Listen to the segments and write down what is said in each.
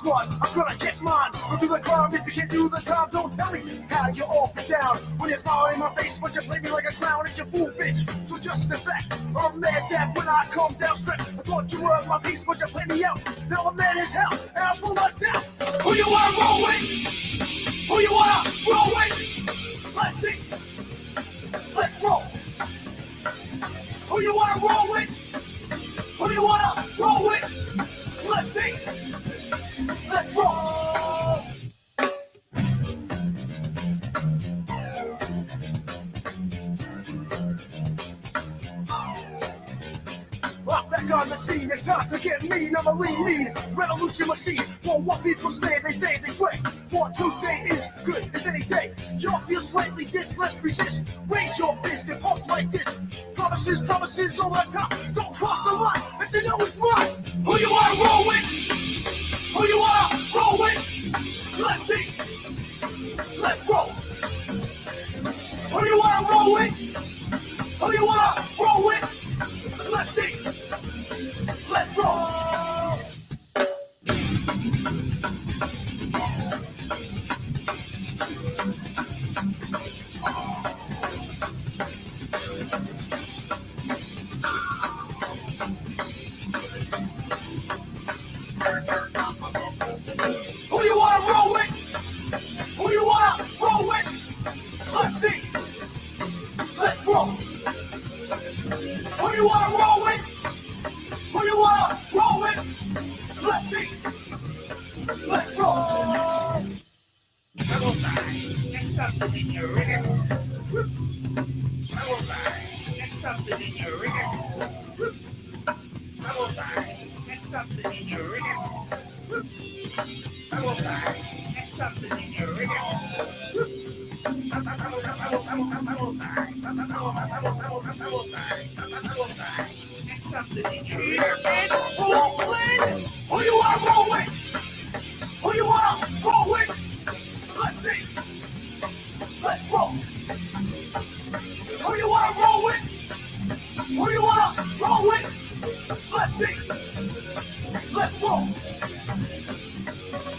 squad, I'm gonna get mine. Go do the crime, if you can't do the time, don't tell me how you're off and down. When you're smiling in my face, but you play me like a clown, it's your fool, bitch. So just step back, I'm mad that when I come down straight, I thought you were my piece, but you played me out. Now I'm mad as hell, and I'm full of doubt. Who you wanna roll with? Who you wanna roll with? Lefty, let's roll. Who you wanna roll with? Who you wanna roll with? Lefty, let's roll. I'm back on the scene, it's time to get mean. I'm a lean, revolution machine. Won't want people stay, they sweat. For today is good as any day. Y'all feel slightly this, let's resist. Raise your fist and pump like this. Promises all the time. Don't cross the line, but you know it's mine. Who you wanna roll with? Who you wanna roll with? Lefty, let's roll. Who you wanna roll with? Who you wanna roll with? Lefty, let's roll. Who you wanna roll with? Who you wanna roll with? Lefty, let's roll. Who you wanna roll with? Who you wanna roll with? Lefty, let's roll. Trouble time. Get something in your rigor. Trouble time. Get something in your rigor. Trouble time. Get something in your rigor. Trouble time. Get something in your rigor. Who you wanna roll with? Who you wanna roll with? Lefty, let's roll. Who you wanna roll with? Who you wanna roll with? Lefty, let's roll.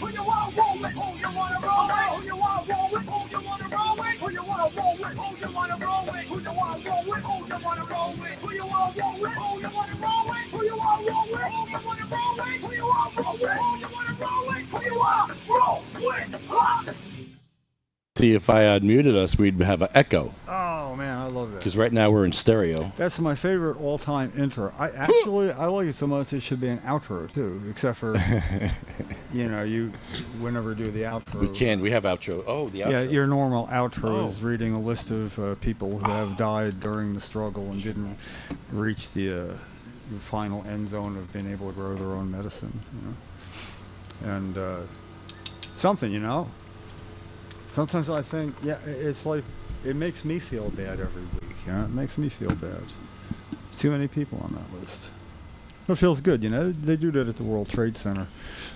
Who you wanna roll with? Who you wanna roll with? Who you wanna roll with? Who you wanna roll with? Who you wanna roll with? Who you wanna roll with? Who you wanna roll with? Who you wanna roll with? Who you wanna roll with? Who you wanna roll with? Who you wanna roll with? Who you wanna roll with? Who you wanna roll with? Who you wanna roll with? Who you wanna roll with? See, if I unmuted us, we'd have an echo. Oh man, I love that. Because right now we're in stereo. That's my favorite all-time intro. I like it so much it should be an outro too. Except for, you would never do the outro. We can. We have outro. Oh, the outro. Yeah, your normal outro is reading a list of people who have died during the struggle and didn't reach the final end zone of being able to grow their own medicine. And something, Sometimes I think, it's like, it makes me feel bad every week, It makes me feel bad. There's too many people on that list. It feels good, They do that at the World Trade Center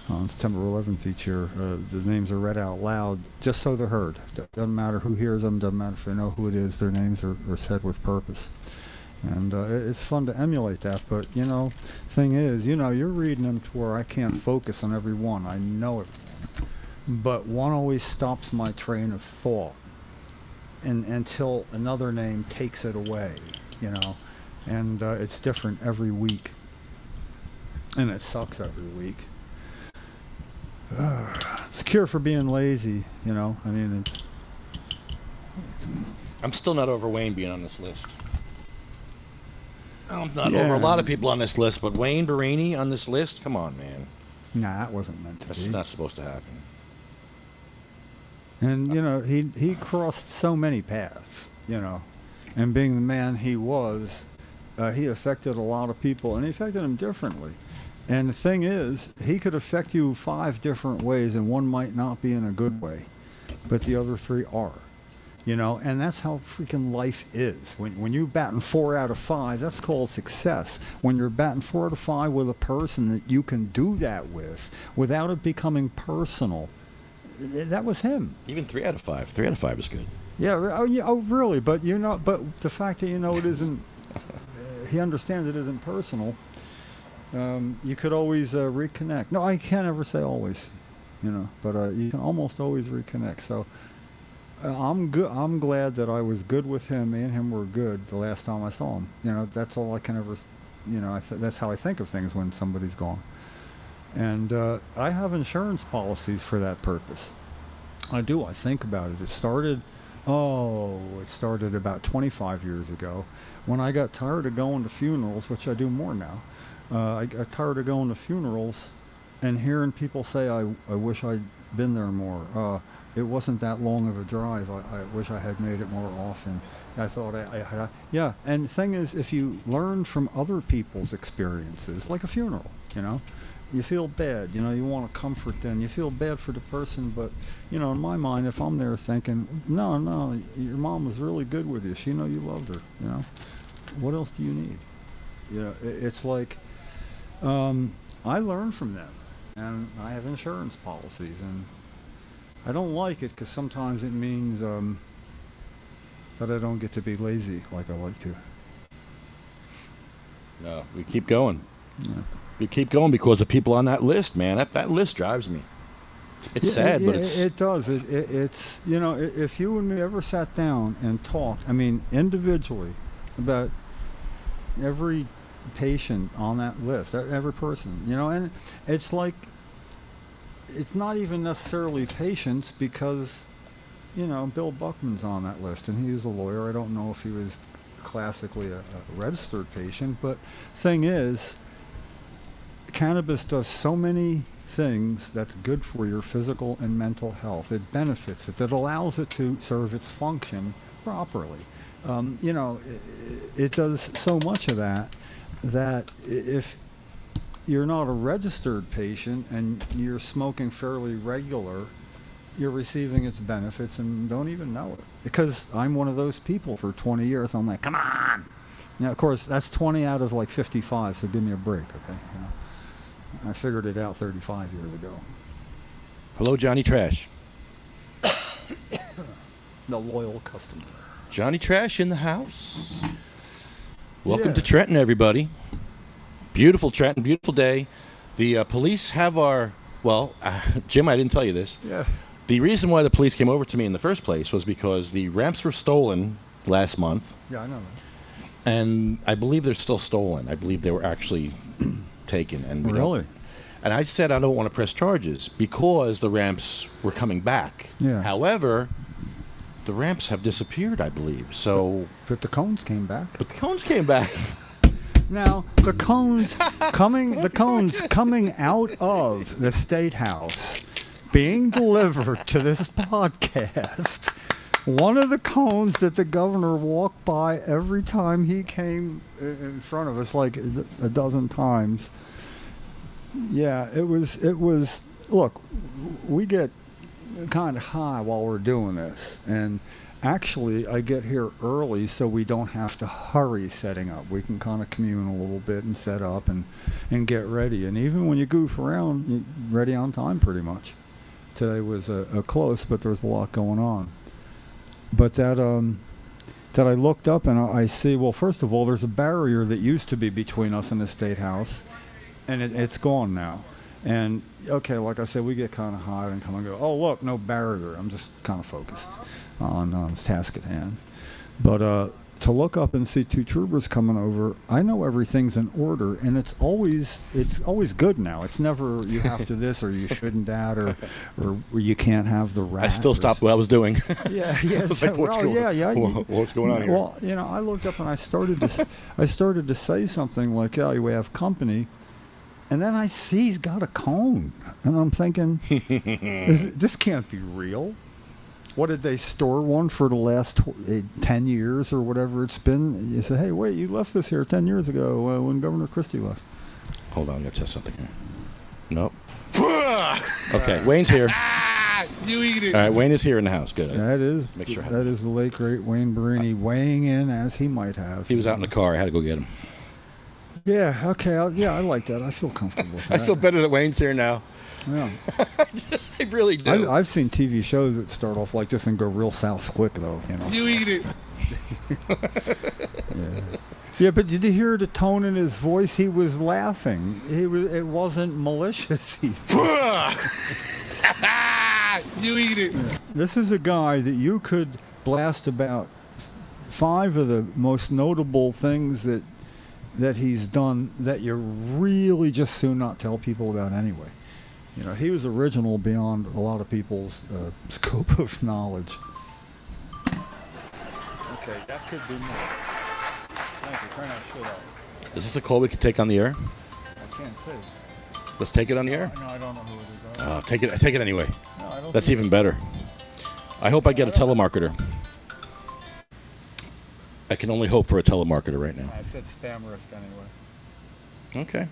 on September 11th each year. The names are read out loud just so they're heard. Doesn't matter who hears them, doesn't matter if they know who it is, their names are said with purpose. And it's fun to emulate that, but, thing is, you're reading them to where I can't focus on every one. I know it. But one always stops my train of thought until another name takes it away, and it's different every week, and it sucks every week. It's a cure for being lazy, it's... I'm still not over Wayne being on this list. I'm not over a lot of people on this list, but Wayne Barini on this list? Come on, man. Nah, that wasn't meant to be. That's not supposed to happen. And, he crossed so many paths, and being the man he was, he affected a lot of people, and he affected them differently. And the thing is, he could affect you 5 different ways, and one might not be in a good way, but the other 3 are, and that's how freaking life is. When you batting 4 out of 5, that's called success. When you're batting 4 out of 5 with a person that you can do that with, without it becoming personal, that was him. Even 3 out of 5. 3 out of 5 is good. Yeah. Oh, really? But but the fact that it isn't, he understands it isn't personal. You could always reconnect. No, I can't ever say always, but you can almost always reconnect. So I'm good. I'm glad that I was good with him. Me and him were good the last time I saw him. That's all I can ever. That's how I think of things when somebody's gone. And I have insurance policies for that purpose. I do. I think about it. It started about 25 years ago when I got tired of going to funerals, which I do more now. I got tired of going to funerals and hearing people say, I wish I'd been there more. It wasn't that long of a drive. I wish I had made it more often. I thought yeah. And the thing is, if you learn from other people's experiences, like a funeral, you feel bad, you want to comfort them. You feel bad for the person, but, in my mind, if I'm there thinking, no, your mom was really good with you. She know you loved her, What else do you need? It's like, I learn from them, and I have insurance policies, and I don't like it because sometimes it means that I don't get to be lazy like I like to. No, we keep going. Yeah. We keep going because of people on that list, man. That list drives me. It's sad, but it does. It's if you and me ever sat down and talked, individually, about every patient on that list, every person, and it's like, it's not even necessarily patients because, Bill Buckman's on that list and he was a lawyer. I don't know if he was classically a registered patient, but thing is, cannabis does so many things that's good for your physical and mental health. It benefits it. That allows it to serve its function properly. It does so much of that if you're not a registered patient and you're smoking fairly regular, you're receiving its benefits and don't even know it. Because I'm one of those people for 20 years. I'm like, come on! Now, of course, that's 20 out of like 55, so give me a break, okay? I figured it out 35 years ago. Hello, Johnny Trash. The loyal customer. Johnny Trash in the house. Welcome Yeah. to Trenton, everybody. Beautiful Trenton, beautiful day. The police have Jim, I didn't tell you this. Yeah. The reason why the police came over to me in the first place was because the ramps were stolen last month, Yeah, I know that. and I believe they're still stolen. I believe they were actually taken. And we Really? And I said I don't want to press charges because the ramps were coming back. Yeah. However, the ramps have disappeared, I believe. So, But the cones came back. but the cones came back. Now, the cones coming out of the State House, being delivered to this podcast. One of the cones that the governor walked by every time he came in front of us, like a dozen times. Yeah, it was, look, we get kind of high while we're doing this. And actually, I get here early so we don't have to hurry setting up. We can kind of commune a little bit and set up and get ready. And even when you goof around, you're ready on time pretty much. Today was a close, but there was a lot going on. But that I looked up and I see, well, first of all, there's a barrier that used to be between us and the State House, and it's gone now. And, okay, like I said, we get kind of high and come and go, oh, look, no barrier. I'm just kind of focused on the task at hand. But to look up and see two troopers coming over, I know everything's in order, and it's always good now. It's never you have to this or you shouldn't that or you can't have the rat. I still stopped what I was doing. Yeah. I was like, what's going on here? Well, I looked up and I started to say something like, "Yeah, we have company," and then I see he's got a cone, and I'm thinking, this can't be real. What, did they store one for the last 10 years or whatever it's been? You say, hey, wait, you left this here 10 years ago when Governor Christie left. Hold on, I got to test something here. Nope. Okay, Wayne's here. You eat it. All right, Wayne is here in the house. Good. That is Make sure I have that is the late great Wayne Barini weighing in as he might have. He was out in the car. I had to go get him. Yeah. Okay. I like that. I feel comfortable with that. I feel better that Wayne's here now. Yeah. I really do. I've seen TV shows that start off like this and go real south quick, though. You eat it. Yeah. Yeah, but did you hear the tone in his voice? He was laughing. It wasn't malicious. You eat it. This is a guy that you could blast about 5 of the most notable things that he's done that you really just soon not tell people about anyway. You know, he was original beyond a lot of people's scope of knowledge. Okay, that could be more. Thank you. Try not to shut up. Is this a call we could take on the air? I can't say. Let's take it on the air. No, I don't know who it is. Take it anyway. No, I don't That's think even better. I hope I get a telemarketer. I can only hope for a telemarketer right now. I said spam risk anyway. Okay.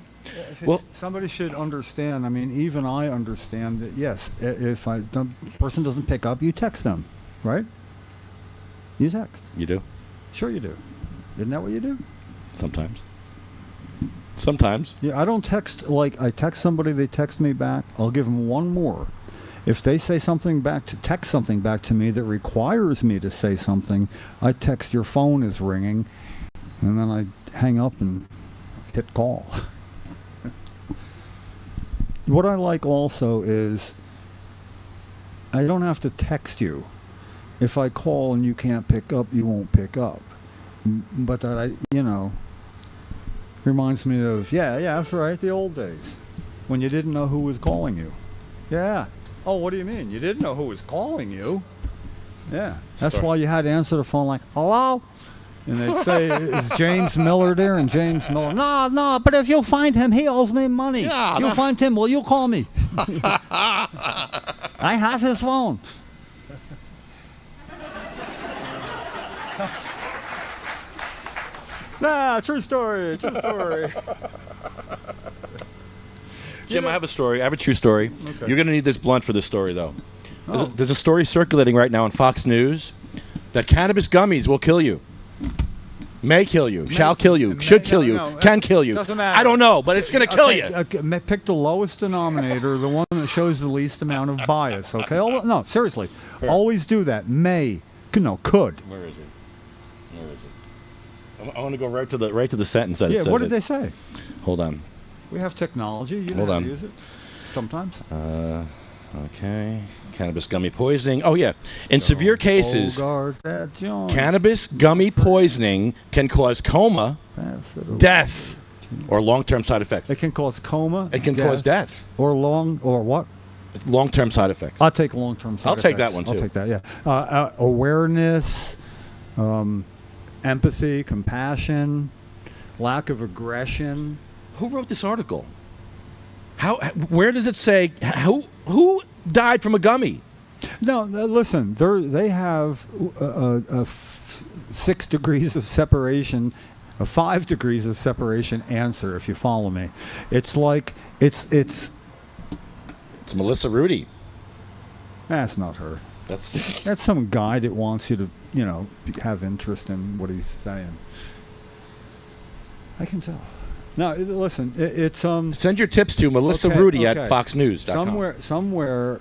Well, somebody should understand. I mean, even I understand that. Yes, if the person doesn't pick up, you text them, right? You text. You do? Sure, you do. Isn't that what you do? Sometimes. Sometimes. Yeah, I don't text like I text somebody. They text me back. I'll give them one more. If they say something back text something back to me that requires me to say something, I text your phone is ringing, and then I hang up and hit call. What I like also is I don't have to text you. If I call and you can't pick up, you won't pick up. But that reminds me of, yeah, that's right, the old days when you didn't know who was calling you. Yeah. Oh, what do you mean? You didn't know who was calling you? Yeah. That's why you had to answer the phone like, hello? And they'd say, is James Miller there? And James Miller, no, but if you find him, he owes me money. Yeah, you find him, will you call me? I have his phone. True story. Jim, I have a story. I have a true story. Okay. You're going to need this blunt for this story, though. Oh. There's a story circulating right now on Fox News that cannabis gummies will kill you. May kill you, shall kill you, should kill you, can kill you. Doesn't matter. I don't know, but it's going to kill you. Pick the lowest denominator, the one that shows the least amount of bias, okay? No, seriously. Sure. Always do that. Could. Where is it? I want to go right to the sentence that it says. Yeah, what did they say? Hold on. We have technology. You know Hold how on. to use it. Sometimes. Okay. Cannabis gummy poisoning. Oh, yeah. In severe cases, Guard that joint. cannabis gummy poisoning can cause coma, Pass it over. death, or long-term side effects. It can cause coma. It can cause death. Or what? Long-term side effects. I'll take long-term side I'll take effects. that one, too. I'll take that, yeah. Awareness, empathy, compassion, lack of aggression. Who wrote this article? Where does it say who died from a gummy? No, listen. They have 6 degrees of separation, a 5 degrees of separation answer. If you follow me, it's like it's. It's Melissa Rudy. That's not her. That's some guy that wants you to have interest in what he's saying. I can tell. No, listen. It's Send your tips to Melissa Rudy at foxnews.com. Somewhere.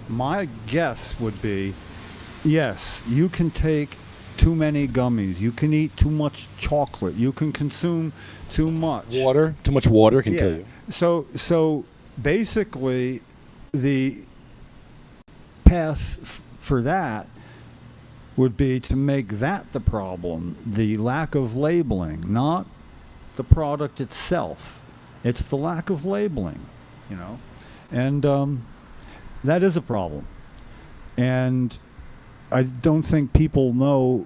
My guess would be, yes, you can take too many gummies. You can eat too much chocolate. You can consume too much water. Too much water can kill you. So basically, the path for that would be to make that the problem, the lack of labeling, not the product itself. It's the lack of labeling, and that is a problem. And I don't think people know,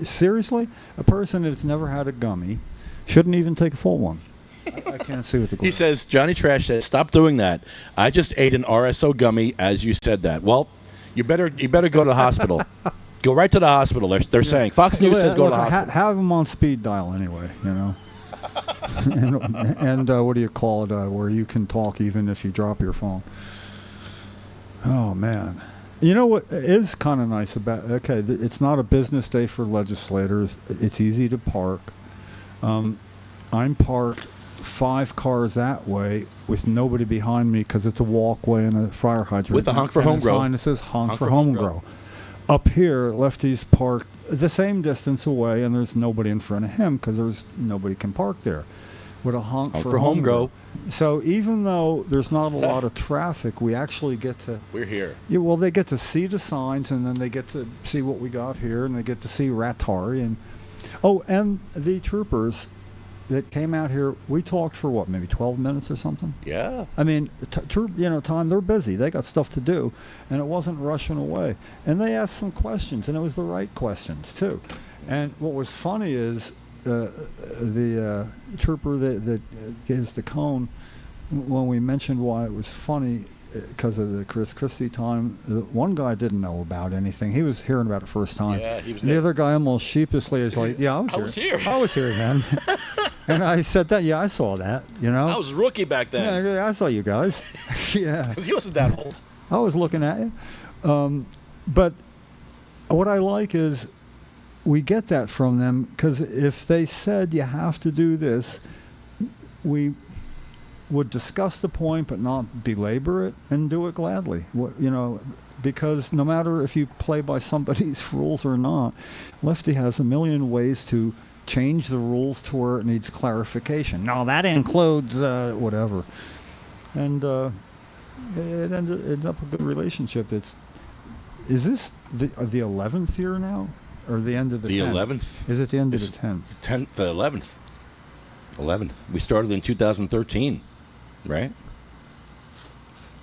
seriously, a person that's never had a gummy shouldn't even take a full one. I can't see what the He says, Johnny Trash says, stop doing that. I just ate an RSO gummy as you said that. Well, you better go to the hospital. Go right to the hospital. They're saying. Fox News says go to the hospital. Have them on speed dial anyway, and what do you call it, where you can talk even if you drop your phone. Oh, man. You know what is kind of nice about, it's not a business day for legislators. It's easy to park. I'm parked 5 cars that way with nobody behind me because it's a walkway and a fire hydrant. With a honk for and home a grow. sign that says honk for home grow. Up here, Lefty's parked the same distance away, and there's nobody in front of him because there's nobody can park there. With a honk for home go. So even though there's not a lot of traffic, we actually get to. We're here. Yeah, well, they get to see the signs, and then they get to see what we got here, and they get to see Ratari, and the troopers that came out here. We talked for what, maybe 12 minutes or something. Yeah. I mean, time, they're busy. They got stuff to do, and it wasn't rushing away. And they asked some questions, and it was the right questions too. And what was funny is. The trooper that gives the cone, when we mentioned why it was funny because of the Chris Christie time, one guy didn't know about anything. He was hearing about it first time. Yeah, he was. And the other guy almost sheepishly is like, "Yeah, I was here. I was here then." And I said that. Yeah, I saw that. I was a rookie back then. Yeah, I saw you guys. Yeah, because he wasn't that old. I was looking at you. But what I like is. We get that from them because if they said you have to do this, we would discuss the point but not belabor it and do it gladly. Because no matter if you play by somebody's rules or not, Lefty has a million ways to change the rules to where it needs clarification. No, that includes whatever. And it ends up a good relationship. Is this the 11th year now? Or the end of the 10th? 11th. Is it the end of the 10th? The 11th. 11th. We started in 2013, right?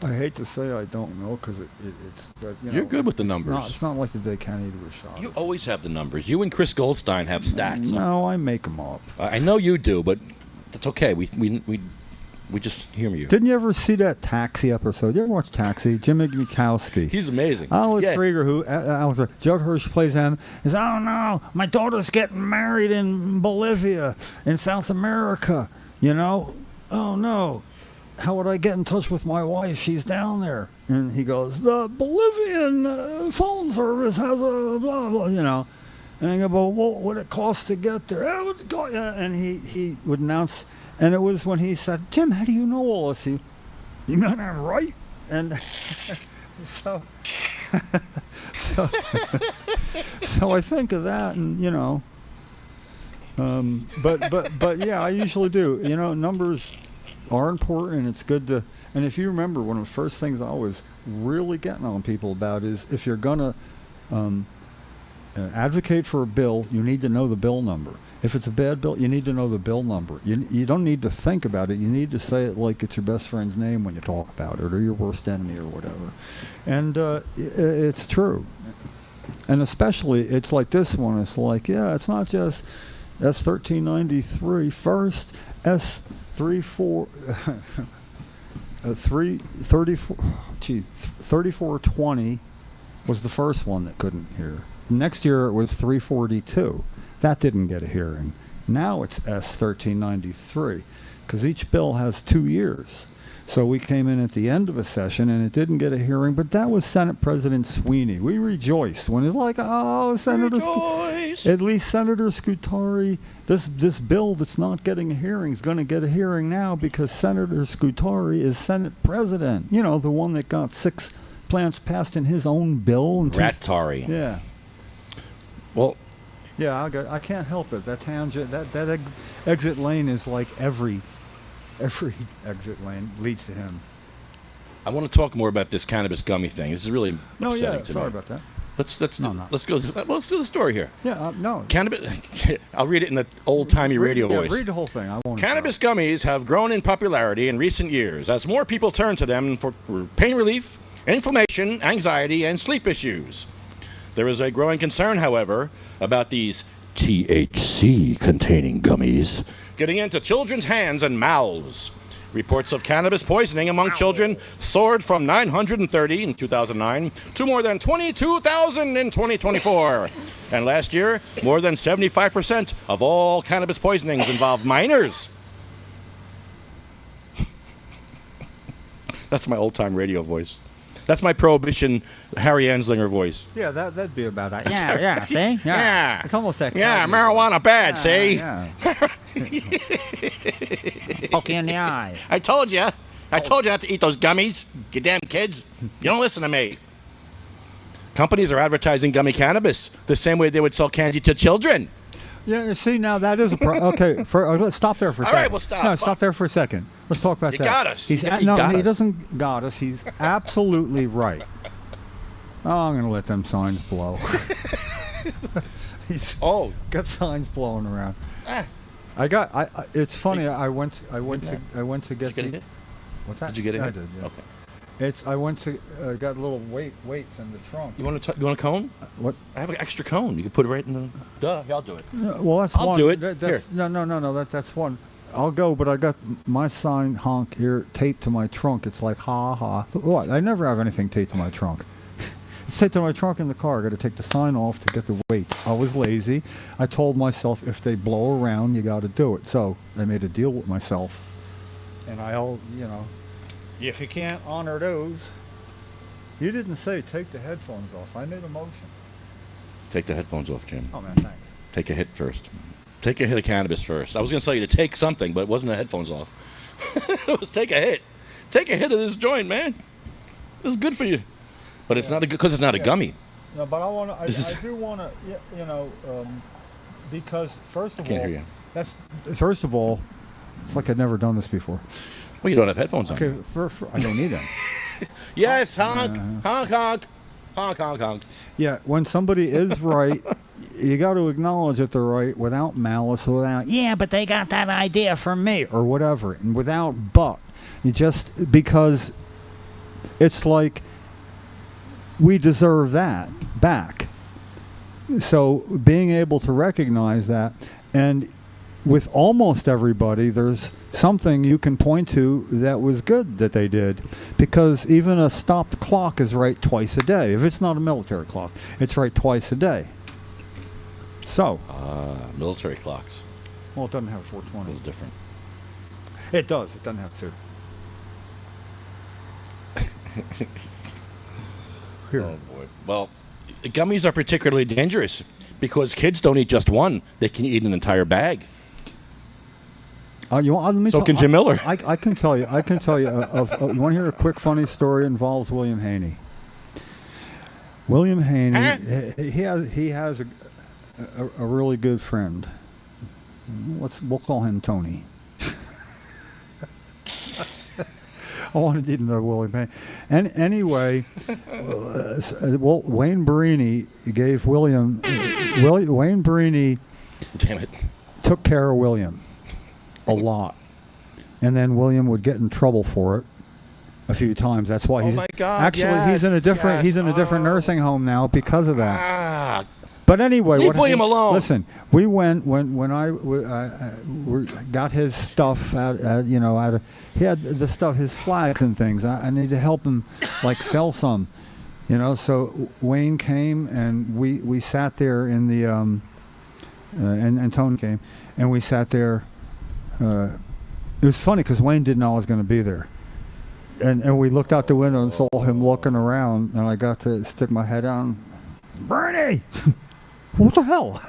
I hate to say I don't know because it's. But, You're good with the numbers. It's not like the day Kennedy was shot. You always have the numbers. You and Chris Goldstein have stats. No, I make them up. I know you do, but that's okay. We just hear you. Didn't you ever see that Taxi episode? You ever watch Taxi? Jimmy Mikowski. He's amazing. Alex Rieger, who Judd Hirsch plays him, is, oh no, my daughter's getting married in Bolivia, in South America. Oh no, how would I get in touch with my wife? She's down there. And he goes, the Bolivian phone service has a blah blah. And I go, well, what would it cost to get there? And he would announce. And it was when he said, Jim, how do you know all this? You know I'm right? And so I think of that and, but yeah, I usually do. Numbers are important and it's good to, and if you remember, one of the first things I was really getting on people about is if you're going to advocate for a bill, you need to know the bill number. If it's a bad bill, you need to know the bill number. You don't need to think about it. You need to say it like it's your best friend's name when you talk about it, or your worst enemy, or whatever. And it's true. And especially, it's like this one. It's like, yeah, it's not just S1393 first, S3420 was the first one that couldn't hear. Next year it was 342. That didn't get a hearing. Now it's S1393 because each bill has 2 years. So we came in at the end of a session and it didn't get a hearing, but that was Senate President Sweeney. We rejoiced when it's like, oh, Senator at least Senator Scutari, this bill that's not getting a hearing is going to get a hearing now because Senator Scutari is Senate President. The one that got 6 plants passed in his own bill. Ratari. Yeah. Well. Yeah, I can't help it. That tangent, that exit lane is like every exit lane leads to him. I want to talk more about this cannabis gummy thing. This is really upsetting to me. Sorry about that. Let's go. Let's do the story here. Yeah, no. Cannabis. I'll read it in the old-timey radio voice. Read the whole thing. I won't. Cannabis gummies have grown in popularity in recent years as more people turn to them for pain relief, inflammation, anxiety, and sleep issues. There is a growing concern, however, about these THC-containing gummies getting into children's hands and mouths. Reports of cannabis poisoning among children soared from 930 in 2009 to more than 22,000 in 2024. And last year, more than 75% of all cannabis poisonings involved minors. That's my old-time radio voice. That's my Prohibition Harry Anslinger voice. Yeah, that'd be about that. Yeah, see? Yeah. It's almost that. Yeah, marijuana bad, see? Yeah. Poke you in the eye. I told you not to eat those gummies, you damn kids. You don't listen to me. Companies are advertising gummy cannabis the same way they would sell candy to children. Yeah, see, now that is a okay. Let's stop there for a All second. right, we'll stop. No, stop there for a second. Let's talk about You that. got us. He's You no, got he us. doesn't got us. He's absolutely right. Oh, I'm going to let them signs blow. He's got signs blowing around. It's funny. I went to get Did you get a the. hit? What's that? Did you get a I hit? did. Yeah. Okay. I went to got little weights in the trunk. You want a cone? What? I have an extra cone. You can put it right in the. Duh. I'll do it. Well, that's I'll one. do it. That's, no. That's one. I'll go, but I got my sign honk here taped to my trunk. It's like ha ha. What? I never have anything taped to my trunk. It's taped to my trunk in the car. I got to take the sign off to get the weights. I was lazy. I told myself if they blow around, you got to do it. So I made a deal with myself, and if you can't honor those, you didn't say take the headphones off. I made a motion. Take the headphones off, Jim. Oh man, thanks. Take a hit first. Take a hit of cannabis first. I was going to tell you to take something, but it wasn't the headphones off. It was take a hit. Take a hit of this joint, man. This is good for you. But it's not because it's not a gummy. No, but I do want to, because first of all, I can't hear you. First of all, it's like I've never done this before. Well, you don't have headphones on. Okay, I don't need them. Yes, honk, honk, honk, honk, honk, honk. Yeah, when somebody is right, you got to acknowledge that they're right without malice, without, yeah, but they got that idea from me, or whatever, and without but. You just, because it's like we deserve that back. So being able to recognize that, and with almost everybody, there's something you can point to that was good that they did, because even a stopped clock is right twice a day. If it's not a military clock, it's right twice a day. So Military clocks. Well, it doesn't have A 420. little different. It does. It doesn't have 2. Here. Oh boy. Well, gummies are particularly dangerous because kids don't eat just one; they can eat an entire bag. You want, let me So tell- can Jim Miller. I can tell you. I can tell you. You want to hear a quick funny story? It involves William Haney. William Haney. He has a really good friend. We'll call him Tony. I wanted you to know William Haney. And anyway, Wayne Brini gave William. Wayne Brini Damn it. took care of William a lot, and then William would get in trouble for it a few times. That's why he's my God, actually he's in a different yes, he's in a different nursing home now because of that. Ah, But anyway, Leave William alone. Listen, we went when I got his stuff out. He had the stuff, his flags and things. I need to help him like sell some, So Wayne came and we sat there in the and Tony came and we sat there. It was funny because Wayne didn't know I was going to be there. And we looked out the window and saw him looking around, and I got to stick my head down. Bernie! What the hell?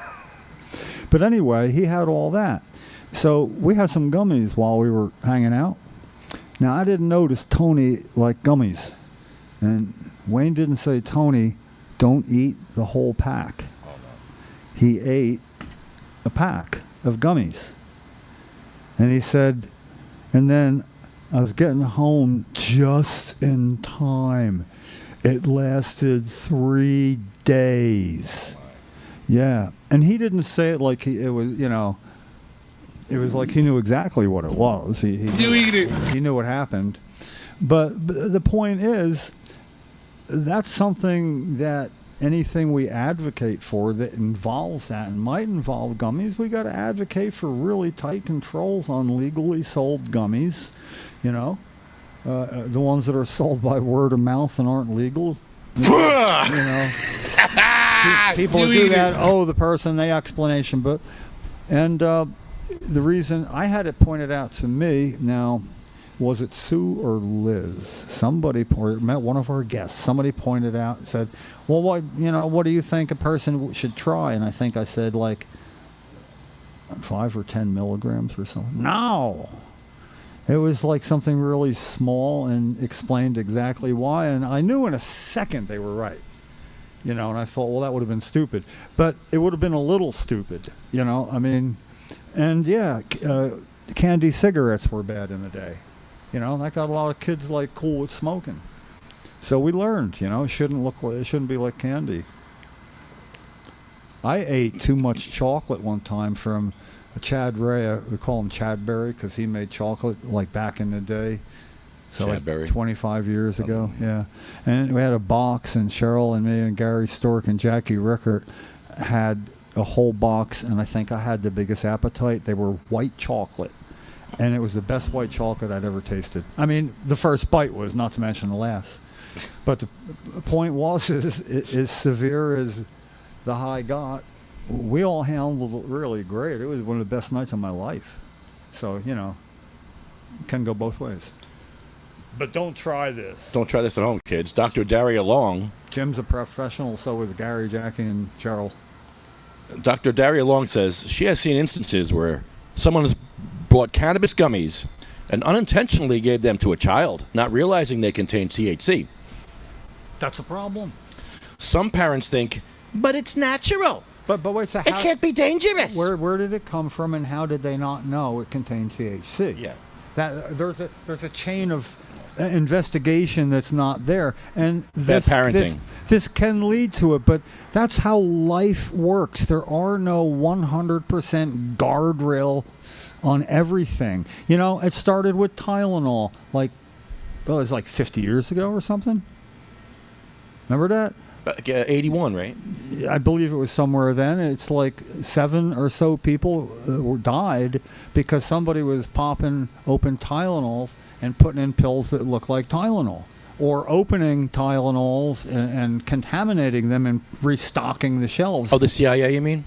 But anyway, he had all that. So we had some gummies while we were hanging out. Now, I didn't notice Tony liked gummies. And Wayne didn't say, Tony, don't eat the whole pack. Oh, no. He ate a pack of gummies. And he said, and then I was getting home just in time. It lasted 3 days. Yeah. And he didn't say it like it was, it was like he knew exactly what it was. He knew what happened. But the point is, that's something that anything we advocate for that involves that and might involve gummies, we got to advocate for really tight controls on legally sold gummies. The ones that are sold by word of mouth and aren't legal. People do that. Oh, the person, the explanation, and the reason I had it pointed out to me. Now, was it Sue or Liz? Somebody met one of our guests. Somebody pointed out, said, "Well, what do you think a person should try?" And I think I said like 5 or 10 milligrams or something. No. It was like something really small and explained exactly why. And I knew in a second they were right. you know, and I thought, well, that would have been stupid. But it would have been a little stupid, you know, I mean, and yeah, candy cigarettes were bad in the day. You know, that got a lot of kids like cool with smoking. So we learned, you know, it shouldn't be like candy. I ate too much chocolate one time from Chad Ray. We call him Chadberry because he made chocolate like back in the day. So like Chadberry. 25 years ago, yeah. And we had a box, and Cheryl and me and Gary Stork and Jackie Rickert had a whole box, and I think I had the biggest appetite. They were white chocolate, and it was the best white chocolate I'd ever tasted. I mean, the first bite was, not to mention the last. But the point was, is as severe as the high got, we all handled it really great. It was one of the best nights of my life. So, you know, can go both ways. But don't try this. Don't try this at home, kids. Dr. Daria Long. Jim's a professional, so is Gary, Jackie, and Cheryl. Dr. Daria Long says she has seen instances where someone has bought cannabis gummies and unintentionally gave them to a child, not realizing they contain THC. That's a problem. Some parents think, but it's natural. But wait, so It can't be dangerous. Where did it come from, and how did they not know it contained THC? Yeah. That there's a chain of investigation that's not there, and Bad parenting. This can lead to it, but that's how life works. There are no 100% guardrail on everything. You know, it started with Tylenol, like, it was like 50 years ago or something. Remember that? 81, right? I believe it was somewhere then. It's like 7 or so people died because somebody was popping open Tylenols and putting in pills that look like Tylenol, or opening Tylenols and contaminating them and restocking the shelves. Oh, the CIA, you mean?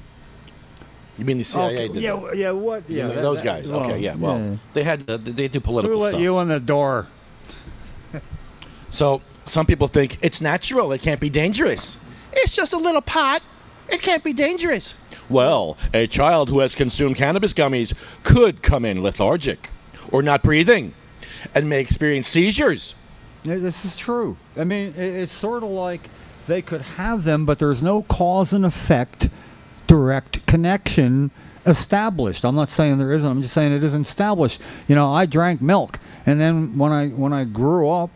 You mean the CIA? Okay, did that? yeah, what? Yeah, Those guys. Okay, yeah. Well, they do political Who let stuff. you in the door? So some people think it's natural. It can't be dangerous. It's just a little pot. It can't be dangerous. Well, a child who has consumed cannabis gummies could come in lethargic or not breathing and may experience seizures. Yeah, this is true. I mean, it's sort of like they could have them, but there's no cause and effect, direct connection established. I'm not saying there isn't. I'm just saying it isn't established. You know, I drank milk, and then when I grew up,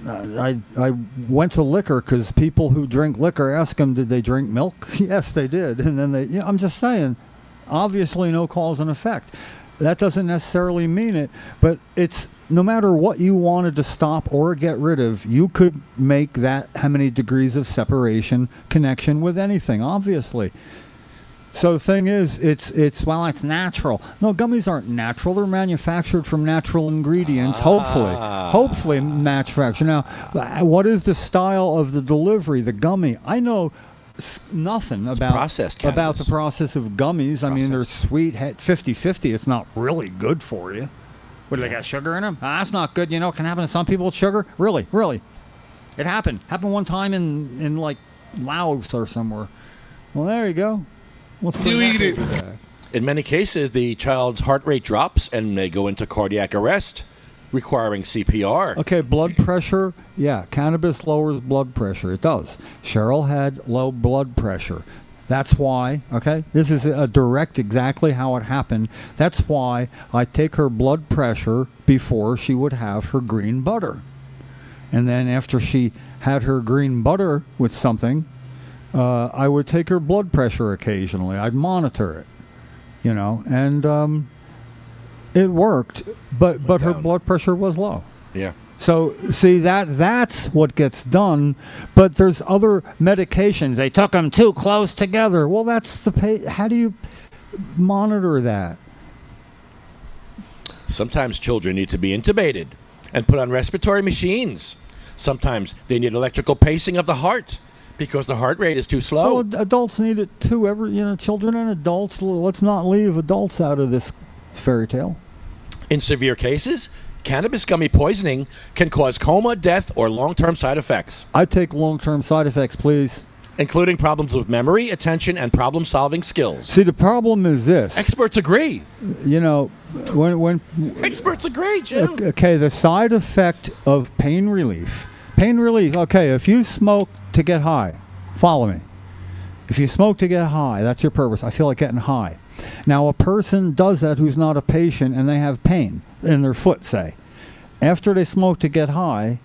I went to liquor because people who drink liquor ask them, did they drink milk? Yes, they did. And then you know, I'm just saying, obviously no cause and effect. That doesn't necessarily mean it, but it's no matter what you wanted to stop or get rid of, you could make that how many degrees of separation connection with anything, obviously. So the thing is, it's natural. No, gummies aren't natural. They're manufactured from natural ingredients, hopefully manufactured. Now, what is the style of the delivery, the gummy? I know nothing about the process of gummies. I mean, they're sweet, 50-50. It's not really good for you. What, do they got sugar in them? That's not good. You know, it can happen to some people with sugar. Really. It happened. Happened one time in like Laos or somewhere. Well, there you go. You eat it. In many cases, the child's heart rate drops and may go into cardiac arrest, requiring CPR. Okay, blood pressure. Yeah, cannabis lowers blood pressure. It does. Cheryl had low blood pressure. That's why, okay, this is a direct exactly how it happened. That's why I take her blood pressure before she would have her green butter. And then after she had her green butter with something, I would take her blood pressure occasionally. I'd monitor it, you know, and it worked, but her blood pressure was low. Yeah. So, see, that's what gets done, but there's other medications. They took them too close together. Well, that's how do you monitor that? Sometimes children need to be intubated and put on respiratory machines. Sometimes they need electrical pacing of the heart because the heart rate is too slow. Well, adults need it too. Children and adults. Let's not leave adults out of this fairy tale. In severe cases, cannabis gummy poisoning can cause coma, death, or long-term side effects. I take long-term side effects, please. Including problems with memory, attention, and problem-solving skills. See, the problem is this. Experts agree. You know, when experts agree, Jim. Okay, the side effect of pain relief. Okay, if you smoke to get high, Follow me. If you smoke to get high, that's your purpose. I feel like getting high. Now, a person does that who's not a patient and they have pain in their foot, say. After they smoke to get high,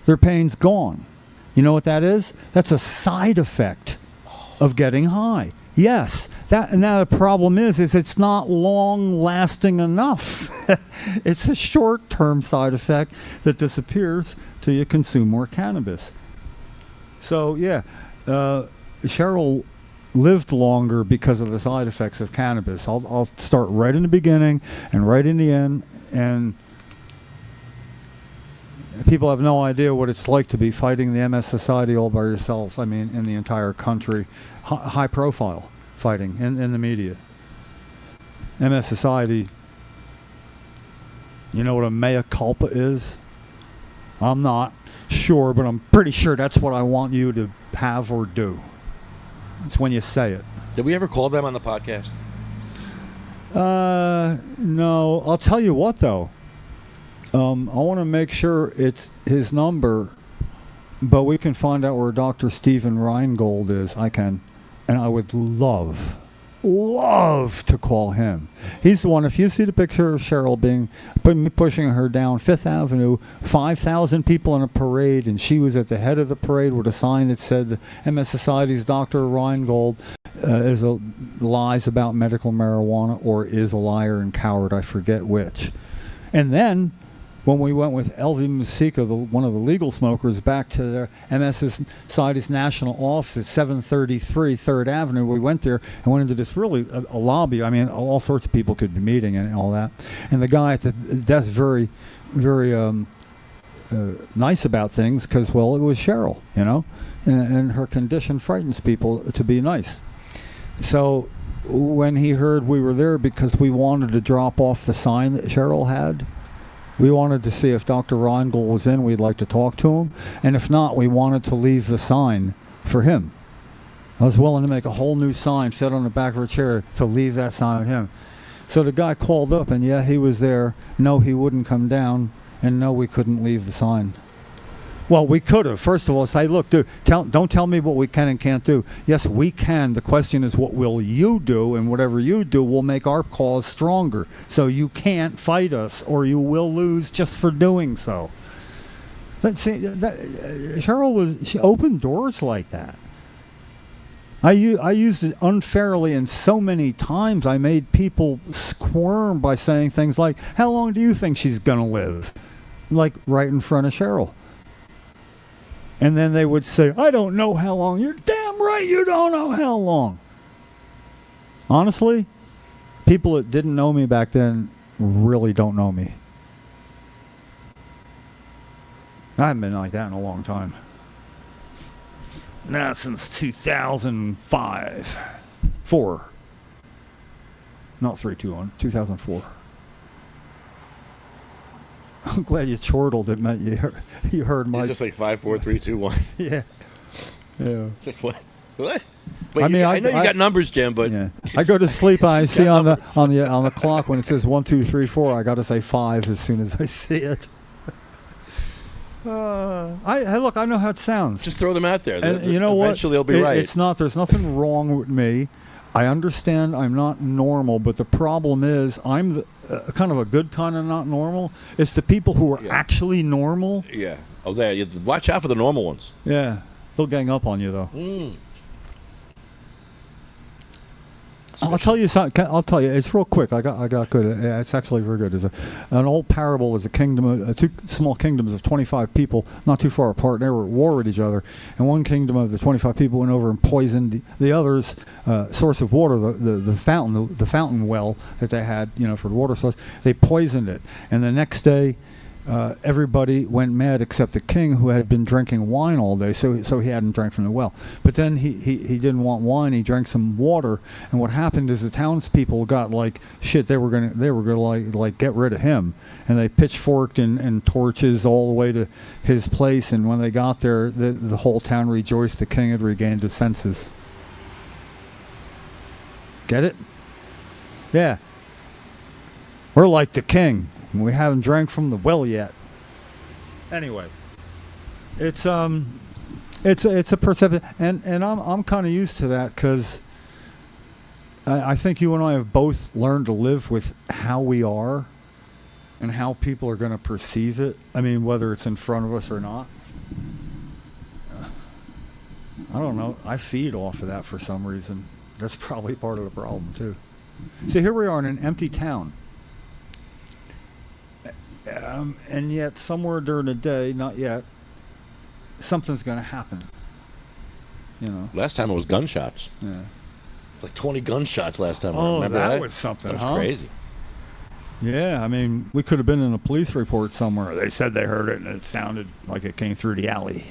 their pain's gone. You know what that is? That's a side effect of getting high. Yes, the problem is it's not long-lasting enough. It's a short-term side effect that disappears till you consume more cannabis. So, yeah, Cheryl lived longer because of the side effects of cannabis. I'll start right in the beginning and right in the end, and people have no idea what it's like to be fighting the MS Society all by yourselves. I mean, in the entire country, high-profile fighting in the media. MS Society, you know what a mea culpa is? I'm not sure, but I'm pretty sure that's what I want you to have or do. It's when you say it. Did we ever call them on the podcast? No. I'll tell you what, though. I want to make sure it's his number, but we can find out where Dr. Stephen Reingold is. I can. And I would love to call him. He's the one, if you see the picture of Cheryl pushing her down Fifth Avenue, 5,000 people in a parade, and she was at the head of the parade with a sign that said, MS Society's Dr. Reingold lies about medical marijuana or is a liar and coward, I forget which. And then, when we went with Elvie Musica, one of the legal smokers, back to their MS Society's national office at 733 3rd Avenue, we went there and went into this really a lobby. I mean, all sorts of people could be meeting and all that. And the guy at the desk, very, very nice about things, because, well, it was Cheryl, you know, and her condition frightens people to be nice. So when he heard we were there, because we wanted to drop off the sign that Cheryl had, we wanted to see if Dr. Reingold was in. We'd like to talk to him. And if not, we wanted to leave the sign for him. I was willing to make a whole new sign, fit on the back of a chair, to leave that sign with him. So the guy called up, and yeah, he was there. No, he wouldn't come down. And no, we couldn't leave the sign. Well, we could have. First of all, say, look, dude, don't tell me what we can and can't do. Yes, we can. The question is, what will you do? And whatever you do will make our cause stronger. So you can't fight us, or you will lose just for doing so. But see, she opened doors like that. I used it unfairly, and so many times I made people squirm by saying things like, how long do you think she's going to live? Like right in front of Cheryl. And then they would say, I don't know how long. You're damn right you don't know how long. Honestly, people that didn't know me back then really don't know me. I haven't been like that in a long time. Not since 2005. 4. Not 3, 2, 1. 2004. I'm glad you chortled. It meant you heard my... It's just like 5, 4, 3, 2, 1. Yeah. Yeah. It's like, what? Wait, I mean, I know you got numbers, Jim, but... Yeah. I go to sleep and I see on the clock when it says 1, 2, 3, 4, I got to say 5 as soon as I see it. Look, I know how it sounds. Just throw them out there. And you know what? Eventually they'll be right. There's nothing wrong with me. I understand I'm not normal, but the problem is I'm kind of a good kind of not normal. It's the people who are actually normal. Yeah. Oh, there. Watch out for the normal ones. Yeah. They'll gang up on you, though. I'll tell you something. I'll tell you. It's real quick. I got good. It's actually very good. There's an old parable. Is a kingdom, two small kingdoms of 25 people, not too far apart. They were at war with each other, and one kingdom of the 25 people went over and poisoned the other's source of water, the fountain well that they had, for the water source. They poisoned it, and the next day, everybody went mad except the king, who had been drinking wine all day, so he hadn't drank from the well. But then he didn't want wine. He drank some water, and what happened is the townspeople got like shit. They were gonna like get rid of him, and they pitchforked and torches all the way to his place. And when they got there, the whole town rejoiced. The king had regained his senses. Get it? Yeah. We're like the king. We haven't drank from the well yet. Anyway, it's It's a perception, and I'm kind of used to that because I think you and I have both learned to live with how we are and how people are going to perceive it. I mean, whether it's in front of us or not. I don't know. I feed off of that for some reason. That's probably part of the problem too. See, here we are in an empty town. And yet, somewhere during the day, not yet, something's going to happen. You know. Last time it was gunshots. Yeah. It's like 20 gunshots last time. Oh, Remember that was something, That was huh? crazy. Yeah, I mean, we could have been in a police report somewhere. They said they heard it, and it sounded like it came through the alley.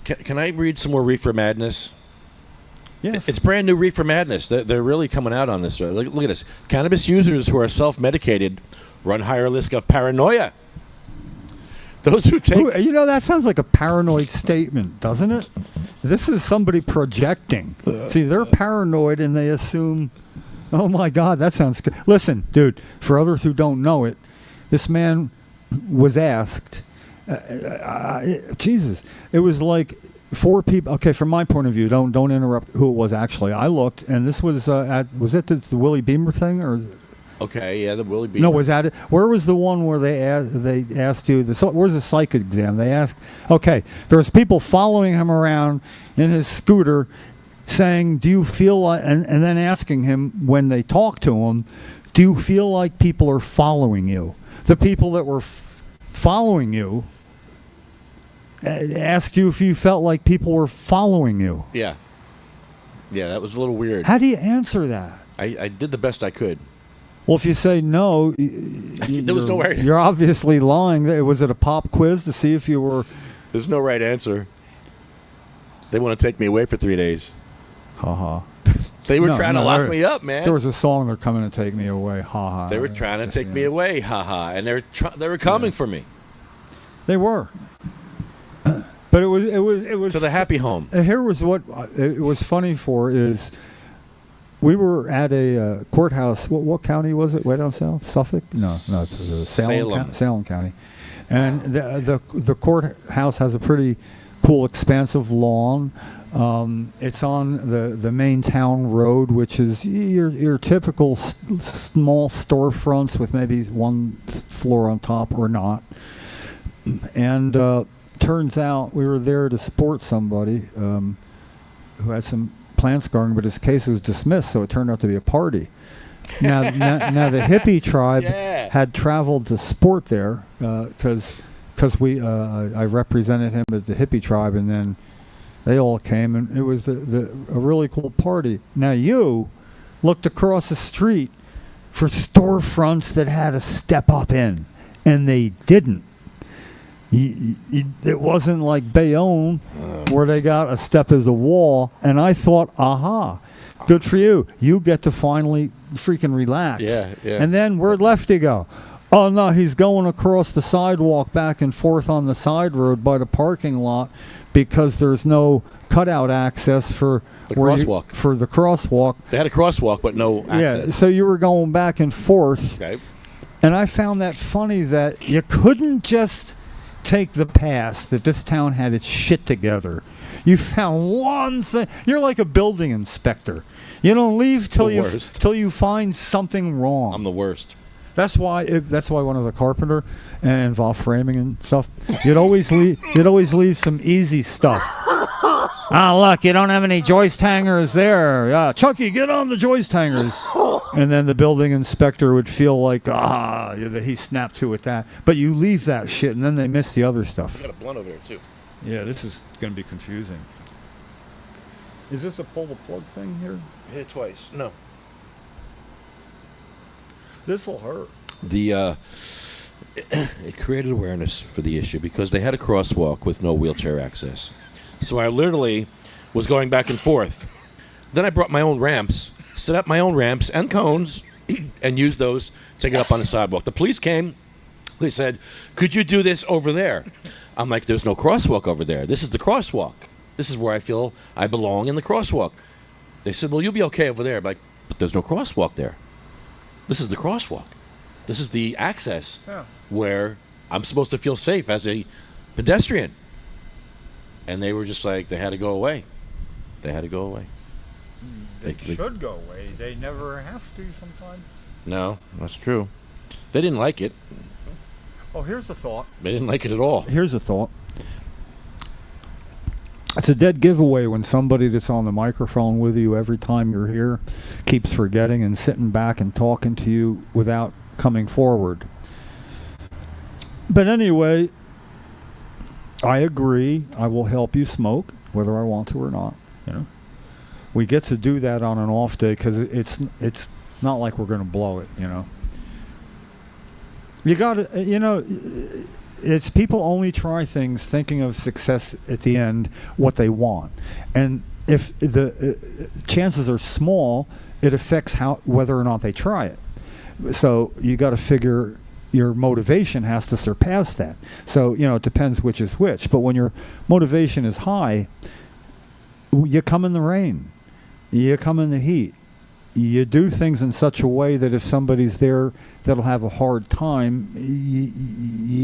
Can I read some more Reefer Madness? Yes. It's brand new Reefer Madness. They're really coming out on this. Look at this. Cannabis users who are self-medicated run higher risk of paranoia. Those who take... Ooh, you know, that sounds like a paranoid statement, doesn't it? This is somebody projecting. See, they're paranoid and they assume, oh my God, that sounds good. Listen, dude, for others who don't know it, this man was asked, Jesus, it was like 4 people. Okay, from my point of view, don't interrupt who it was actually. I looked, and this was was it the Willie Beamer thing or... Okay, yeah, the Willie Beamer. No, was that it? Where was the one where they asked you? Where's the psych exam? They asked. Okay, there's people following him around in his scooter, saying, "Do you feel like?" And then asking him when they talk to him, "Do you feel like people are following you?" The people that were following you asked you if you felt like people were following you. Yeah. Yeah, that was a little weird. How do you answer that? I did the best I could. Well, if you say no, There was no right. You're obviously lying. Was it a pop quiz to see if you were? There's no right answer. They want to take me away for 3 days. Ha. They were trying to lock me up, man. There was a song, "They're coming to take me away." Ha ha. They were trying to take me away, haha, and they were coming for me They were. But it was to the happy home. Here was what it was funny for is. We were at a courthouse. What county was it? Way down south, Suffolk? No, it's Salem County. And the courthouse has a pretty cool, expansive lawn. It's on the main town road, which is your typical small storefronts with maybe one floor on top or not. And turns out we were there to support somebody who had some plants growing, but his case was dismissed, so it turned out to be a party. Now the hippie tribe had traveled to sport there because I represented him at the hippie tribe, and then they all came, and it was a really cool party. Now you looked across the street for storefronts that had a step up in, and they didn't. It wasn't like Bayonne where they got a step as a wall, and I thought, aha, good for you. You get to finally freaking relax. Yeah. And then where'd Lefty go? Oh, no, he's going across the sidewalk back and forth on the side road by the parking lot because there's no cutout access for the crosswalk. For the crosswalk. They had a crosswalk, but no access. Yeah, so you were going back and forth. Okay. And I found that funny that you couldn't just take the past that this town had its shit together. You found one thing. You're like a building inspector. You don't leave till you find something wrong. I'm the worst. That's why when I was a carpenter and involved framing and stuff, you'd always leave some easy stuff. Look, you don't have any joist hangers there. Chucky, get on the joist hangers. And then the building inspector would feel like, he snapped to at that. But you leave that shit, and then they miss the other stuff. I got a blunt over there, too. Yeah, this is going to be confusing. Is this a pull the plug thing here? Hit it twice. No. This will hurt. It created awareness for the issue because they had a crosswalk with no wheelchair access. So I literally was going back and forth. Then I brought my own ramps, set up my own ramps and cones, and used those to get up on the sidewalk. The police came. They said, "Could you do this over there?" I'm like, "There's no crosswalk over there. This is the crosswalk. This is where I feel I belong in the crosswalk." They said, "Well, you'll be okay over there." I'm like, "But there's no crosswalk there. This is the crosswalk. This is the access where I'm supposed to feel safe as a pedestrian." and they were just like, they had to go away. They had to go away. They should go away. They never have to sometimes. No, that's true. They didn't like it. Oh, here's a thought. They didn't like it at all. Here's a thought. It's a dead giveaway when somebody that's on the microphone with you every time you're here keeps forgetting and sitting back and talking to you without coming forward. But anyway, I agree. I will help you smoke, whether I want to or not. You know, we get to do that on an off day because it's not like we're going to blow it. You know, you got to. You know, it's people only try things thinking of success at the end, what they want, and if the chances are small, it affects whether or not they try it. So you got to figure. Your motivation has to surpass that. So, you know, it depends which is which. But when your motivation is high, you come in the rain. You come in the heat. You do things in such a way that if somebody's there that'll have a hard time, you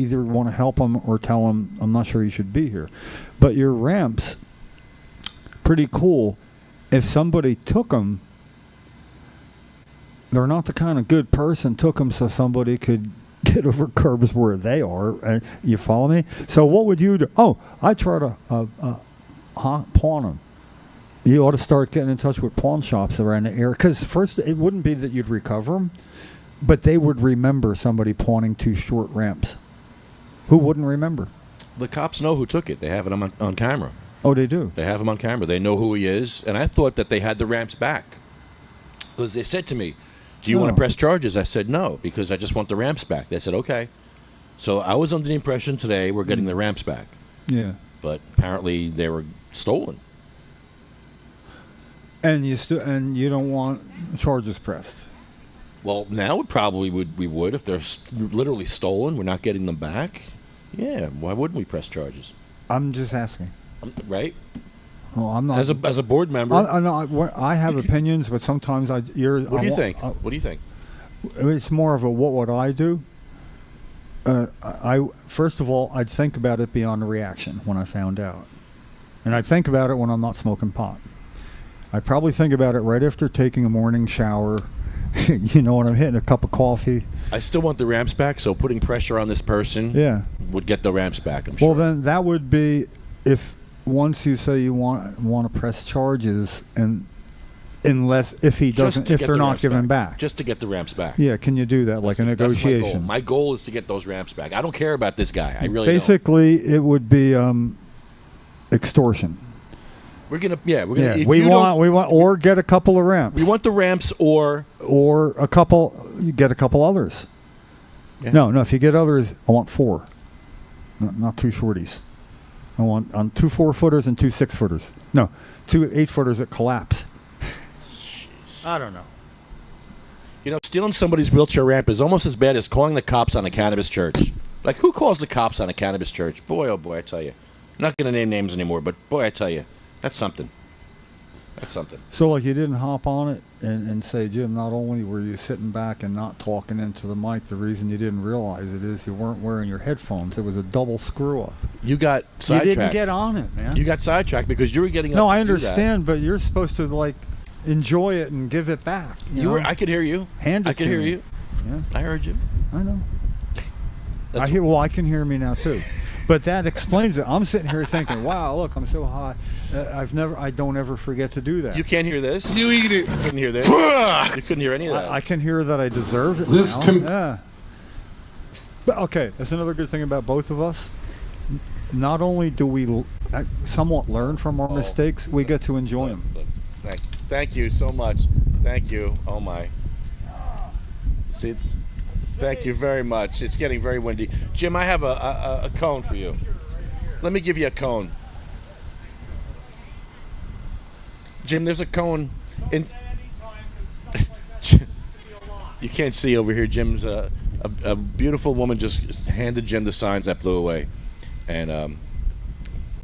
either want to help them or tell them, I'm not sure you should be here. But your ramps, pretty cool. If somebody took them, they're not the kind of good person took them so somebody could get over curbs where they are. You follow me? So what would you do? Oh, I try to pawn them. You ought to start getting in touch with pawn shops around the area. Because first, it wouldn't be that you'd recover them, but they would remember somebody pawning 2 short ramps. Who wouldn't remember? The cops know who took it. They have it on camera. Oh, they do? They have him on camera. They know who he is. And I thought that they had the ramps back. Because they said to me, do you want to press charges? I said no, because I just want the ramps back. They said, okay. So I was under the impression today we're getting the ramps back. Yeah. But apparently they were stolen. And you don't want charges pressed? Well, now we would if they're literally stolen. We're not getting them back. Yeah, why wouldn't we press charges? I'm just asking. Right? Well, I'm not. As a board member, I have opinions, but sometimes What do you think? What do you think? It's more of a what would I do? I first of all, I'd think about it beyond the reaction when I found out, and I'd think about it when I'm not smoking pot. I'd probably think about it right after taking a morning shower. You know, when I'm hitting a cup of coffee. I still want the ramps back, so putting pressure on this person would get the ramps back, I'm sure. Well, then that would be if. Once you say you want to press charges, and unless if they're not given back, just to get the ramps back. Yeah, can you do that like a negotiation? My goal is to get those ramps back. I don't care about this guy. I really basically it would be extortion. We're gonna. We want or get a couple of ramps. We want the ramps or a couple. You get a couple others. Yeah. No. If you get others, I want 4, not 2 shorties. I want on 2 4-footers and 2 6-footers. No, 2 8-footers that collapse. I don't know. You know, stealing somebody's wheelchair ramp is almost as bad as calling the cops on a cannabis church. Like, who calls the cops on a cannabis church? Boy, oh boy, I tell you. I'm not going to name names anymore, but boy, I tell you, that's something. That's something. So, like, you didn't hop on it and say, Jim, not only were you sitting back and not talking into the mic, the reason you didn't realize it is you weren't wearing your headphones. It was a double screw-up. You got sidetracked. You didn't get on it, man. You got sidetracked because you were getting up No, to I do understand, that. but you're supposed to, like, enjoy it and give it back. I could hear you. I could hear you. Yeah. I heard you. I know. I can hear me now, too. But that explains it. I'm sitting here thinking, "Wow, look, I'm so high. I don't ever forget to do that." You can't hear this. You eat it. You couldn't hear this. You couldn't hear any of that. I can hear that I deserve it. Yeah. But okay, that's another good thing about both of us. Not only do we somewhat learn from our mistakes, we get to enjoy them. Thank you so much. Thank you. Oh my. See. Thank you very much. It's getting very windy. Jim, I have a cone for you. Let me give you a cone. Jim, there's a cone. You can't see over here. Jim's a beautiful woman just handed Jim the signs that blew away. And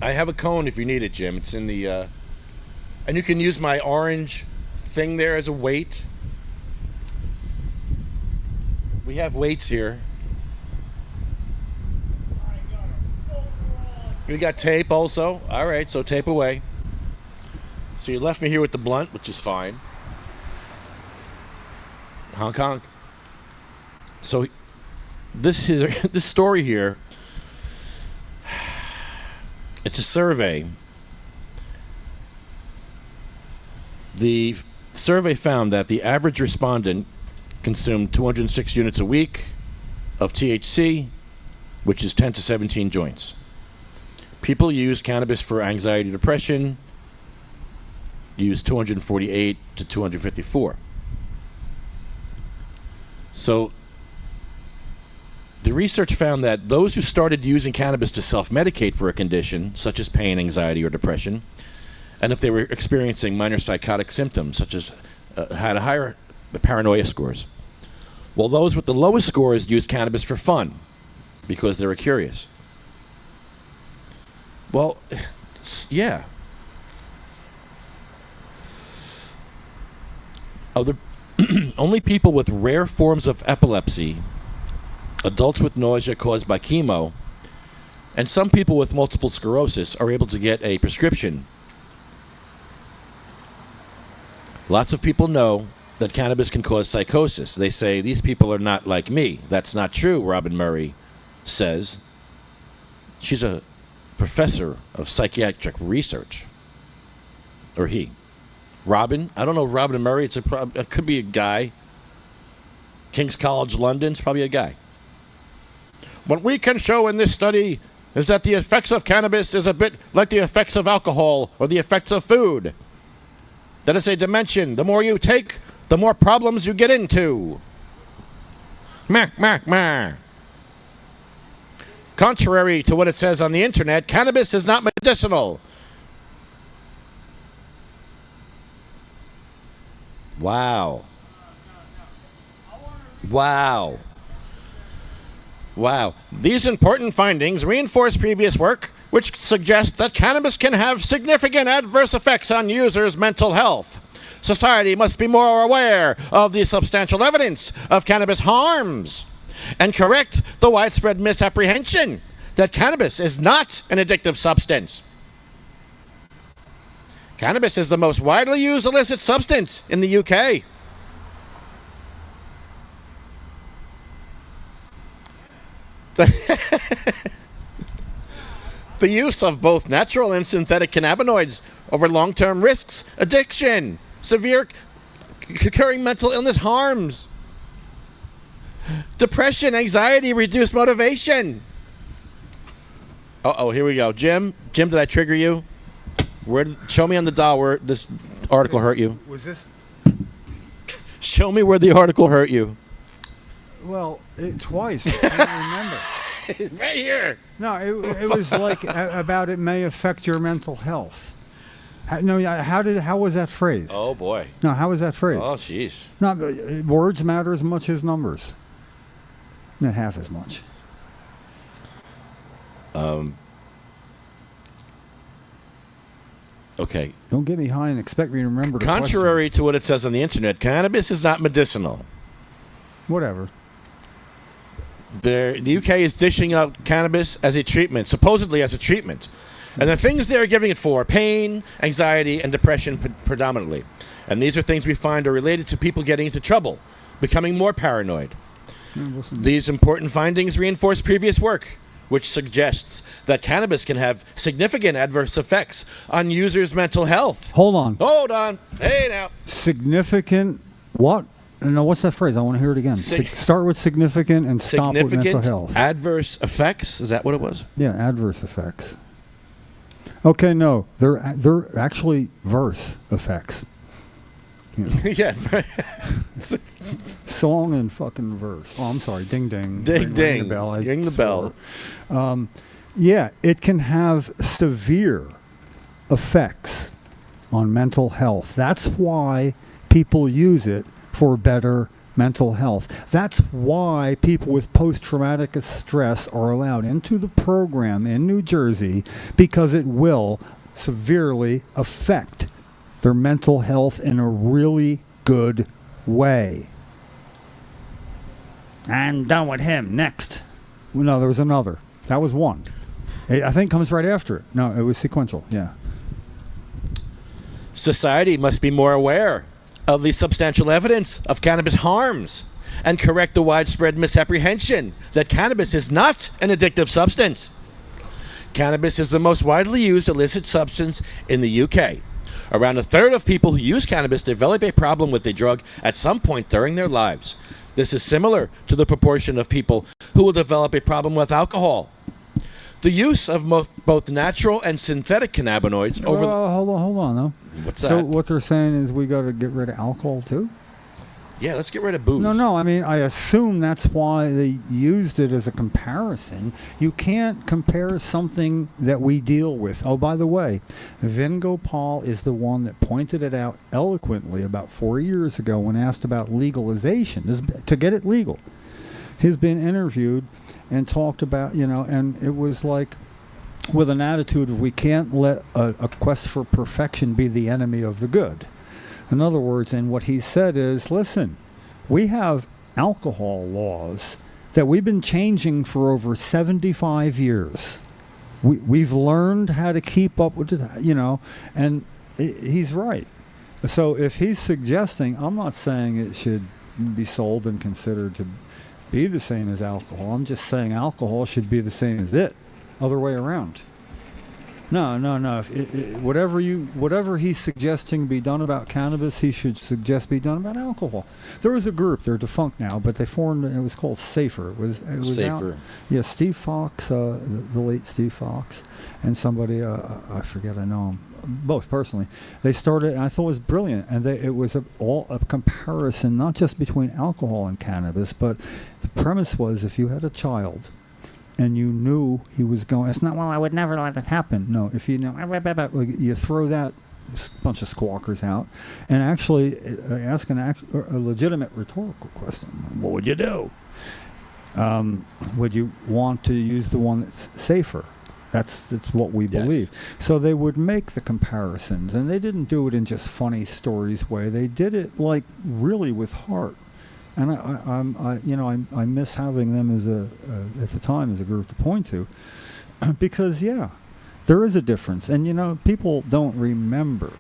I have a cone if you need it, Jim. It's in the... and you can use my orange thing there as a weight. We have weights here. We got tape also. All right, so tape away. So you left me here with the blunt, which is fine. Honk honk. So this story here, it's a survey. The survey found that the average respondent consumed 206 units a week of THC, which is 10 to 17 joints. People use cannabis for anxiety, depression, use 248 to 254. So the research found that those who started using cannabis to self-medicate for a condition, such as pain, anxiety, or depression, and if they were experiencing minor psychotic symptoms, such as had a higher paranoia scores, while those with the lowest scores used cannabis for fun because they were curious. Well, yeah. Only people with rare forms of epilepsy, adults with nausea caused by chemo, and some people with multiple sclerosis are able to get a prescription. Lots of people know that cannabis can cause psychosis. They say, these people are not like me. That's not true, Robin Murray says. She's a professor of psychiatric research. Or he. Robin? I don't know Robin Murray. It could be a guy. King's College London. It's probably a guy. What we can show in this study is that the effects of cannabis is a bit like the effects of alcohol or the effects of food. That is a dimension. The more you take, the more problems you get into. Mac, mac, mac. Contrary to what it says on the internet, cannabis is not medicinal. Wow. Wow. Wow. These important findings reinforce previous work, which suggests that cannabis can have significant adverse effects on users' mental health. Society must be more aware of the substantial evidence of cannabis harms and correct the widespread misapprehension that cannabis is not an addictive substance. Cannabis is the most widely used illicit substance in the UK. The use of both natural and synthetic cannabinoids over long-term risks addiction, severe occurring mental illness harms, depression, anxiety, reduced motivation. Uh-oh, here we go. Jim, did I trigger you? Show me on the dial where this article hurt you. Was this? Show me where the article hurt you. Well, twice. I can't remember. Right here. No, it was like about it may affect your mental health. How was that phrased? Oh boy. No, how was that phrased? Oh jeez. No, words matter as much as numbers. Not half as much. Okay. Don't get me high and expect me to remember the Contrary to what it says on the internet, cannabis is not medicinal. Whatever. The UK is dishing out cannabis as a treatment, supposedly as a treatment. And the things they're giving it for, pain, anxiety, and depression predominantly. And these are things we find are related to people getting into trouble, becoming more paranoid. These important findings reinforce previous work, which suggests that cannabis can have significant adverse effects on users' mental health. Hold on. Hey now. Significant what? No, what's that phrase? I want to hear it again. Start with significant and stop with mental health. Adverse effects? Is that what it was? Yeah, adverse effects. Okay, no. They're actually verse effects. You know. Yeah. Song and fucking verse. Oh, I'm sorry. Ding, ding. Ding, ding. Ring the bell. Ring the bell. Yeah, it can have severe effects on mental health. That's why people use it for better mental health. That's why people with post-traumatic stress are allowed into the program in New Jersey, because it will severely affect their mental health in a really good way. I'm done with him. Next. No, there was another. That was one. I think comes right after it. No, it was sequential. Yeah. Society must be more aware of the substantial evidence of cannabis harms and correct the widespread misapprehension that cannabis is not an addictive substance. Cannabis is the most widely used illicit substance in the UK. Around a third of people who use cannabis develop a problem with the drug at some point during their lives. This is similar to the proportion of people who will develop a problem with alcohol. The use of both natural and synthetic cannabinoids over... hold on, though. What's So that? what they're saying is we got to get rid of alcohol, too? Yeah, let's get rid of booze. No, I mean, I assume that's why they used it as a comparison. You can't compare something that we deal with. Oh, by the way, Vin Gopal is the one that pointed it out eloquently about 4 years ago when asked about legalization, to get it legal. He's been interviewed and talked about, and it was like with an attitude of we can't let a quest for perfection be the enemy of the good. In other words, and what he said is, listen, we have alcohol laws that we've been changing for over 75 years. We've learned how to keep up with it, and he's right. So if he's suggesting, I'm not saying it should be sold and considered to be the same as alcohol. I'm just saying alcohol should be the same as it. Other way around. No. Whatever he's suggesting be done about cannabis, he should suggest be done about alcohol. There was a group, they're defunct now, but they formed. It was called Safer. It was Safer. Yeah, Steve Fox, the late Steve Fox, and somebody I forget. I know him both personally. They started, and I thought it was brilliant. And it was all a comparison, not just between alcohol and cannabis, but the premise was if you had a child and you knew he was going, it's not, well, I would never let it happen. No, if you know, you throw that bunch of squawkers out and actually ask a legitimate rhetorical question. What would you do? Would you want to use the one that's safer? That's what we believe. So they would make the comparisons, and they didn't do it in just funny stories way. They did it like really with heart. And I miss having them as at the time as a group to point to, because there is a difference, and people don't remember.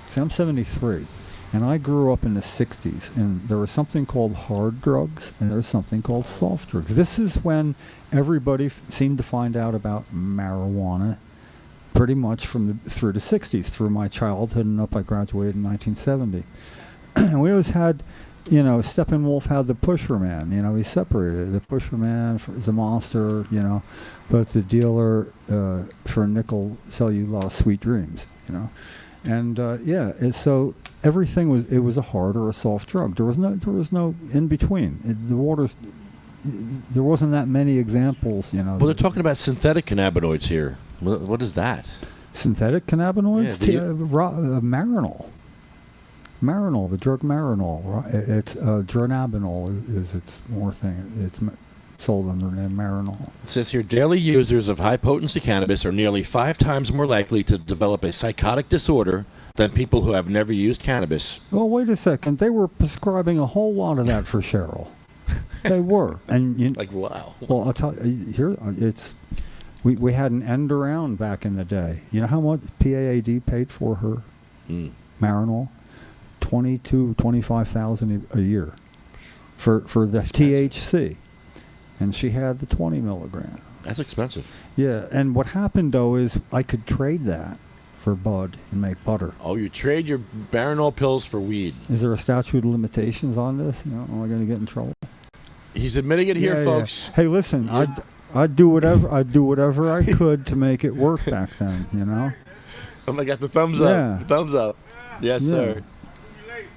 See, I'm 73, and I grew up in the 60s, and there was something called hard drugs, and there was something called soft drugs. This is when everybody seemed to find out about marijuana, pretty much through the 60s, through my childhood and up. I graduated in 1970, and we always had. Steppenwolf had the pusher man. He separated. The pusher man is a monster, but the dealer for a nickel sell you a lot of sweet dreams, And so everything was a hard or a soft drug. There was no in between. There wasn't that many examples, Well, they're talking about synthetic cannabinoids here. What is that? Synthetic cannabinoids? Yeah, Marinol. Marinol, the drug Marinol, right? It's dronabinol is its more thing. It's sold under the name Marinol. It says here, daily users of high-potency cannabis are nearly 5 times more likely to develop a psychotic disorder than people who have never used cannabis. Well, wait a second. They were prescribing a whole lot of that for Cheryl. They were, and wow. Well, I'll tell you here. We had an end around back in the day. You know how much PAAD paid for her Marinol? $25,000 a year for the THC, and she had the 20 milligram. That's expensive. Yeah, and what happened though is I could trade that for bud and make butter. Oh, you trade your Marinol pills for weed. Is there a statute of limitations on this? Am I going to get in trouble? He's admitting it here, folks. Yeah. Hey, listen, I'd do whatever I could to make it work back then. Oh, I got the thumbs up. Thumbs up. Yes, sir.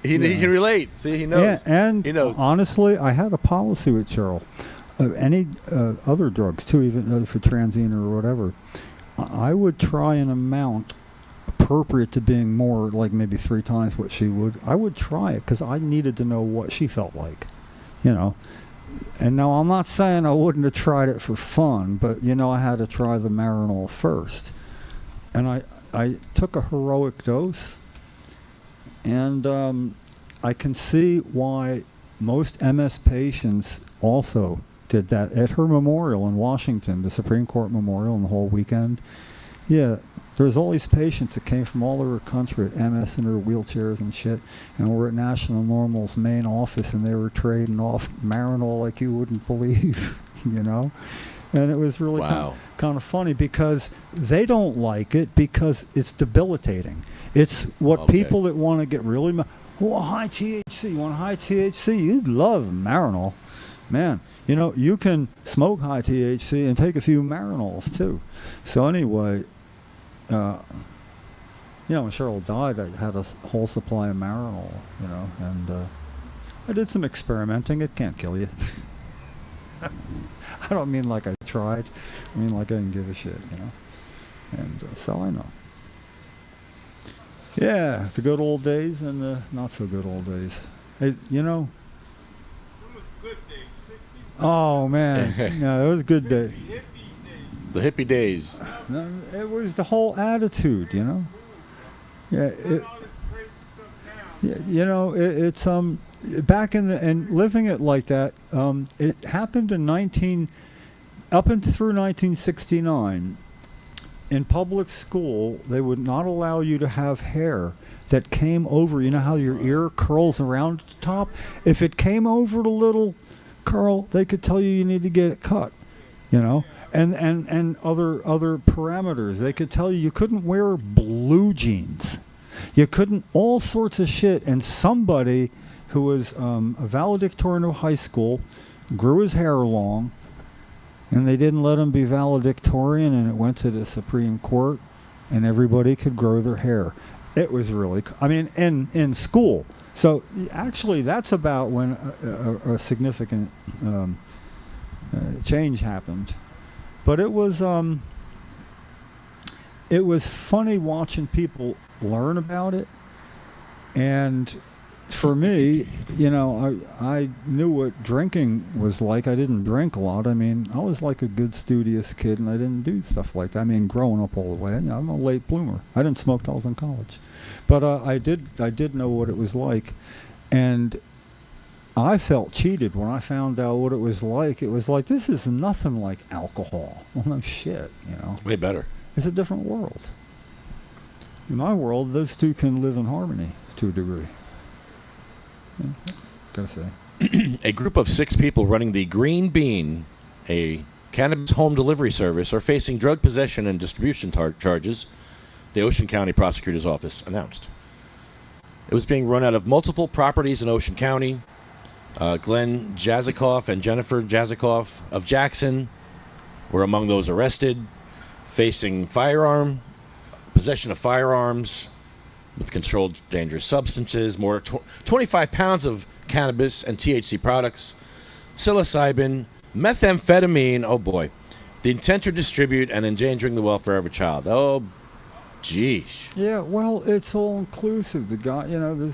He can relate. See, he knows. Yeah, and he knows. Honestly, I had a policy with Cheryl. Any other drugs, too, even for transient or whatever, I would try an amount appropriate to being more like maybe 3 times what she would. I would try it because I needed to know what she felt like, And now I'm not saying I wouldn't have tried it for fun, but, I had to try the Marinol first. And I took a heroic dose. And I can see why most MS patients also did that at her memorial in Washington, the Supreme Court memorial, and the whole weekend. Yeah, there's all these patients that came from all over the country at MS in their wheelchairs and shit, and were at National Normal's main office, and they were trading off Marinol like you wouldn't believe, you know? And it was really kind of funny because they don't like it because it's debilitating. It's what people that want to get really... high THC. You want high THC? You'd love Marinol. Man, you know, you can smoke high THC and take a few Marinols, too. So anyway, you know, when Cheryl died, I had a whole supply of Marinol, you know, and I did some experimenting. It can't kill you. I don't mean like I tried. I mean like I didn't give a shit, you know. And so I know. Yeah, the good old days and the not so good old days. Hey, you know. It was good days, 60s. Oh man, yeah, it was good days. The hippie days. No, it was the whole attitude, you know. Yeah, you know, it's back in the and living it like that. It happened in up and through 1969. In public school, they would not allow you to have hair that came over. You know how your ear curls around the top? If it came over the little curl, they could tell you need to get it cut, you know? And other parameters. They could tell you couldn't wear blue jeans. You couldn't, all sorts of shit. And somebody who was a valedictorian of high school grew his hair long, and they didn't let him be valedictorian, and it went to the Supreme Court, and everybody could grow their hair. It was really, I mean, in school. So actually, that's about when a significant change happened. But it was funny watching people learn about it, and for me, you know, I knew what drinking was like. I didn't drink a lot. I mean, I was like a good studious kid, and I didn't do stuff like that. I mean, growing up all the way, you know, I'm a late bloomer. I didn't smoke till I was in college, but I did know what it was like, and I felt cheated when I found out what it was like. It was like, this is nothing like alcohol. Well, no shit, you know. Way better. It's a different world. In my world, those two can live in harmony to a degree. Gotta say. A group of 6 people running the Green Bean, a cannabis home delivery service, are facing drug possession and distribution charges, the Ocean County Prosecutor's Office announced. It was being run out of multiple properties in Ocean County. Glenn Jazikoff and Jennifer Jazikoff of Jackson were among those arrested, facing possession of firearms, with controlled dangerous substances, 25 pounds of cannabis and THC products, psilocybin, methamphetamine, oh boy, the intent to distribute and endangering the welfare of a child. Oh, geez. Yeah, well, it's all inclusive. The guy, you know,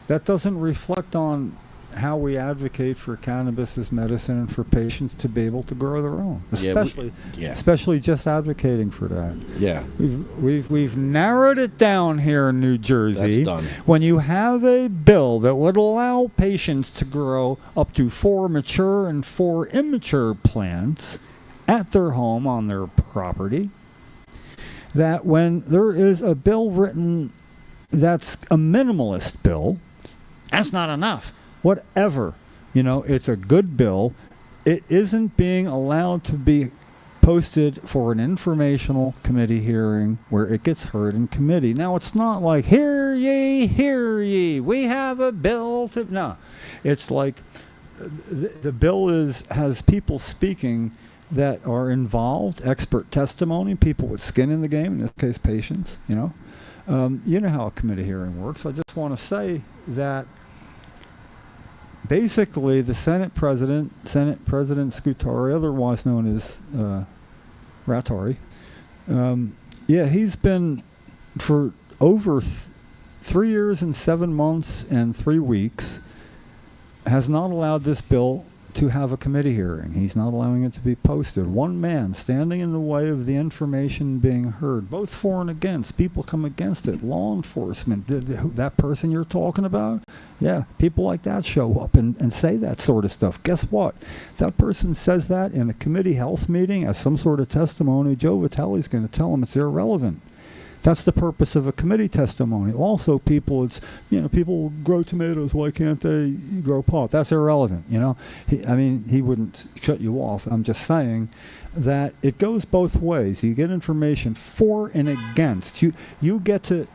that doesn't reflect on how we advocate for cannabis as medicine and for patients to be able to grow their own. Especially just advocating for that. Yeah. We've narrowed it down here in New Jersey. That's done. When you have a bill that would allow patients to grow up to 4 mature and 4 immature plants at their home on their property, that when there is a bill written that's a minimalist bill, that's not enough. Whatever, you know, it's a good bill. It isn't being allowed to be posted for an informational committee hearing where it gets heard in committee. Now, it's not like, hear ye, we have a bill to... No, it's like the bill has people speaking that are involved, expert testimony, people with skin in the game, in this case, patients, you know. You know how a committee hearing works. I just want to say that basically, the Senate President Scutari, otherwise known as Rattari, he's been for over 3 years and 7 months and 3 weeks, has not allowed this bill to have a committee hearing. He's not allowing it to be posted. One man standing in the way of the information being heard, both for and against. People come against it. Law enforcement, that person you're talking about, yeah, people like that show up and say that sort of stuff. Guess what? If that person says that in a committee health meeting as some sort of testimony, Joe Vitelli's going to tell them it's irrelevant. That's the purpose of a committee testimony. Also, people grow tomatoes. Why can't they grow pot? That's irrelevant. He wouldn't cut you off. I'm just saying that it goes both ways. You get information for and against. You get to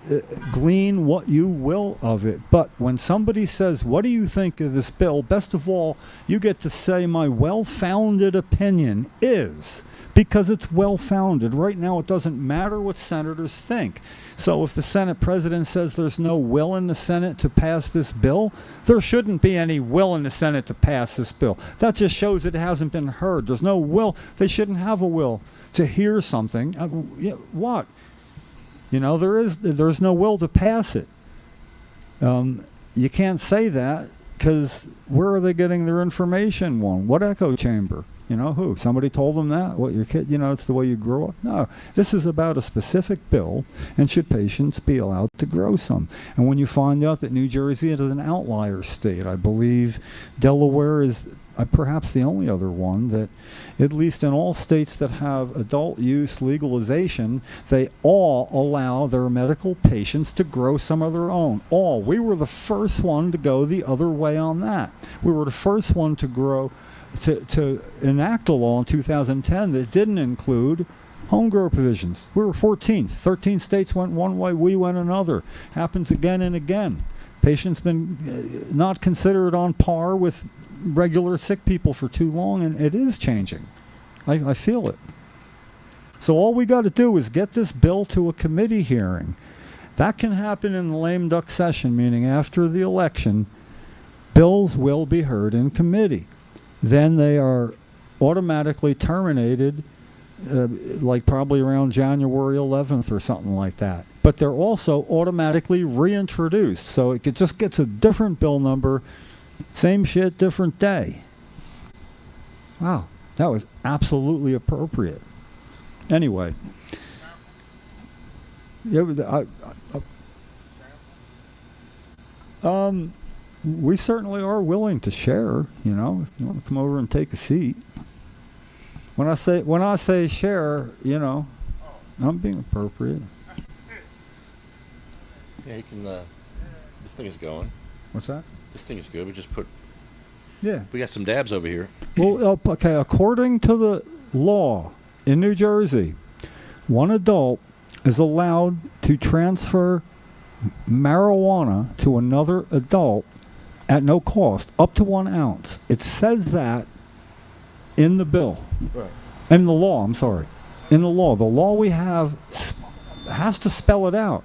glean what you will of it. But when somebody says, "What do you think of this bill?" Best of all, you get to say, "My well-founded opinion is." Because it's well-founded. Right now, it doesn't matter what senators think. So if the Senate president says there's no will in the Senate to pass this bill, there shouldn't be any will in the Senate to pass this bill. That just shows it hasn't been heard. There's no will. They shouldn't have a will to hear something. What? There's no will to pass it. You can't say that because where are they getting their information? What echo chamber? Who? Somebody told them that? What, your kid, it's the way you grow up? No. This is about a specific bill, and should patients be allowed to grow some? And when you find out that New Jersey is an outlier state, I believe Delaware is perhaps the only other one that, at least in all states that have adult use legalization, they all allow their medical patients to grow some of their own. All. We were the first one to go the other way on that. We were the first one to grow to enact a law in 2010 that didn't include home grow provisions. We were 14th. 13 states went one way, we went another. Happens again and again. Patients been not considered on par with regular sick people for too long, and it is changing. I feel it. So all we got to do is get this bill to a committee hearing. That can happen in the lame duck session, meaning after the election, bills will be heard in committee. Then they are automatically terminated, like probably around January 11th or something like that. But they're also automatically reintroduced. So it just gets a different bill number, same shit, different day. Wow, that was absolutely appropriate. Anyway. We certainly are willing to share, if you want to come over and take a seat. When I say share, I'm being appropriate. Yeah, you can, this thing is going. What's that? This thing is good. We got some dabs over here. Well, okay, according to the law in New Jersey, one adult is allowed to transfer marijuana to another adult at no cost, up to 1 ounce. It says that in the bill. Right. In the law, I'm sorry. In the law. The law we have has to spell it out,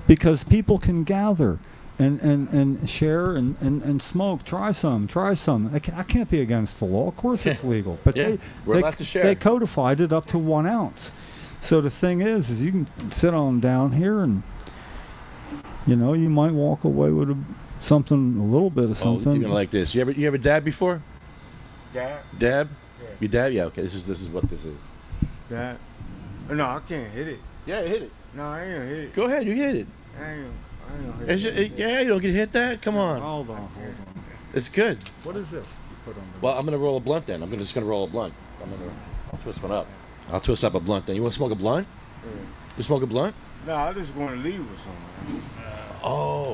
because people can gather and share and smoke. Try some. I can't be against the law. Of course it's legal. But we're allowed to share. They codified it up to 1 ounce. So the thing is you can sit on down here and, you might walk away with a little bit of something. You're gonna like this. You ever dab before? Dab? Dab? Yeah. You dab? Yeah. Okay. This is what this is. Dab? No, I can't hit it. Yeah, hit it. No, I ain't gonna hit it. Go ahead. You hit it. I ain't gonna hit it. You don't get hit that. Come on. Hold on. It's good. What is this you put on Well, I'm gonna roll a blunt then. Just gonna roll a blunt. I'll twist one up. I'll twist up a blunt then. You want to smoke a blunt? Yeah. You smoke a blunt? No, I just want to leave with something. Oh.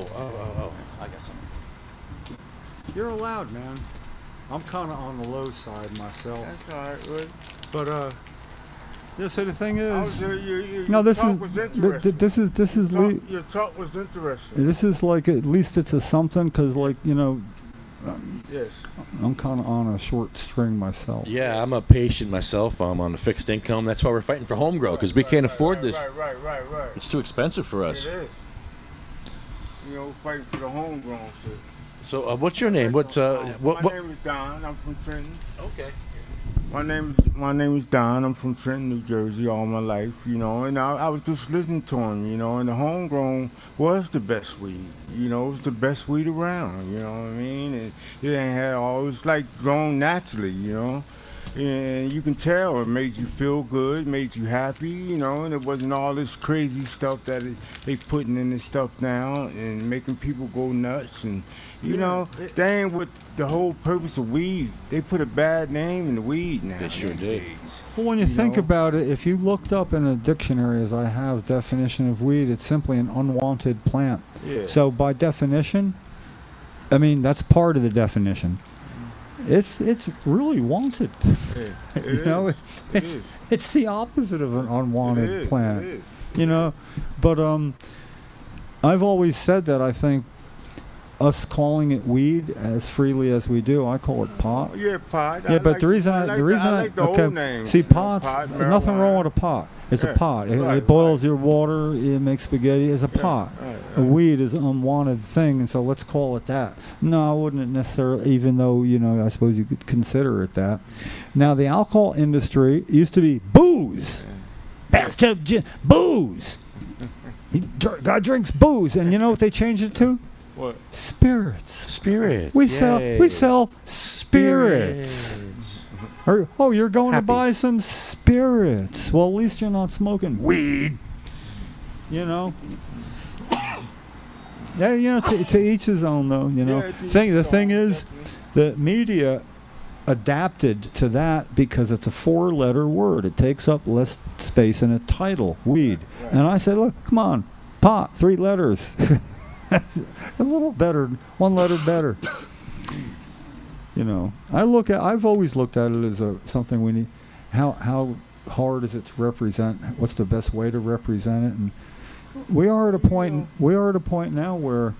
I got some. You're allowed, man. I'm kind of on the low side myself. That's all right, Wood. But so the thing is, Your this talk was interesting. Your talk was interesting. This is like, at least it's a something, because Yes. I'm kind of on a short string myself. Yeah, I'm a patient myself. I'm on a fixed income. That's why we're fighting for home grow, because we can't afford this. Right. It's too expensive for us. It is. Fighting for the homegrown shit. So, what's your name? My name is Don. I'm from Trenton. Okay. My name is Don. I'm from Trenton, New Jersey, all my life, and I was just listening to him, and the homegrown was the best weed. It was the best weed around. You know what I mean? And it ain't had all. It was like grown naturally. And you can tell it made you feel good, made you happy, and it wasn't all this crazy stuff that they putting in this stuff now and making people go nuts. And that ain't what the whole purpose of weed. They put a bad name in the weed now. They sure these did. days. Well, when you think about it, if you looked up in a dictionary, as I have, definition of weed, it's simply an unwanted plant. Yeah. So by definition, I mean, that's part of the definition. It's really wanted. Yeah, It's the opposite of an unwanted plant. It is. But I've always said that I think us calling it weed as freely as we do, I call it pot. Yeah, pot. Yeah, but the reason I like the old names. See, pots. Pot, nothing wrong marijuana. with a pot. It's Yeah, a pot. It right, boils your water. It makes spaghetti. It's a pot. right, A right. weed is an unwanted thing, and so let's call it that. No, I wouldn't necessarily. Even though I suppose you could consider it that. Now, the alcohol industry used to be booze, bathtub booze. God drinks booze, and you know what they changed it to? What? Spirits. Spirits. We Yay. sell spirits. Or, you're going Happy. to buy some spirits. Well, at least you're not smoking weed. Yeah, to each his own, though. Yeah, The thing is, the media adapted to that because it's a 4-letter word. It takes up less space in a title, weed. Right. And I said, look, come on, pot, 3 letters. A little better, 1 letter better. I've always looked at it as something we need. How hard is it to represent? What's the best way to represent it? And we are at a point. We are at a point now where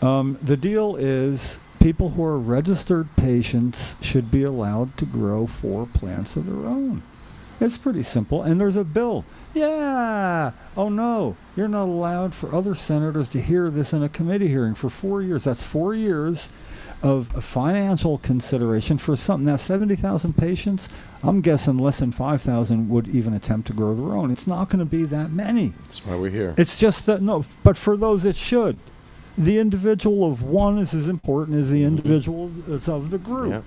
the deal is people who are registered patients should be allowed to grow 4 plants of their own. It's pretty simple, and there's a bill. Yeah. Oh no, you're not allowed for other senators to hear this in a committee hearing for 4 years. That's 4 years of financial consideration for something. Now, 70,000 patients, I'm guessing less than 5,000 would even attempt to grow their own. It's not going to be that many. That's why we're here. It's just that, no, but for those it should. The individual of one is as important as the individual of the group. Yep.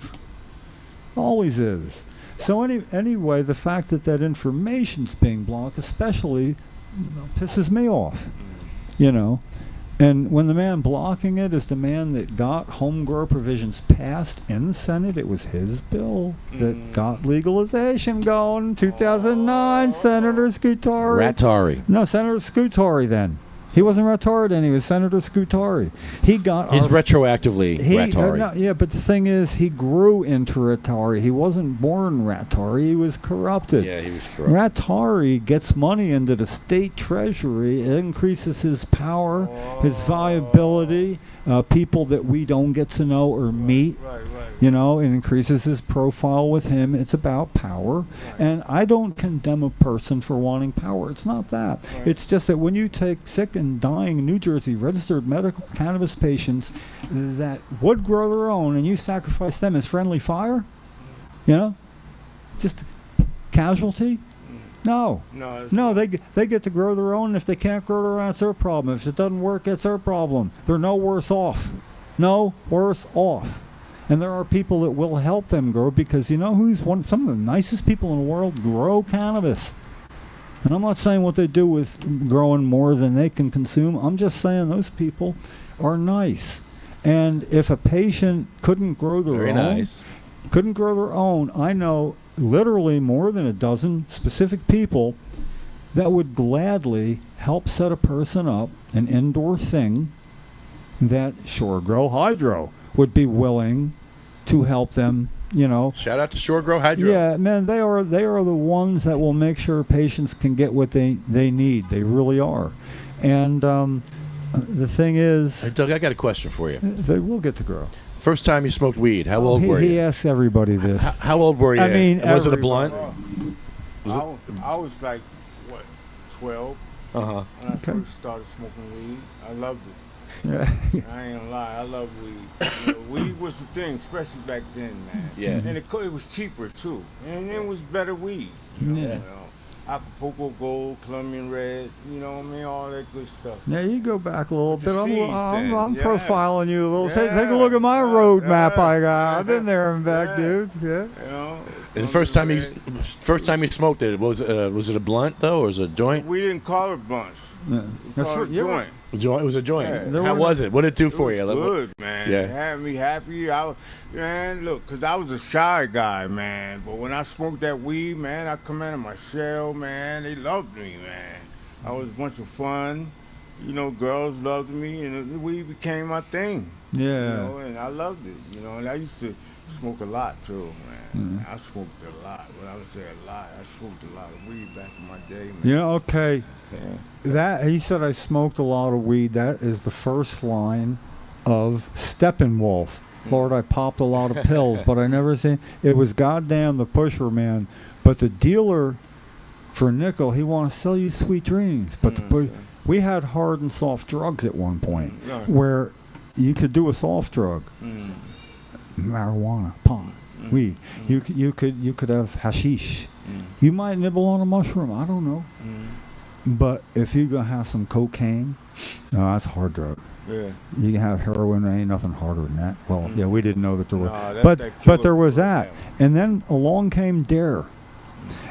Always is. So anyway, the fact that information's being blocked especially pisses me off, And when the man blocking it is the man that got home grow provisions passed in the Senate, it was his bill that got legalization going. 2009, Senator Scutari. Rattari. No, Senator Scutari then. He wasn't Rattari then. He was Senator Scutari. He got. He's retroactively Rattari. No, but the thing is, he grew into Rattari. He wasn't born Rattari. He was corrupted. Yeah, he was corrupt. Rattari gets money into the state treasury. It increases his power, his viability. People that we don't get to know or meet. Right. It increases his profile with him. It's about power. Right. And I don't condemn a person for wanting power. It's not that. Right. It's just that when you take sick and dying New Jersey registered medical cannabis patients that would grow their own and you sacrifice them as friendly fire, just casualty? No, they get to grow their own. If they can't grow their own, it's their problem. If it doesn't work, it's their problem. They're no worse off. No worse off. And there are people that will help them grow because some of the nicest people in the world grow cannabis. And I'm not saying what they do with growing more than they can consume. I'm just saying those people are nice. And if a patient couldn't grow their own, I know literally more than a dozen specific people that would gladly help set a person up an indoor thing that Shore Grow Hydro would be willing to help them, Shout out to Shore Grow Hydro. Yeah, man, they are the ones that will make sure patients can get what they need. They really are. And the thing is, Hey, Doug, I got a question for you. they will get to grow. First time you smoked weed, how old were you? He asks everybody this. How old were you? I mean, was it a everybody. blunt? I was like, 12 Uh-huh. when I Okay. first started smoking weed. I loved it. Yeah. I ain't gonna lie, I love weed. You know, weed was the thing, especially back then, man. Yeah. And it was cheaper too, and it was better weed. Yeah. You know, Acapulco Gold, Colombian Red, you know what I mean, all that good stuff. Yeah, you go back a little the bit. I'm seeds then, yeah. profiling you a little. Take a Yeah, look at my yeah, road map yeah, I got. I've been there and back, yeah. dude. Yeah. You know. And the first time Colombian you smoked it, was it a blunt though, or was it a joint? Red. We didn't call it bunch. Yeah. We That's called what it you're joint. It was a joint. Yeah. How was it? What did it do for It you? was Like, what- good, man. Yeah. It had me happy. Man, look, 'cause I was a shy guy, man. But when I smoked that weed, man, I come out of my shell, man. They loved me, man. I was a bunch of fun. You know, girls loved me, and the weed became my thing. Yeah. You know, and I loved it. You know, and I used to smoke a lot too, man. I smoked a lot. When I would say a lot, I smoked a lot of weed back in my day, man. Yeah. Okay. Yeah. That he said I smoked a lot of weed. That is the first line of Steppenwolf. Lord, I popped a lot of pills, but I never seen. It was goddamn the pusher man, but the dealer for nickel, he want to sell you sweet dreams. But we had hard and soft drugs at one point where you could do a soft drug, marijuana, pot, weed. You could have hashish. You might nibble on a mushroom. I don't know. But if you're gonna have some cocaine, no, that's a hard drug. Yeah. You can have heroin. There ain't nothing harder than that. Well, yeah, we didn't know that there was, Nah, that's but that but there killer was drug, that. And then along came Dare,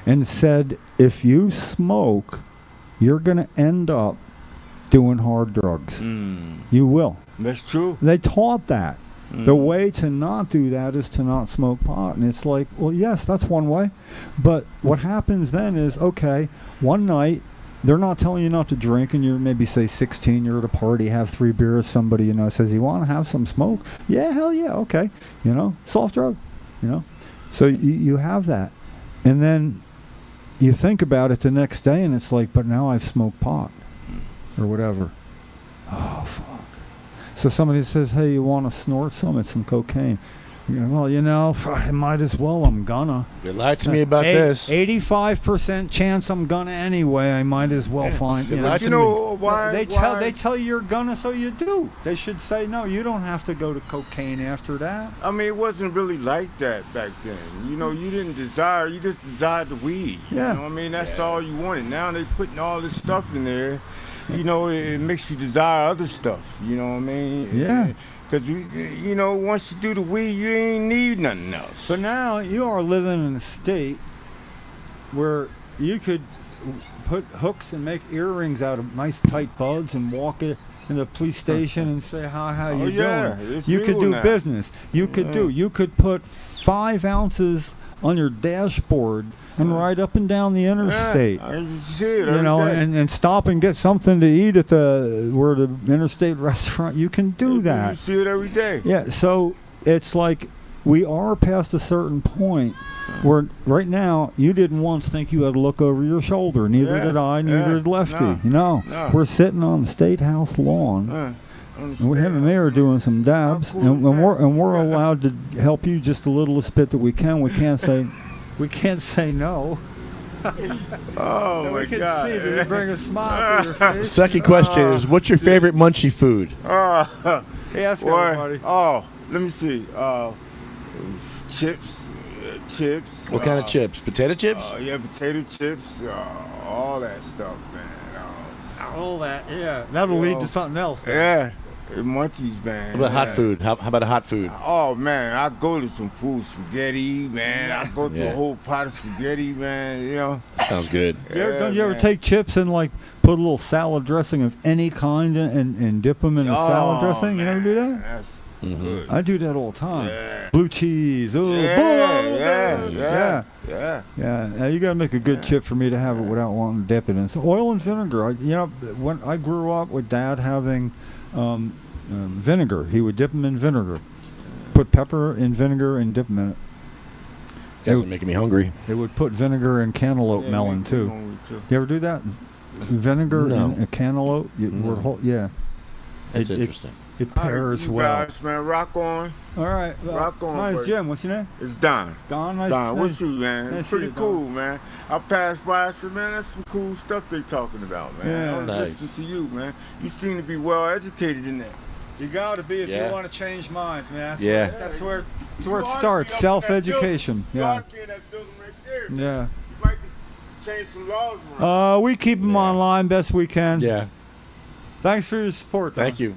and said, if you smoke, you're gonna end up doing hard drugs. You will. That's true. They taught that. The way to not do that is to not smoke pot. And it's like, well, yes, that's one way. But what happens then is, okay, one night, they're not telling you not to drink, and you're maybe, say, 16, you're at a party, have 3 beers, somebody, you know, says, you want to have some smoke? Yeah, hell yeah, okay. You know, soft drug, you know. So you have that. And then you think about it the next day, and it's like, but now I've smoked pot or whatever. Oh, fuck. So somebody says, hey, you want to snort some? It's some cocaine. You go, well, you know, I might as well. I'm gonna. You lied to me about this. 85% chance I'm gonna anyway. I might as well find. You know, lied to You know why? they tell you you're gonna, so you do. They should say no. You don't have to go to cocaine after that. I mean, it wasn't really like that back then. You know, you didn't desire. You just desired the weed. Yeah. You know what I mean? That's all you wanted. Now they putting all this stuff in there. You know, it makes you desire other stuff. You know what I mean? Yeah. Because, you know, once you do the weed, you ain't need nothing else. But now you are living in a state where you could put hooks and make earrings out of nice tight buds and walk it in the police station and say, how you yeah, doing? it's You could real do now. business. You could put 5 ounces on your dashboard and ride up and down the interstate. Yeah, I see it You every know, day. and stop and get something to eat at the interstate restaurant. You can do You that. see it every day. Yeah, so it's like we are past a certain point where right now you didn't once think you had to look over your shoulder. Neither Yeah, did I, neither yeah, did Lefty. no, No, no. we're sitting on the State House lawn. And we have a mayor doing some dabs, How cool and is that? we're allowed to help you just the littlest bit that we can. We can't say no. Oh, my We can God. see that you bring a smile to your face. Second question is, what's your favorite munchy food? Hey, ask Boy, everybody. oh, let me see. Chips. What kind of chips? Potato chips? Yeah, potato chips. All that stuff, man. All that, yeah. That'll lead to Yo. something else. Yeah, munchies, man. How about hot yeah. food? How about a hot food? Oh man, I go to some food, spaghetti, man. I go to Yeah. a whole pot of spaghetti, man. You know. Sounds good. Don't you ever man. take chips and like put a little salad dressing of any kind and dip them in the salad dressing? You never do that? That's Mm-hmm. good. I do that all the time. Yeah. Blue cheese. Oh, Yeah. Yeah, you gotta make a good chip for me to have it without wanting to dip it in. So oil and vinegar. When I grew up with Dad having vinegar, he would dip them in vinegar, put pepper in vinegar and dip them in it. Guys are making me hungry. They would put vinegar in cantaloupe melon too. You ever do that? Vinegar No. and a cantaloupe? No. Yeah. That's It- interesting. It pairs you well. guys, man, rock on. All right. Rock on, Nice, buddy. Jim. What's your name? It's Don. Don. Nice. Don, what's you, man? Nice It's to see pretty you, cool, man. I passed by, I said, man, that's some cool stuff they talking about, man. Yeah. I was Nice. listening to you, man. You seem to be well educated in that. You got to be if Yeah. you want to change minds, man. Yeah. That's where it You ought to be starts. up in that Self-education. building. You Yeah. ought to be in that building right there, man. Yeah. You might change some laws around. We keep them online best we can. Yeah. Thanks for your support. Don. Thank you.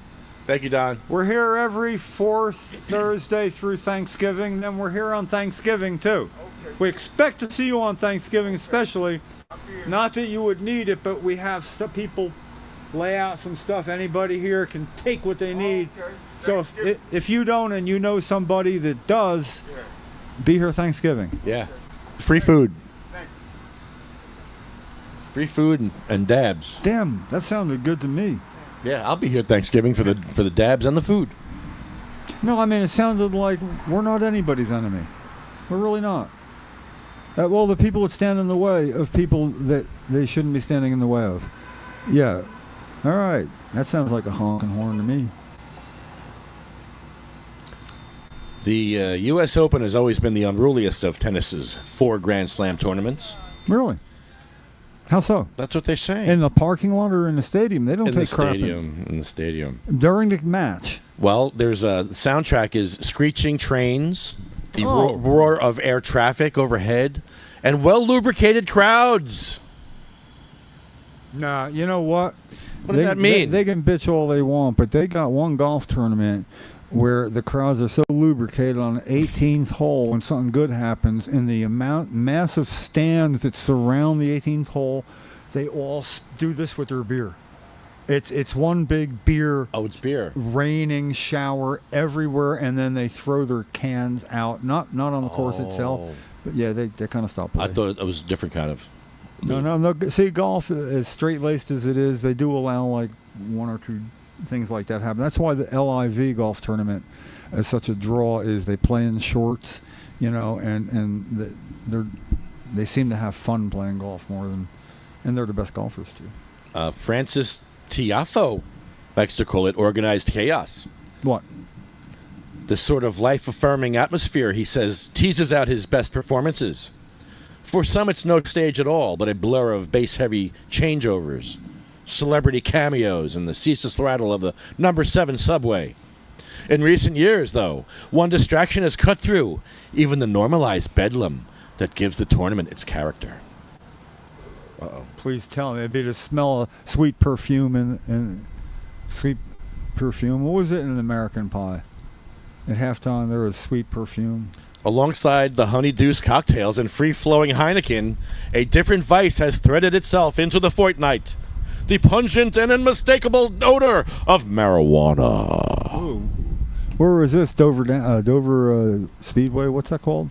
Thank you, Don. We're here every fourth Thursday through Thanksgiving. Then we're here on Thanksgiving too. Okay. We expect to see you on Thanksgiving, especially. Not that you would need it, but we have people lay out some stuff. Anybody here can take what they need. Okay. So if you don't and you know somebody that does, Yeah. be here Thanksgiving. Yeah. Free food. Thank you. Free food and dabs. Damn, that sounded good to me. Yeah, I'll be here Thanksgiving for the dabs and the food. No, I mean, it sounded like we're not anybody's enemy. We're really not. Well, the people that stand in the way of people that they shouldn't be standing in the way of. Yeah. All right. That sounds like a honking horn to me. The U.S. Open has always been the unruliest of tennis's 4 Grand Slam tournaments. Really? How so? That's what they say. In the parking lot or in the stadium? They don't in the take crap stadium. In the stadium. during the match. Well, there's a soundtrack is screeching trains, the Oh. roar of air traffic overhead, and well-lubricated crowds. Nah, you know what? What does that mean? They can bitch all they want, but they got one golf tournament where the crowds are so lubricated on the 18th hole when something good happens, and the massive stands that surround the 18th hole, they all do this with their beer. It's one big beer Oh, it's beer. raining shower everywhere, and then they throw their cans out. Not on the course itself, but yeah, they kind of stop. I thought it was a different kind of. No. See, golf, as straight-laced as it is, they do allow like one or two things like that happen. That's why the LIV golf tournament is such a draw. Is they play in shorts, and they seem to have fun playing golf more than, and they're the best golfers too. Francis Tiafo likes to call it organized chaos. What? This sort of life-affirming atmosphere, he says, teases out his best performances. For some, it's no stage at all, but a blur of bass-heavy changeovers, celebrity cameos, and the ceaseless rattle of the number 7 subway. In recent years, though, one distraction has cut through even the normalized bedlam that gives the tournament its character. Uh-oh. Please tell me. It'd be the smell of sweet perfume and sweet perfume. What was it in American Pie? At halftime, there was sweet perfume. Alongside the honey-deuce cocktails and free-flowing Heineken, a different vice has threaded itself into the fortnight. The pungent and unmistakable odor of marijuana. Ooh. Where was this? Dover Speedway? What's that called?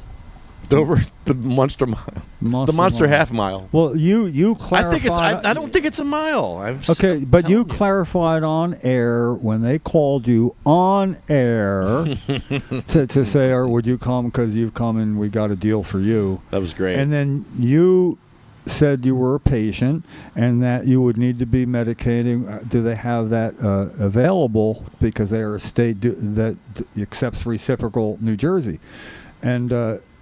Dover, the Monster Mile. The Monster Half Mile. Well, you clarified. I don't think it's a mile. Okay, but you clarified on air when they called you on air to say, or would you come because you've come and we got a deal for you. That was great. And then you said you were a patient and that you would need to be medicating. Do they have that available because they are a state that accepts reciprocal New Jersey? And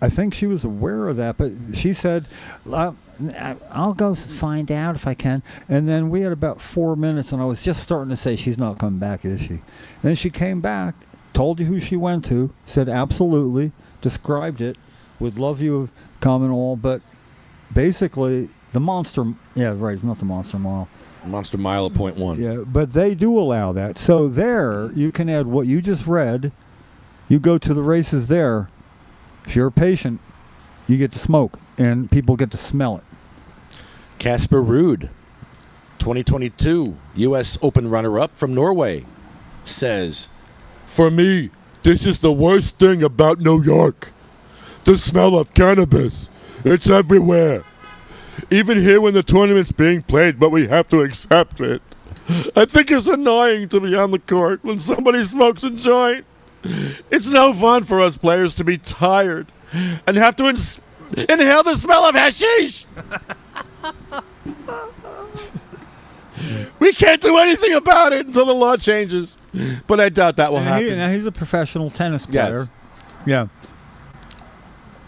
I think she was aware of that, but she said, I'll go find out if I can. And then we had about 4 minutes, and I was just starting to say, she's not coming back, is she? And then she came back, told you who she went to, said absolutely, described it, would love you to come and all, but basically the Monster, yeah, right, it's not the Monster Mile. Monster Mile at .1. Yeah, but they do allow that. So there, you can add what you just read. You go to the races there. If you're a patient, you get to smoke, and people get to smell it. Casper Ruud, 2022 U.S. Open runner-up from Norway, says, "For me, this is the worst thing about New York. The smell of cannabis. It's everywhere. Even here when the tournament's being played, but we have to accept it. I think it's annoying to be on the court when somebody smokes a joint. It's no fun for us players to be tired and have to inhale the smell of hashish." We can't do anything about it until the law changes. But I doubt that will happen. Now he's a professional tennis player. Yes.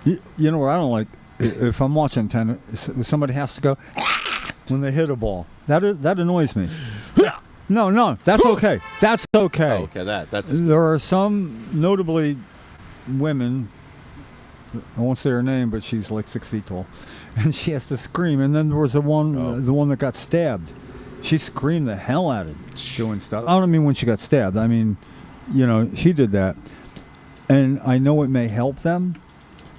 Yeah. You know what I don't like? If I'm watching tennis, somebody has to go when they hit a ball. That annoys me. No, that's okay. That's okay. Oh, okay, that's... There are some, notably women, I won't say her name, but she's like 6 feet tall, and she has to scream. And then there was the one that got stabbed. She screamed the hell out of it doing stuff. I don't mean when she got stabbed. I mean, she did that. And I know it may help them,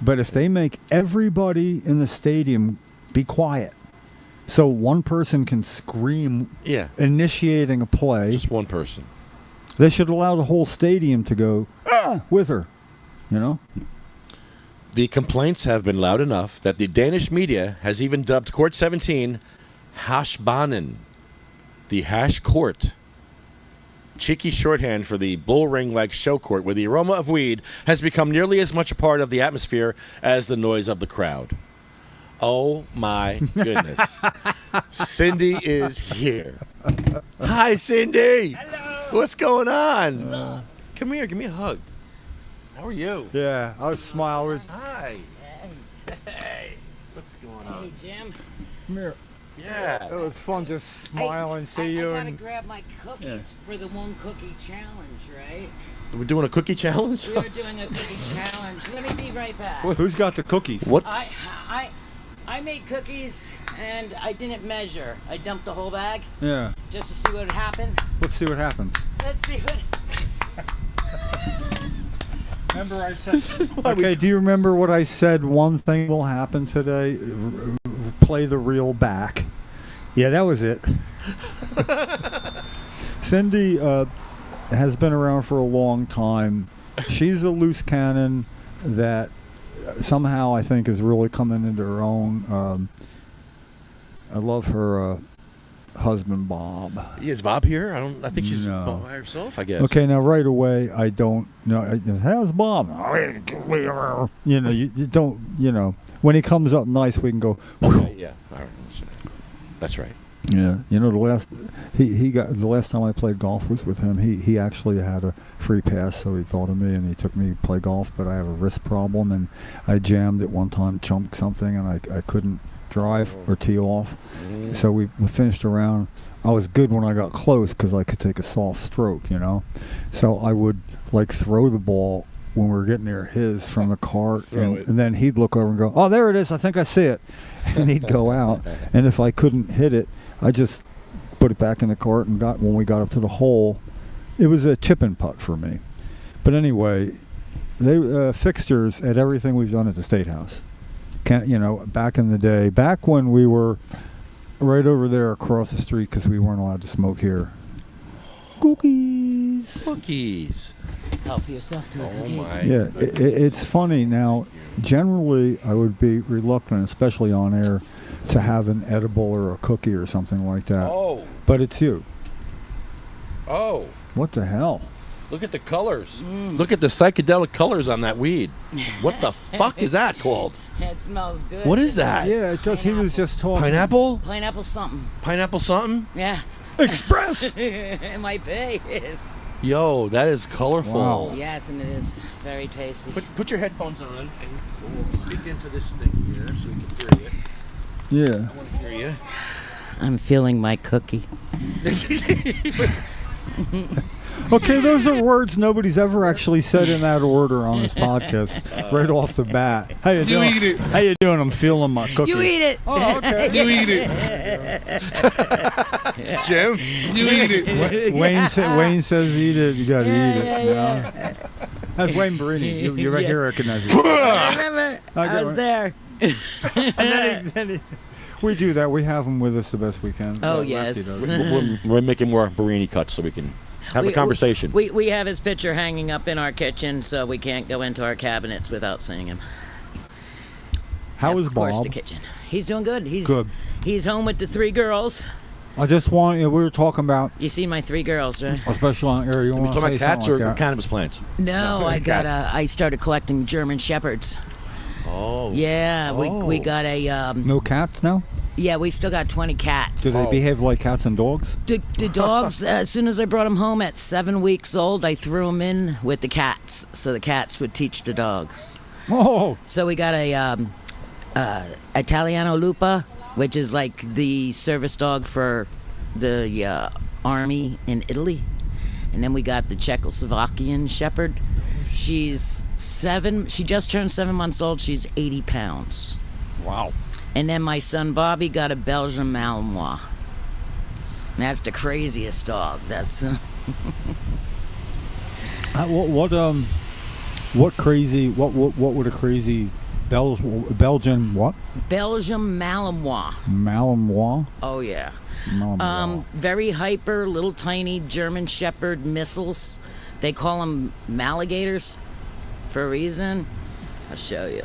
but if they make everybody in the stadium be quiet, so one person can scream, initiating a play. Just one person. They should allow the whole stadium to go with her. The complaints have been loud enough that the Danish media has even dubbed Court 17 Hashbanen, the hash court. Cheeky shorthand for the bull ring-like show court where the aroma of weed has become nearly as much a part of the atmosphere as the noise of the crowd. Oh my goodness. Cindy is here. Hi, Cindy. Hello. What's going on? Come here, give me a hug. How are you? Yeah, I was smiling. Hi. Hey. What's going on? Hey, Jim. Come here. Yeah. It was fun to smile and see you. I gotta grab my cookies for the one cookie challenge, right? We're doing a cookie challenge? We were doing a cookie challenge. Let me be right back. Who's got the cookies? What? I made cookies and I didn't measure. I dumped the whole bag Yeah. just to see what would happen. Let's see what happens. Let's see what. Remember I said... Okay, do you remember what I said? One thing will happen today. Play the reel back. Yeah, that was it. Cindy has been around for a long time. She's a loose cannon that somehow I think is really coming into her own. I love her husband, Bob. Is Bob here? I think she's No. by herself, I guess. Okay, now right away, I don't know. How's Bob? You don't, when he comes up nice, we can go, Okay, yeah. All right. That's right. yeah. The last time I played golf was with him. He actually had a free pass, so he thought of me and he took me to play golf, but I have a wrist problem and I jammed at one time, chunked something, and I couldn't drive or tee off. So we finished around. I was good when I got close because I could take a soft stroke, So I would throw the ball when we were getting near his from the cart, and then he'd look over and go, "Oh, there it is! I think I see it," and he'd go out. And if I couldn't hit it, I just put it back in the cart and when we got up to the hole, it was a chip and putt for me. But anyway, they fixtures at everything we've done at the State House. Back in the day, back when we were right over there across the street because we weren't allowed to smoke here. Cookies. Help yourself to a cookie. My. Yeah, it's funny now. Generally, I would be reluctant, especially on air, to have an edible or a cookie or something like that. Oh. But it's you. Oh. What the hell? Look at the colors. Look at the psychedelic colors on that weed. What the fuck is that called? It smells good. What is that? Yeah, it does. He was just talking. Pineapple? Pineapple something. Pineapple something? Yeah. Express. It might be. Yo, that is colorful. Wow. Yes, and it is very tasty. Put your headphones on and we'll speak into this thing here so we can hear you. Yeah. I want to hear you. I'm feeling my cookie. Okay, those are words nobody's ever actually said in that order on this podcast. Right off the bat. How you doing? eat it. How you doing? I'm feeling my cookie. You eat it. Oh, okay. You eat it. Jim? You eat it. Wayne says eat it. You got to eat it. Yeah. That's Wayne Barini. You Yeah. recognize it. I remember. I was there. And then he, we do that. We have him with us the best we can. Oh, Lefty yes. does. We're making more Barini cuts so we can have a conversation. We have his picture hanging up in our kitchen, so we can't go into our cabinets without seeing him. How is Of course, Bob? the kitchen. He's doing good. Good. He's home with the 3 girls. I just want, we were talking about, You see my 3 girls, right? especially on air, you we want to talking say about cats something or like that. cannabis plants? No, I got cats. I started collecting German shepherds. Oh. Yeah, we got a No cats now? Yeah, we still got 20 cats. Do they behave like cats and dogs? The dogs, as soon as I brought them home at 7 weeks old, I threw them in with the cats so the cats would teach the dogs. Oh, So we got a Italiano Lupa, which is like the service dog for the army in Italy. And then we got the Czechoslovakian Shepherd. She's 7. She just turned 7 months old. She's 80 pounds. wow. And then my son Bobby got a Belgian Malinois. And that's the craziest dog. That's What crazy? What would a crazy Belgian what? Belgian Malinois. Malinois? Oh yeah. Malinois. Very hyper, little tiny German Shepherd missiles. They call them Maligators for a reason. I'll show you.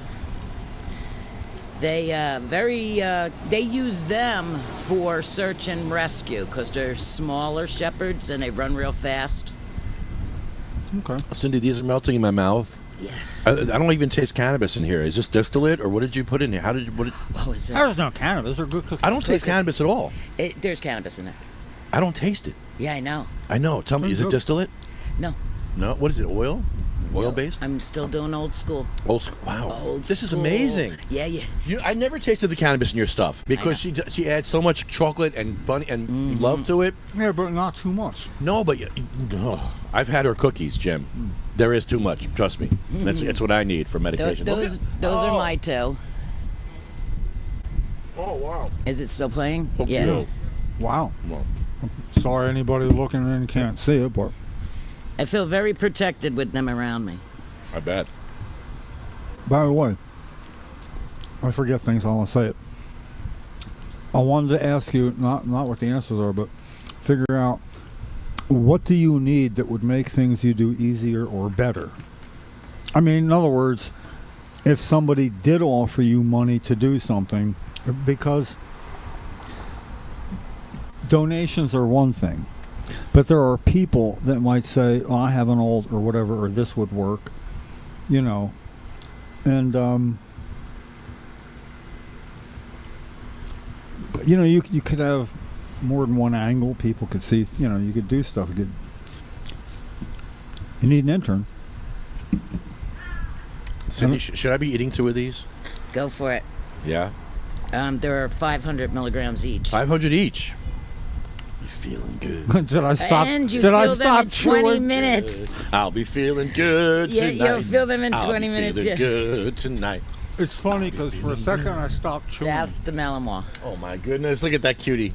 They they use them for search and rescue because they're smaller shepherds and they run real fast. Okay. Cindy, these are melting in my mouth. Yes. I don't even taste cannabis in here. Is this distillate or what did you put in here? How did you? Oh, is it? There's no cannabis. They're good cookies. I don't taste cannabis at all. There's cannabis in it. I don't taste it. Yeah, I know. I know. Tell me, is it distillate? No. No. What is it? Oil? Oil based? I'm still doing old school. Old school. Wow. Old This is school. amazing. Yeah, yeah. I never tasted the cannabis in your stuff because she adds so much chocolate and fun and love to it. Yeah, but not too much. No, but I've had her cookies, Jim. There is too much. Trust me. It's what I need for meditation. Those are my two. Oh wow. Is it still playing? Oh, Yeah. cute. Wow. Well, Sorry, anybody looking in can't see it, but I feel very protected with them around me. I bet. by the way, I forget things. I want to say it. I wanted to ask you not what the answers are, but figure out what do you need that would make things you do easier or better. I mean, in other words, if somebody did offer you money to do something, because donations are one thing, but there are people that might say, oh, I have an old or whatever, or this would work, you know, and you know, you could have more than one angle. People could see, you know, you could do stuff. You need an intern. Cindy, should I be eating 2 of these? Go for it. Yeah. There are 500 milligrams each. 500 each. You feeling good? Did I stop? And you did feel I them stop in 20 chewing? minutes. I'll be feeling good Yeah, tonight. you'll feel them in 20 I'll be minutes, feeling yeah. good tonight. It's funny because for a second I stopped chewing. That's the Malinois. Oh my goodness! Look at that cutie.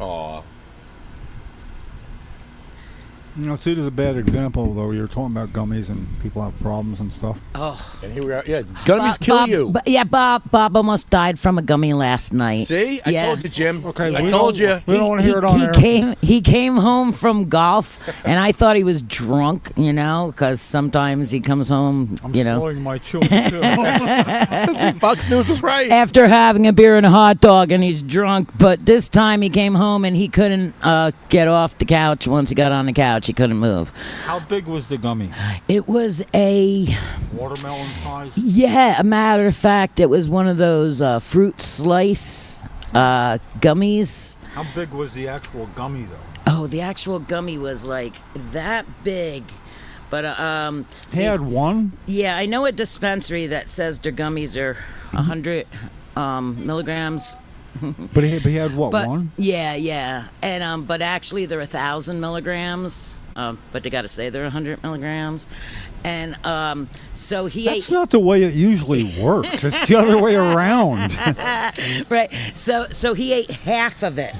Aw. You know, see, there's a bad example though. You're talking about gummies and people have problems and stuff. Oh. And here we are. Yeah, gummies kill you. Bob almost died from a gummy last night. See, I Yeah. told you, Jim. Okay, I we told don't- you. We don't want to hear it on air. He came home from golf, and I thought he was drunk, you know, because sometimes he comes home, I'm you know, slowing my chewing too. Fox News was right. after having a beer and a hot dog, and he's drunk. But this time he came home and he couldn't get off the couch. Once he got on the couch, he couldn't move. How big was the gummy? It was a Watermelon size? Yeah, a matter of fact, it was one of those fruit slice gummies. How big was the actual gummy though? Oh, the actual gummy was like that big. But He see, had one? yeah, I know a dispensary that says their gummies are 100 milligrams. But he had what, But one? yeah, and but actually they're 1,000 milligrams. But they got to say they're 100 milligrams, and so he That's ate. not the way it usually works. It's the other way around. Right. So he ate half of it.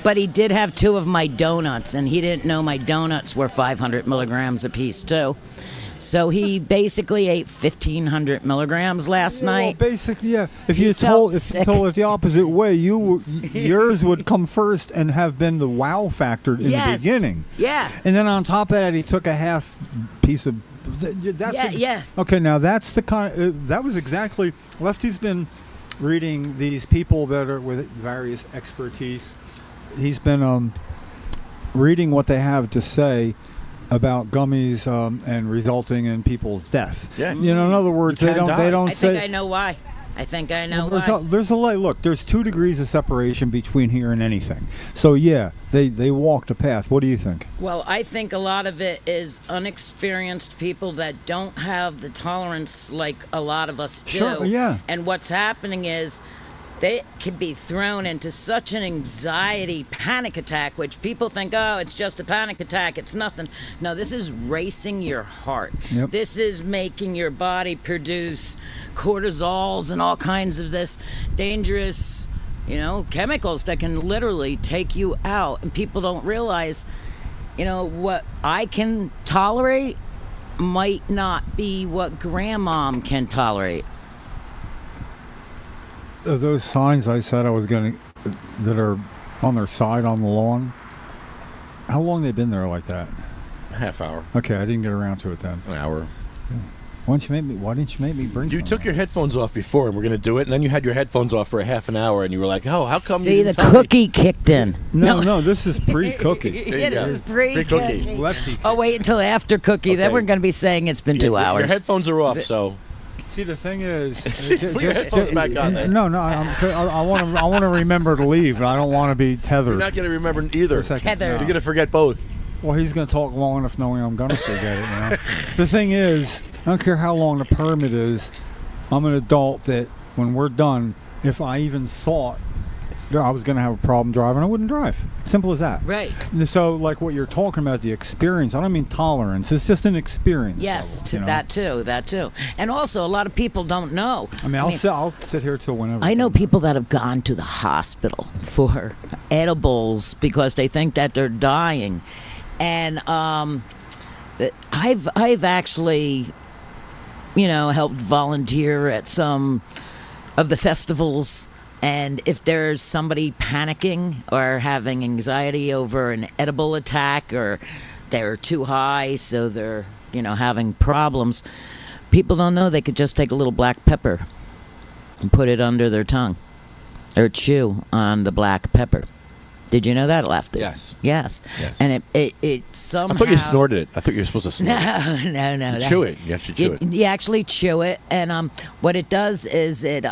But he did have 2 of my donuts, and he didn't know my donuts were 500 milligrams apiece, too. So he basically ate 1,500 milligrams last night. Well, basically, yeah. If He you felt told sick. it the opposite way, yours would come first and have been the wow factor in the beginning. Yeah. And then on top of that, he took a half piece of. That's Yeah. Okay, now that's the kind. That was exactly. Lefty's been reading these people that are with various expertise. He's been reading what they have to say about gummies and resulting in people's death. Yeah. You know, in other words, You they can don't. die. They don't I say. think I know why. I think I know Well, why. there's a look. There's 2 degrees of separation between here and anything. So yeah, they walked a path. What do you think? Well, I think a lot of it is unexperienced people that don't have the tolerance like a lot of us do. Sure, yeah. And what's happening is they could be thrown into such an anxiety panic attack, which people think, oh, it's just a panic attack, it's nothing. No, this is racing your heart. Yep. This is making your body produce cortisols and all kinds of this dangerous, chemicals that can literally take you out. And people don't realize, what I can tolerate might not be what grandmom can tolerate. Those signs I said I was going to, that are on their side on the lawn, how long they been there like that? Half hour. Okay, I didn't get around to it then. An hour. Why didn't you make me bring You some? took your headphones off before, and we're going to do it, and then you had your headphones off for a half an hour, and you were like, oh, how come See, you the didn't tell me? cookie kicked in. No, this is pre-cookie. There you It go. is Pre-cookie. pre-cookie. Lefty. Oh, wait until after cookie. Then Okay. we're going to be saying it's been 2 Your hours. headphones are off, so... See, the thing is, Put your headphones back on then. No, I want to remember to leave. I don't want to be tethered. You're not going to remember either. For a second. Tethered. You're going to forget both. Well, he's going to talk long enough knowing I'm going to forget it. The thing is, I don't care how long the permit is. I'm an adult that when we're done, if I even thought I was going to have a problem driving, I wouldn't drive. Simple as that. Right. And so, like what you're talking about, the experience, I don't mean tolerance. It's just an experience. Yes, level, that too. And also, a lot of people don't know. I mean, I'll sit here till whenever. I know people that have gone to the hospital for edibles because they think that they're dying. And I've actually, helped volunteer at some of the festivals. And if there's somebody panicking or having anxiety over an edible attack, or they're too high, so they're, having problems, people don't know they could just take a little black pepper and put it under their tongue or chew on the black pepper. Did you know that, Lefty? Yes. Yes. And it somehow... I thought you snorted it. I thought you were supposed to snort it. No. You chew it. You actually chew it. You actually chew it, and what it does is it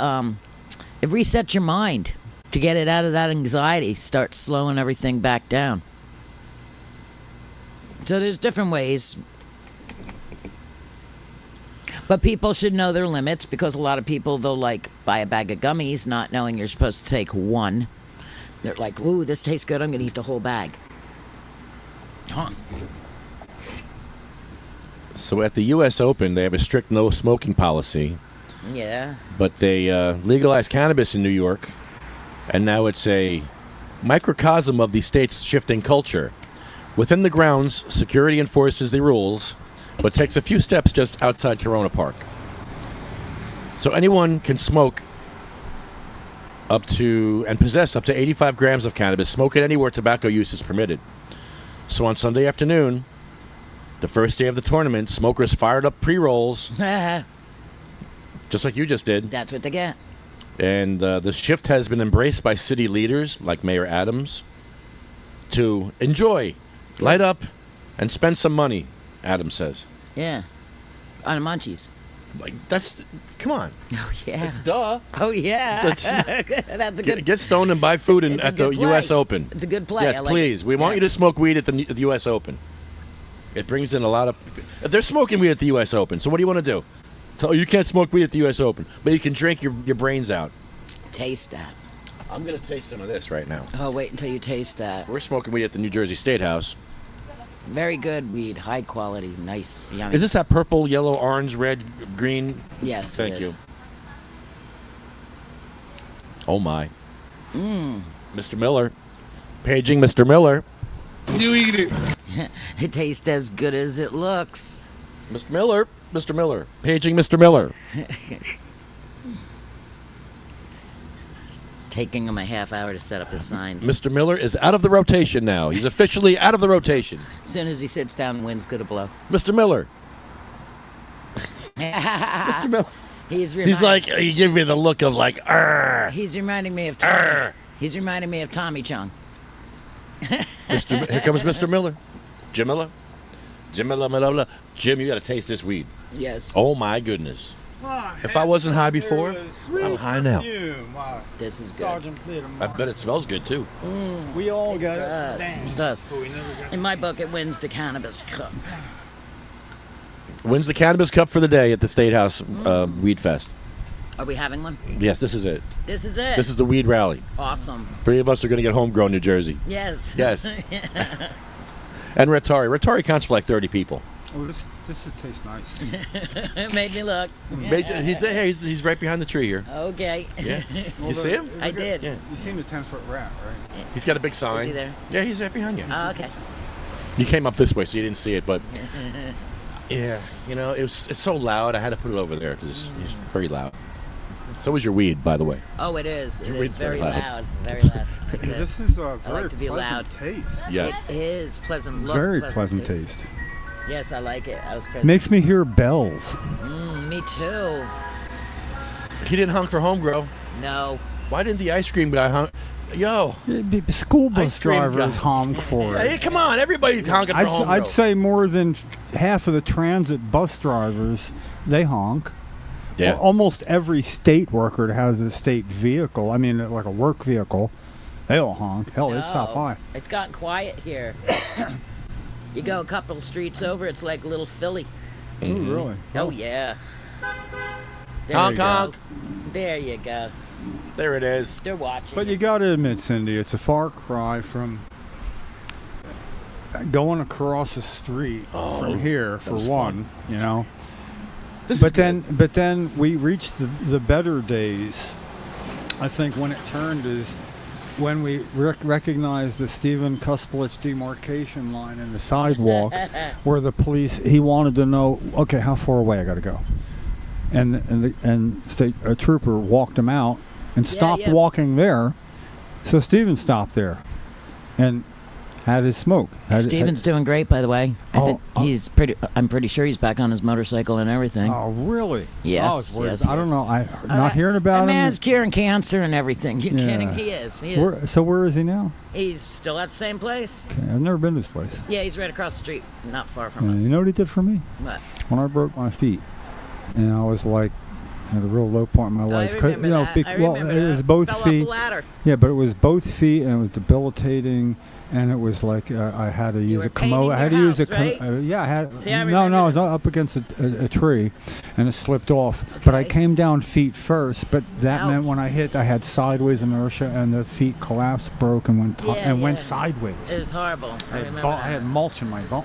resets your mind to get it out of that anxiety, starts slowing everything back down. So there's different ways. But people should know their limits, because a lot of people, they'll buy a bag of gummies not knowing you're supposed to take one. They're like, ooh, this tastes good, I'm going to eat the whole bag. Huh. So at the U.S. Open, they have a strict no smoking policy. Yeah. But they legalized cannabis in New York, and now it's a microcosm of the state's shifting culture. Within the grounds, security enforces the rules, but takes a few steps just outside Corona Park. So anyone can smoke up to and possess up to 85 grams of cannabis, smoke it anywhere tobacco use is permitted. So on Sunday afternoon, the first day of the tournament, smokers fired up pre-rolls, just like you just did. That's what they get. And the shift has been embraced by city leaders like Mayor Adams to enjoy, light up, and spend some money, Adams says. Yeah. On the munchies. Come on. Oh, yeah. It's duh. Oh, yeah. That's a good... Get stoned and buy food It's a at the good play. U.S. Open. It's a good play. Yes, I like please. it. We want Yeah. you to smoke weed at the U.S. Open. It brings in a lot of... They're smoking weed at the U.S. Open, so what do you want to do? So you can't smoke weed at the U.S. Open, but you can drink your brains out. Taste that. I'm going to taste some of this right now. Oh, wait until you taste that. We're smoking weed at the New Jersey State House. Very good weed. High quality. Nice. Yummy. Is this that purple, yellow, orange, red, green? Yes, Thank it is. you. Oh, my. Mr. Miller. Paging Mr. Miller. You eat it. It tastes as good as it looks. Mr. Miller. Mr. Miller. Paging Mr. Miller. Taking him a half hour to set up his signs. Mr. Miller is out of the rotation now. He's officially out of the rotation. As soon as he sits down, wind's gonna blow. Mr. Miller. Mr. Miller. He's He gives me the look of arr. He's reminding me of Tommy. Arr. He's reminding me of Tommy Chung. Here comes Mr. Miller. Jim Miller. Jim Miller. Jim, you got to taste this weed. Yes. Oh, my goodness. If I wasn't high before, I'm high now. This is good. Sergeant I bet it smells good too. We all got It does. In my book, it wins the Cannabis Cup. Wins the Cannabis Cup for the day at the State House Weed Fest. Are we having one? Yes, this is it. This is it. This is the weed rally. Awesome. 3 of us are going to get homegrown New Jersey. Yes. Yes. And Ratari. Ratari counts for like 30 people. Oh, this tastes nice. It made me look. He's there. Hey, he's right behind the tree here. Okay. Yeah. You see him? I did. Yeah. You seen the 10-foot rat, right? He's got a big sign. Is he there? Yeah, he's right behind you. Oh, okay. You came up this way, so you didn't see it, but yeah, it's so loud. I had to put it over there because it's very loud. So is your weed, by the way. Oh, it is. It is weed's very very loud. loud. Very loud. Like This is a I very like to be pleasant loud. taste. Yes. It is pleasant look. Very pleasant taste. Yes, I like it. I was present. Makes me hear bells. Me too. He didn't honk for homegrown. No. Why didn't the ice cream guy honk? Yo. School bus Ice cream drivers guy. honk for Hey, it. come on. Everybody's honking for homegrown. I'd say more than half of the transit bus drivers, they honk. Yeah. Almost every state worker that has a state vehicle, I mean, like a work vehicle, they'll honk. Hell, they'd stop by. It's gotten quiet here. You go a couple streets over, it's like little Philly. Oh, really? Oh, yeah. There Honk, you go. honk. There you go. There it is. They're watching. But you got to admit, Cindy, it's a far cry from going across the street from here, for was one, you know. This But is then, we reached the better days. I think when it turned is when we recognized the Stephen Kusplich demarcation line in the sidewalk, where the police, he wanted to know, okay, how far away I got to go, and state a trooper walked him out and stopped walking there, so Stephen stopped there, and had his smoke. Steven's doing great, by the way. I'm pretty sure he's back on his motorcycle and everything. Oh, really? Yes, I was worried. yes, I don't yes. know. Not hearing about That him. man's curing cancer and everything. You're Yeah. kidding? He is. He is. So where is he now? He's still at the same place. Okay, I've never been to this place. Yeah, he's right across the street, not far from us. You know what he did for me? What? When I broke my feet, and I was like, at a real low point in my life. I remember that. I remember it was that. both Fell feet. off a ladder. Yeah, but it was both feet, and it was debilitating. And it was like I had to use were a commode. I had to painting use a your house, right? yeah. I had See, I no. remember I was this. up against a tree, and it slipped off. But I Okay. came down feet first. But that Ouch. meant when I hit, I had sideways inertia, and the feet collapsed, broke, and went Yeah. sideways. It was horrible. I remember I had that. mulch in my bone.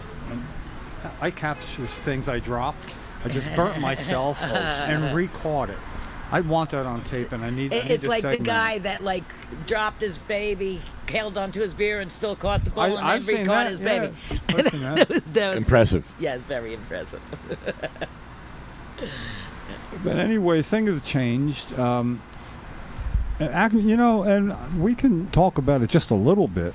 I captured things I dropped. I just burnt myself and re-caught it. I want that on tape, and I need. It's to like the segment it. guy that dropped his baby, held onto his beer, and still caught the ball, and I've then seen re-caught that, his yeah. baby. I've seen that. that was impressive. Yeah, it's very impressive. But anyway, things have changed. And we can talk about it just a little bit.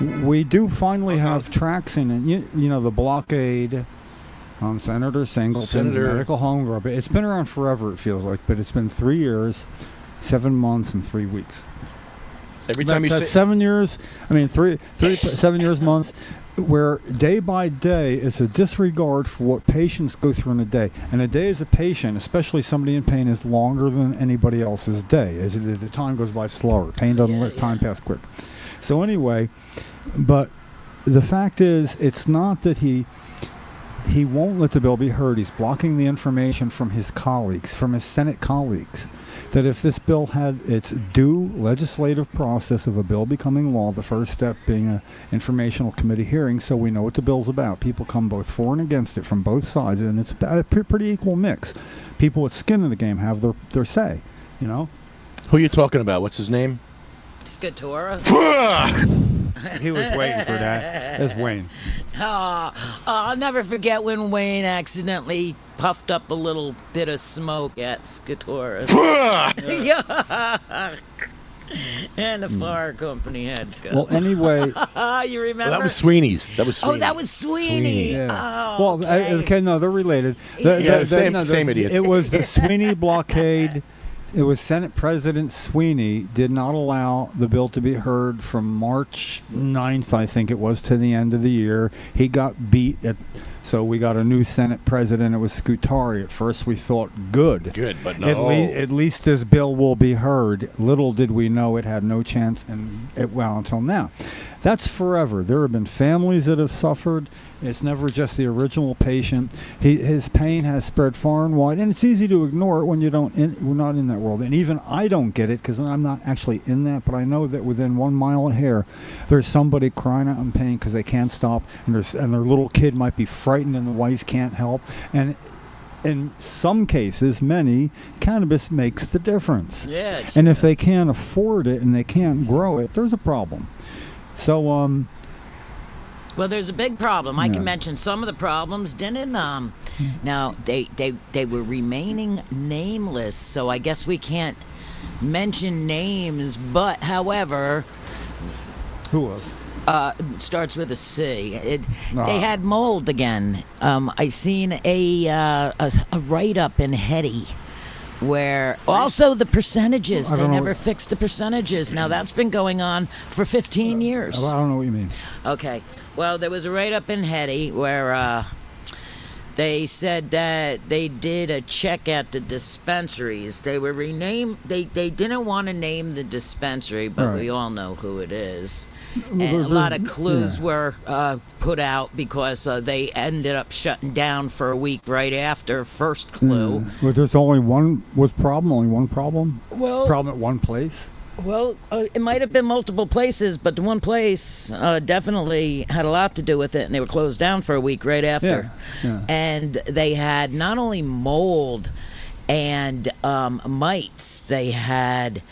We do finally have traction, and the blockade on Senator Singleton's medical home grow. But it's been around forever, it feels like. But it's been 3 years, 7 months, and 3 weeks. Every time you say 7 years, 7 years, months, where day by day is a disregard for what patients go through in a day. And a day as a patient, especially somebody in pain, is longer than anybody else's day. As the time goes by slower. Pain doesn't let time pass quick. So anyway, but the fact is, it's not that he won't let the bill be heard. He's blocking the information from his colleagues, from his Senate colleagues, that if this bill had its due legislative process of a bill becoming law, the first step being an informational committee hearing so we know what the bill's about. People come both for and against it from both sides, and it's a pretty equal mix. People with skin in the game have their say, Who are you talking about? What's his name? Skatora. He was waiting for that. That's Wayne. I'll never forget when Wayne accidentally puffed up a little bit of smoke at Skatora. Yeah. And the fire company had to go. Well, anyway. You remember? Well, that was Sweeney's. That was Sweeney. Oh, that was Sweeney. Yeah. Oh, Well, okay. no, they're related. Same idiots. It was the Sweeney blockade. It was Senate President Sweeney did not allow the bill to be heard from March 9th, I think it was, to the end of the year. He got beat at So we got a new Senate president. It was Scutari. At first we thought good. Good, but no. At least this bill will be heard. Little did we know it had no chance, and well, until now. That's forever. There have been families that have suffered. It's never just the original patient. His pain has spread far and wide, and it's easy to ignore it when we're not in that world. And even I don't get it because I'm not actually in that, but I know that within 1 mile of here, there's somebody crying out in pain because they can't stop, and their little kid might be frightened, and the wife can't help. And in some cases, many, cannabis makes the difference. Yeah. And if they can't afford it and they can't grow it, there's a problem. So, Well, there's a big problem. I Yeah. can mention some of the problems, didn't Now, they were remaining nameless, so I guess we can't mention names, but however, who was? starts with a C. They had mold again. I seen a write-up in Hetty where also the percentages, I they don't know never what- fixed the percentages. Now that's been going on for 15 years. I don't know what you mean. Okay. Well, there was a write-up in Hetty where they said that they did a check at the dispensaries. They were renamed. They didn't want to name the dispensary, but Right. we all know who it is. Well, And a lot of there's- clues yeah. were put out because they ended up shutting down for a week right after first clue. But there's only one problem. Only one problem. Well, Problem at one place. Well, it might have been multiple places, but the one place definitely had a lot to do with it, and they were closed down for a week right after. Yeah. And they had not only mold and mites, they had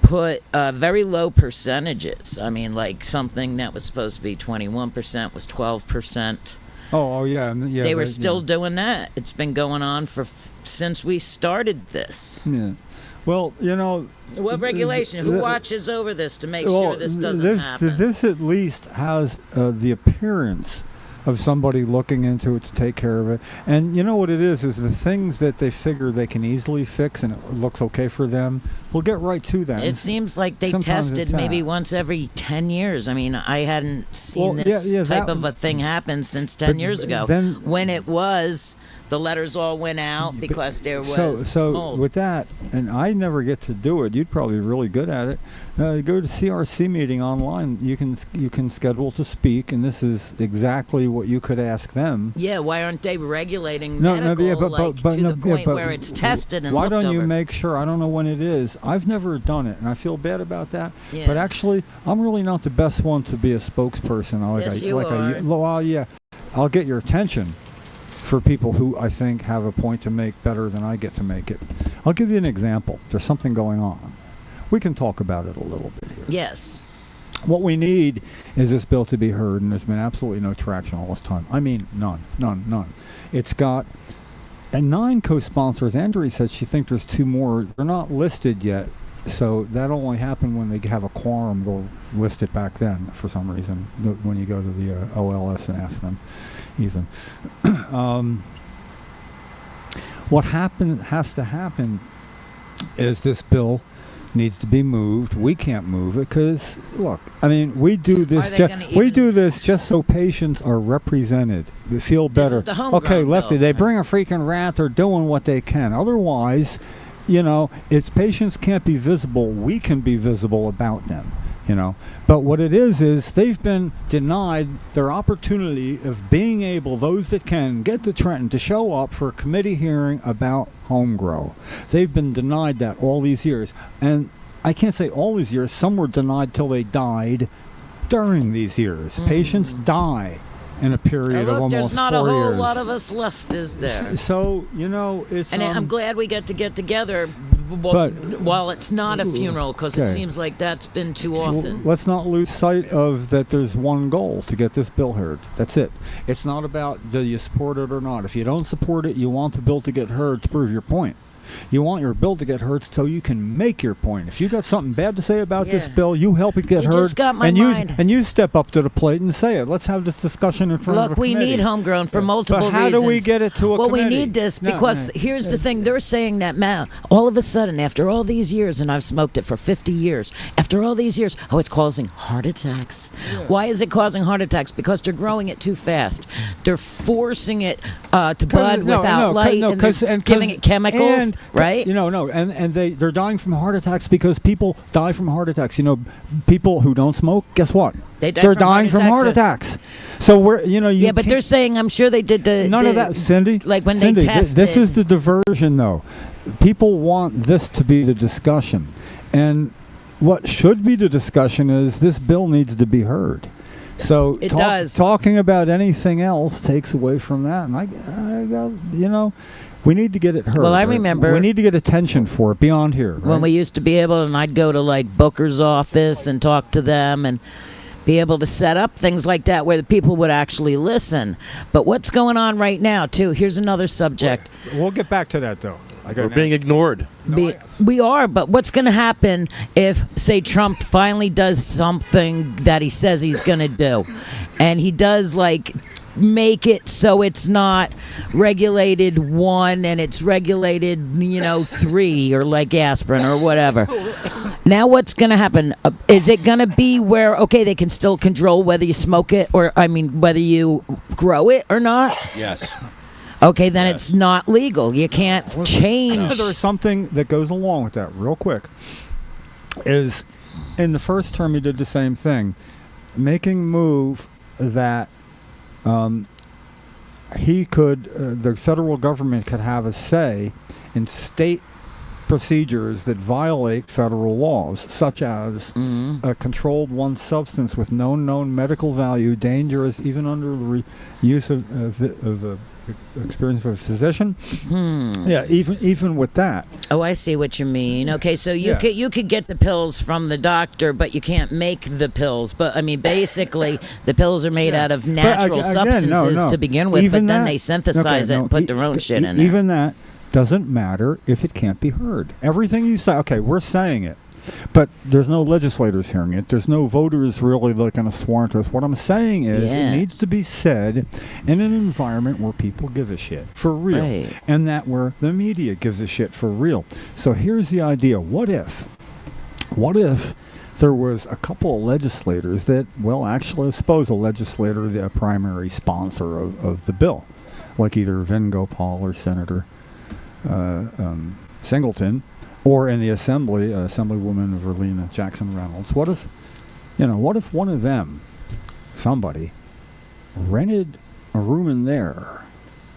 put very low percentages. I mean, like something that was supposed to be 21% was 12%. Oh yeah. Yeah. They were still doing that. It's been going on since we started this. Yeah. Well, What regulation? Who watches over this to make well, sure this doesn't happen? This at least has the appearance of somebody looking into it to take care of it. And you know what it is the things that they figure they can easily fix and it looks okay for them, we'll get right to that. It seems like they Sometimes tested it's maybe that. once every 10 years. I mean, I hadn't seen Well, this yeah, type that- of a thing happen since 10 but years ago. then- when it was, the letters all went out because there was so mold. with that, and I never get to do it. You'd probably be really good at it. Go to CRC meeting online. You can schedule to speak, and this is exactly what you could ask them. Yeah, why aren't they regulating No, medical yeah, but to the point where it's tested and why looked don't you over? make sure? I don't know when it is. I've never done it, and I feel bad about that. Yeah. But actually, I'm really not the best one to be a spokesperson. Yes, you are. Well, yeah, I'll get your attention for people who I think have a point to make better than I get to make it. I'll give you an example. There's something going on. We can talk about it a little bit here. Yes. What we need is this bill to be heard, and there's been absolutely no traction all this time. I mean, none. It's got, and 9 co-sponsors. Andrea said she thinks there's 2 more. They're not listed yet, so that'll only happen when they have a quorum. They'll list it back then for some reason, when you go to the OLS and ask them, even. What has to happen is this bill needs to be moved. We can't move it because, look, I mean, we do this. Are they gonna We even- do this just so patients are represented. We feel This better. is the homegrown Okay, Lefty, bill. they bring a freaking rat. They're doing what they can. Otherwise, it's patients can't be visible. We can be visible about them. But what it is they've been denied their opportunity of being able, those that can, get to Trenton to show up for a committee hearing about home grow. They've been denied that all these years. And I can't say all these years. Some were denied till they died during these years. Patients die in a period Now, of look, almost there's not 4 a whole years. lot of us left, is there? So, it's... And I'm glad we get together But- while it's not a funeral, because it Okay. seems like that's been too often. Let's not lose sight of that there's one goal: to get this bill heard. That's it. It's not about do you support it or not. If you don't support it, you want the bill to get heard to prove your point. You want your bill to get heard so you can make your point. If you got something bad to say about this Yeah. bill, you help it get You heard. just got my and mind. you step up to the plate and say it. Let's have this discussion in front of Look, a we committee. need homegrown for multiple But how reasons. do we get it to a well, committee? we need this No, because no. here's the thing. They're saying that now, all of a sudden, after all these years, and I've smoked it for 50 years, after all these years, oh, it's causing heart attacks. Why is it causing heart attacks? Because they're growing it too fast. They're forcing it to bud without light, and they're giving it chemicals, right? And they're dying from heart attacks because people die from heart attacks. People who don't smoke, guess what? They die They're from dying heart from heart attacks. attacks. So we're, Yeah, but they're saying, I'm sure they did none of that, Cindy. Like when Cindy, they tested. this is the diversion, though. People want this to be the discussion, and what should be the discussion is this bill needs to be heard. So It does. Talking about anything else takes away from that, and we need to get it heard. Well, I right? remember- we need to get attention for it beyond here. Right? When we used to be able, and I'd go to like Booker's office and talk to them and be able to set up things like that where the people would actually listen. But what's going on right now, too? Here's another subject. We'll get back to that, though. We're being ignored. We are, but what's going to happen if, say, Trump finally does something that he says he's going to do, and he does like make it so it's not regulated 1 and it's regulated 3, or like aspirin or whatever. Now what's going to happen? Is it going to be where, okay, they can still control whether you smoke it or, whether you grow it or not? Yes. Okay, then it's not legal. You can't change. There's something that goes along with that real quick. Is in the first term he did the same thing, making move that he could, the federal government could have a say in state procedures that violate federal laws, such as a controlled one substance with known medical value, dangerous even under the use of experience of a physician. Yeah, even with that. Oh, I see what you mean. Okay, so you Yeah. could get the pills from the doctor, but you can't make the pills. But basically, the pills are made out of natural again, substances no. to begin with. Even but then that- they synthesize it and put their own shit in it. Even that doesn't matter if it can't be heard. Everything you say, okay, we're saying it, but there's no legislators hearing it. There's no voters really looking to sworn to us. What I'm saying is Yeah. it needs to be said in an environment where people give a shit for real, Right. and that where the media gives a shit for real. So here's the idea. What if there was a couple of legislators that, well, actually, suppose a legislator, the primary sponsor of the bill, like either Vin Gopal or Senator Singleton, or in the assembly, Assemblywoman Verlena Jackson Reynolds. What if one of them, somebody, rented a room in there,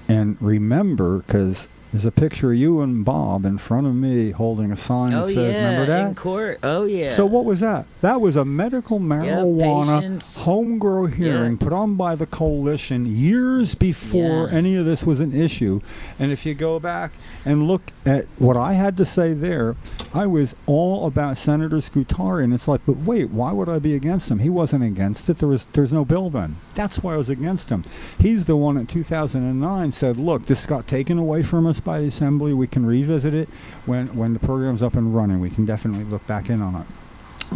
and remember, because there's a picture of you and Bob in front of me holding a sign that says, remember that? In court. Oh, yeah. So what was that? That was a medical marijuana patients. homegrown hearing put on by the coalition years before any of this was an issue. And if you go back and look at what I had to say there, I was all about Senator Scutari, and it's like, but wait, why would I be against him? He wasn't against it. There's no bill then. That's why I was against him. He's the one in 2009 said, look, this got taken away from us by the Assembly. We can revisit it when the program's up and running. We can definitely look back in on it.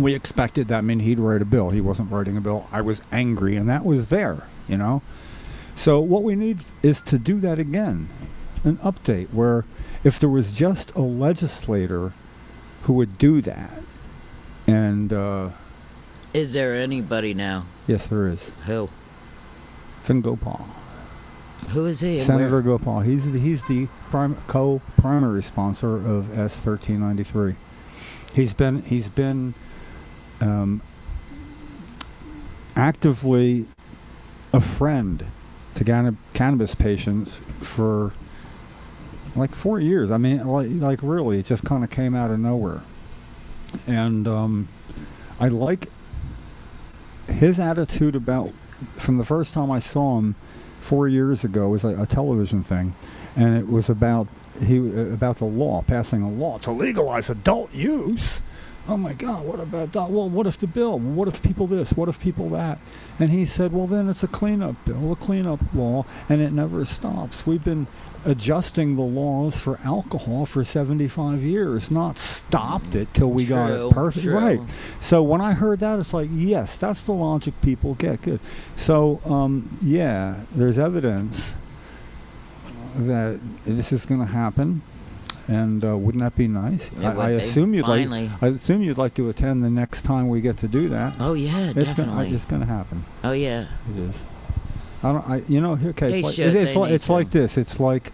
We expected that meant he'd write a bill. He wasn't writing a bill. I was angry, and that was there, So what we need is to do that again, an update where if there was just a legislator who would do that, and Is there anybody now? yes, there is. Who? Finn Gopal. Who is he? and Senator where? Gopal. He's the co-primary sponsor of S 1393. He's been actively a friend to cannabis patients for like 4 years. I mean, like really, it just kind of came out of nowhere. And I like his attitude about, from the first time I saw him 4 years ago, was a television thing, and it was about the law, passing a law to legalize adult use oh my God, what about that? Well, what if the bill? What if people this? What if people that? And he said, well, then it's a cleanup bill, a cleanup law, and it never stops. We've been adjusting the laws for alcohol for 75 years, not stopped it till we got it perfect. True. Right. So when I heard that, it's like, yes, that's the logic people get. Good. So, yeah, there's evidence that this is going to happen. And wouldn't that be nice? I assume you'd Finally. like. I assume you'd like to attend the next time we get to do that. Oh yeah, definitely. It's going to happen. Oh yeah. It is. Okay. They It's should, like, they need it's like to. this. It's like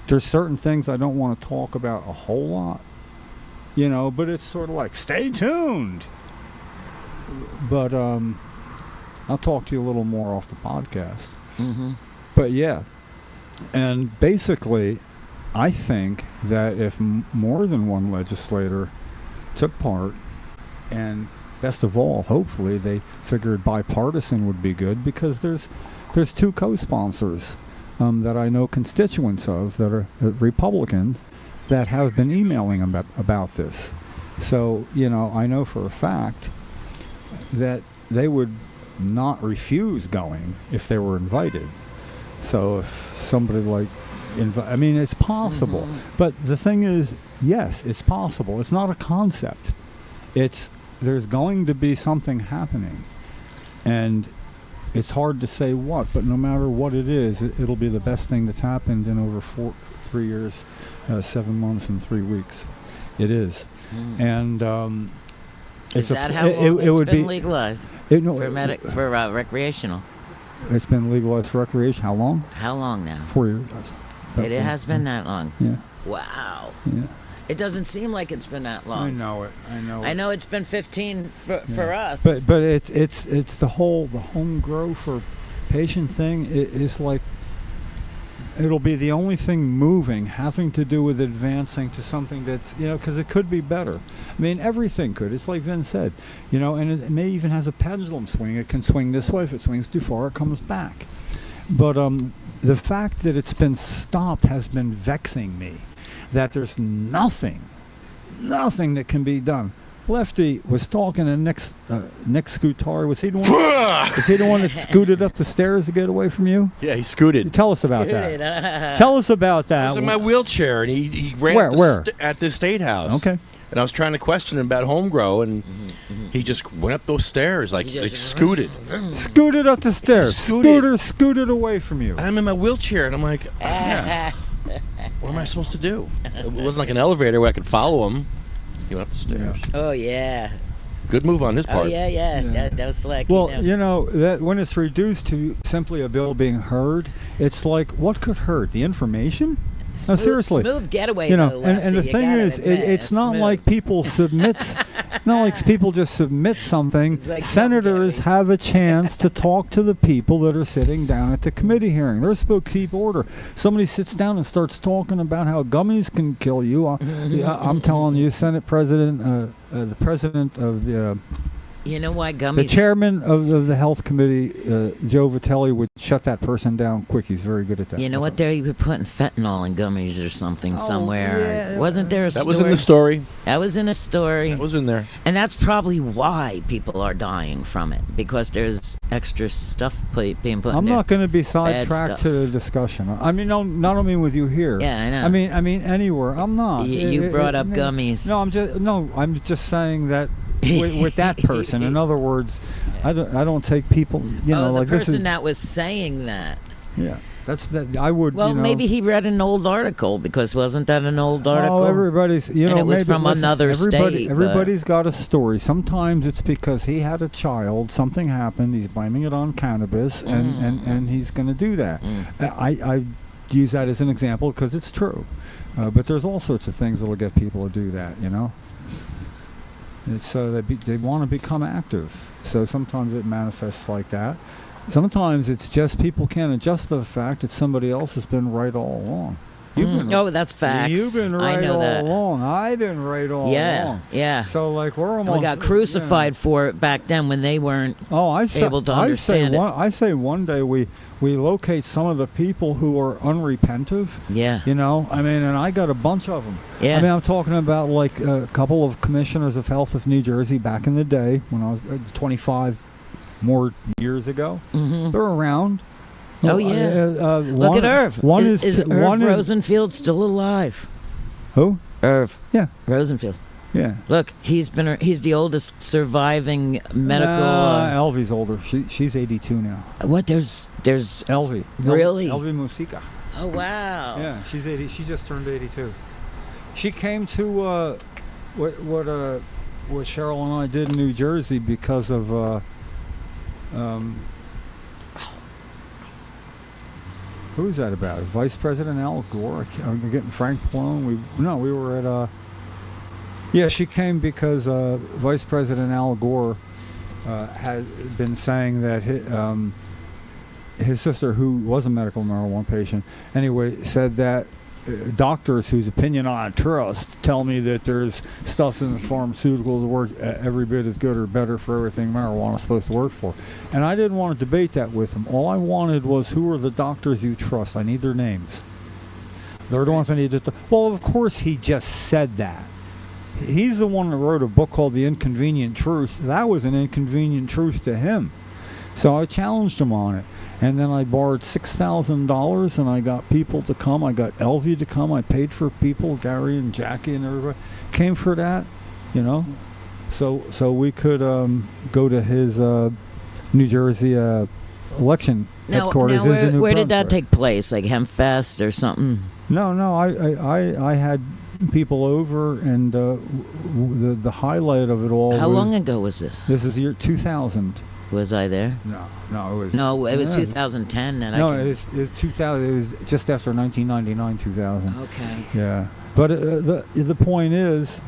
there's certain things I don't want to talk about a whole lot, but it's sort of like stay tuned. But I'll talk to you a little more off the podcast. Mm-hmm. But yeah, and basically, I think that if more than one legislator took part, and best of all, hopefully they figured bipartisan would be good, because there's two co-sponsors that I know, constituents of, that are Republicans, that have been emailing about this. So, I know for a fact that they would not refuse going if they were invited. So if somebody like it's possible. Mm-hmm. But the thing is, yes, it's possible. It's not a concept. There's going to be something happening. And it's hard to say what, but no matter what it is, it'll be the best thing that's happened in over 3 years, 7 months, and 3 weeks. It is. Mm. And Is that how long it's been legalized for recreational? It's been legalized for recreation. How long? How long now? 4 years. It has been that long. Yeah. Wow. Yeah. It doesn't seem like it's been that long. I know it. I know it's been 15 for us. But it's the home grow for patient thing. It's like it'll be the only thing moving, having to do with advancing to something that's, because it could be better. I mean, everything could. It's like Vin said, and it may even has a pendulum swing. It can swing this way. If it swings too far, it comes back. But the fact that it's been stopped has been vexing me, that there's nothing that can be done. Lefty was talking to Nick Scutari. Was he the one that scooted up the stairs to get away from you? Yeah, he scooted. Tell us about that. Tell us about that. I was in my wheelchair, and he ran Where? At the State House. Okay. And I was trying to question him about home grow, and he just went up those stairs, like scooted. Scooted up the stairs. Scooted away from you. I'm in my wheelchair, and I'm like, what am I supposed to do? It wasn't like an elevator where I could follow him. He went up the stairs. Yeah. Oh, yeah. Good move on his part. Oh, yeah. That was slick. Well, that when it's reduced to simply a bill being heard, it's like, what could hurt? The information? No, seriously. Smooth getaway, though, Lefty. And the thing is, it's not like people submit, not like people just submit something. Like Senators have a chance to talk to the people that are sitting down at the committee hearing. They're supposed to keep order. Somebody sits down and starts talking about how gummies can kill you. I'm telling you, Senate President, the president of the... You know why gummies... The chairman of the health committee, Joe Vitelli, would shut that person down quick. He's very good at that. You know what? They were putting fentanyl in gummies or something somewhere. Yeah. Wasn't there a story? That was in the story. That was in a story. That was in there. And that's probably why people are dying from it, because there's extra stuff being put in there. I'm not going to be sidetracked to the discussion. I mean, not only with you here. Yeah, I know. I mean anywhere. I'm not. You brought up gummies. I'm just saying that with that person. In other words, I don't take people. The person that was saying that. Yeah, that's that. I would. Well, maybe he read an old article, because wasn't that an old article? Oh, everybody's. And it was from another state. Everybody's got a story. Sometimes it's because he had a child, something happened. He's blaming it on cannabis, and he's going to do that. I use that as an example because it's true, but there's all sorts of things that'll get people to do that. It's they want to become active. So sometimes it manifests like that. Sometimes it's just people can't adjust to the fact that somebody else has been right all along. Oh, that's facts. You've been I right know all that. along. I've been right all along. Yeah. So like we're almost. We got crucified for it back then when they weren't able to understand it. I say one day we locate some of the people who are unrepentive. Yeah. You know, I mean, and I got a bunch of them. Yeah. I mean, I'm talking about like a couple of commissioners of health of New Jersey back in the day when I was 25 more years ago. Mm-hmm. They're around. Oh yeah. Look at Irv. Is Irv Rosenfield still alive? Who? Irv. Yeah. Rosenfield. Yeah. Look, he's the oldest surviving medical. Elvie's older. She's 82 now. What? There's Elvie. Really? Elvie Musica. Oh wow. Yeah, she's 80. She just turned 82. She came to what Cheryl and I did in New Jersey because of who's that about? Vice President Al Gore? I'm getting Frank Plone. We were at yeah, she came because Vice President Al Gore had been saying that his sister, who was a medical marijuana patient, anyway, said that doctors whose opinion I trust tell me that there's stuff in the pharmaceuticals that work every bit as good or better for everything marijuana is supposed to work for. And I didn't want to debate that with him. All I wanted was, who are the doctors you trust? I need their names. They're the ones I need to... Well, of course he just said that. He's the one that wrote a book called The Inconvenient Truth. That was an inconvenient truth to him. So I challenged him on it. And then I borrowed $6,000 and I got people to come. I got Elvie to come. I paid for people, Gary and Jackie and everybody came for that, you know. So we could go to his New Jersey election headquarters. Now where did that take place? Like Hempfest or something? No. I had people over, and the highlight of it all. How long ago was this? This is year 2000. Was I there? No, it was 2010. And it was 2000. It was just after 1999, 2000. Okay. Yeah, but the point is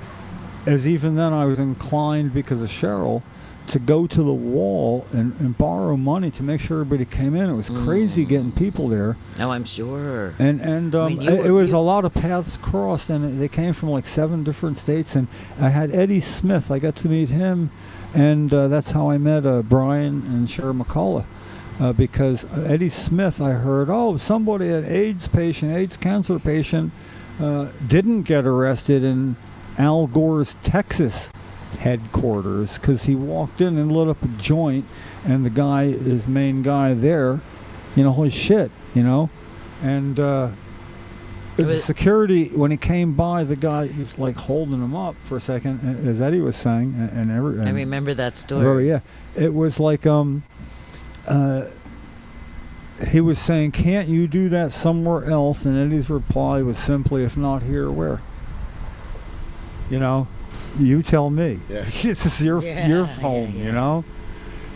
even then I was inclined, because of Cheryl, to go to the wall and borrow money to make sure everybody came in. It was crazy getting people there. Oh, I'm sure. And it was a lot of paths crossed, and they came from like 7 different states. And I had Eddie Smith. I got to meet him. And that's how I met Brian and Sharon McCullough, because Eddie Smith, I heard, somebody, an AIDS cancer patient, didn't get arrested in Al Gore's Texas headquarters because he walked in and lit up a joint, and the guy, his main guy there, holy shit, and the security, when he came by, the guy was like holding him up for a second, as Eddie was saying, and I remember that story. Yeah, it was like he was saying, "Can't you do that somewhere else?" And Eddie's reply was simply, "If not here, where?" You tell me. Yeah. This is your home.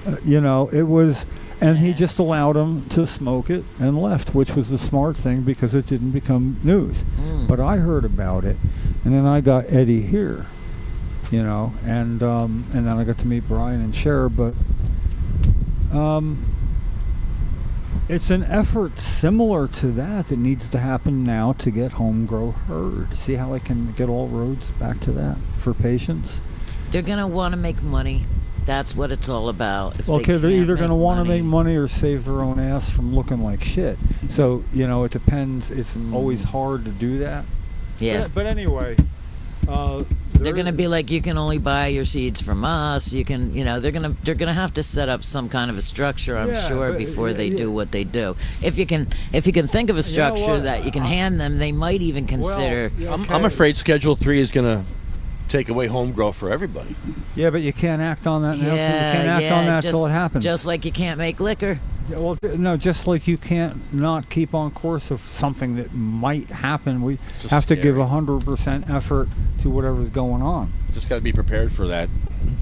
It was. And he just allowed him to smoke it and left, which was the smart thing because it didn't become news. But I heard about it, and then I got Eddie here, and then I got to meet Brian and Cher. But it's an effort similar to that needs to happen now to get home grow herd. See how I can get all roads back to that for patients? They're going to want to make money. That's what it's all about. They're either going to want to make money or save their own ass from looking like shit. So, it depends. It's always hard to do that. Yeah. But anyway, they're going to be like, you can only buy your seeds from us. You can, they're going to have to set up some kind of a structure, I'm sure, before they do what they do. If you can think of a structure that you can hand them, they might even consider. I'm afraid Schedule 3 is going to take away home grow for everybody. Yeah, but you can't act on that now. You can't act on that until it happens. Just like you can't make liquor. Well, no, just like you can't not keep on course of something that might happen. We have to give 100% effort to whatever's going on. Just got to be prepared for that.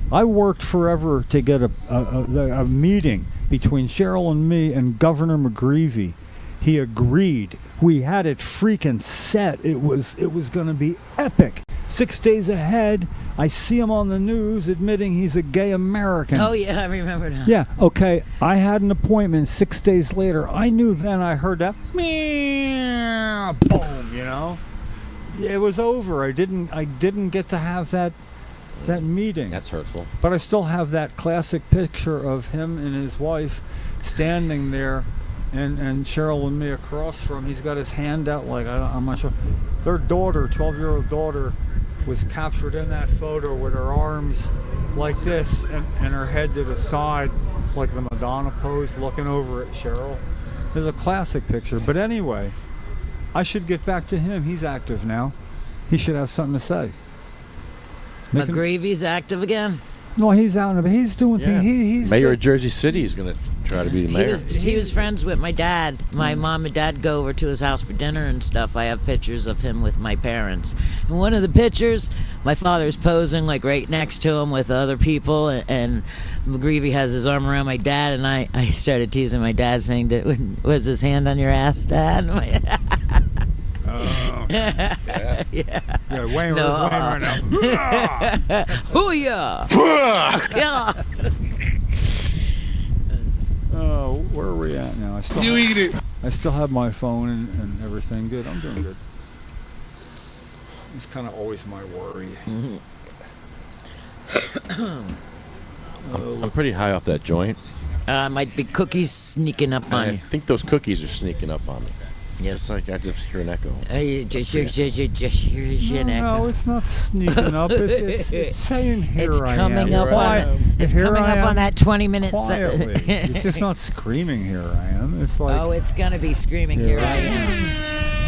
I worked forever to get a meeting between Cheryl and me and Governor McGreevey. He agreed We had it freaking set. It was going to be epic. 6 days ahead, I see him on the news admitting he's a gay American. Oh, yeah, I remember that. Yeah, okay. I had an appointment 6 days later. I knew then I heard that meow, boom, you know. It was over. I didn't get to have that meeting. That's hurtful. But I still have that classic picture of him and his wife standing there, and Cheryl and me across from him. He's got his hand out like I'm not sure. Their daughter, 12-year-old daughter, was captured in that photo with her arms like this and her head to the side like the Madonna pose looking over at Cheryl. There's a classic picture. But anyway, I should get back to him. He's active now. He should have something to say. McGreevy's active again? No, he's out. But he's doing things. He's Mayor of Jersey City is going to try to be the mayor. He was friends with my dad. My mom and dad go over to his house for dinner and stuff. I have pictures of him with my parents. And one of the pictures, my father's posing like right next to him with other people, and McGreevy has his arm around my dad, and I started teasing my dad, saying, "Was his hand on your ass, Dad?" Yeah, Wayne, No. where's Wayne right now? Hoo-yah! Yeah. Oh, where are we at now? I still have my phone and everything. Good. I'm doing good. It's kind of always my worry. I'm pretty high off that joint. Might be cookies sneaking up on I you. think those cookies are sneaking up on me. Yes. It's like I just hear an echo. Just hear an No, echo. it's not sneaking up. It's saying here It's I coming am. up Quiet. on. It's Here coming I up am on that 20-minute. quietly. It's just not screaming here I am. It's like Oh, it's gonna be screaming. Here I am.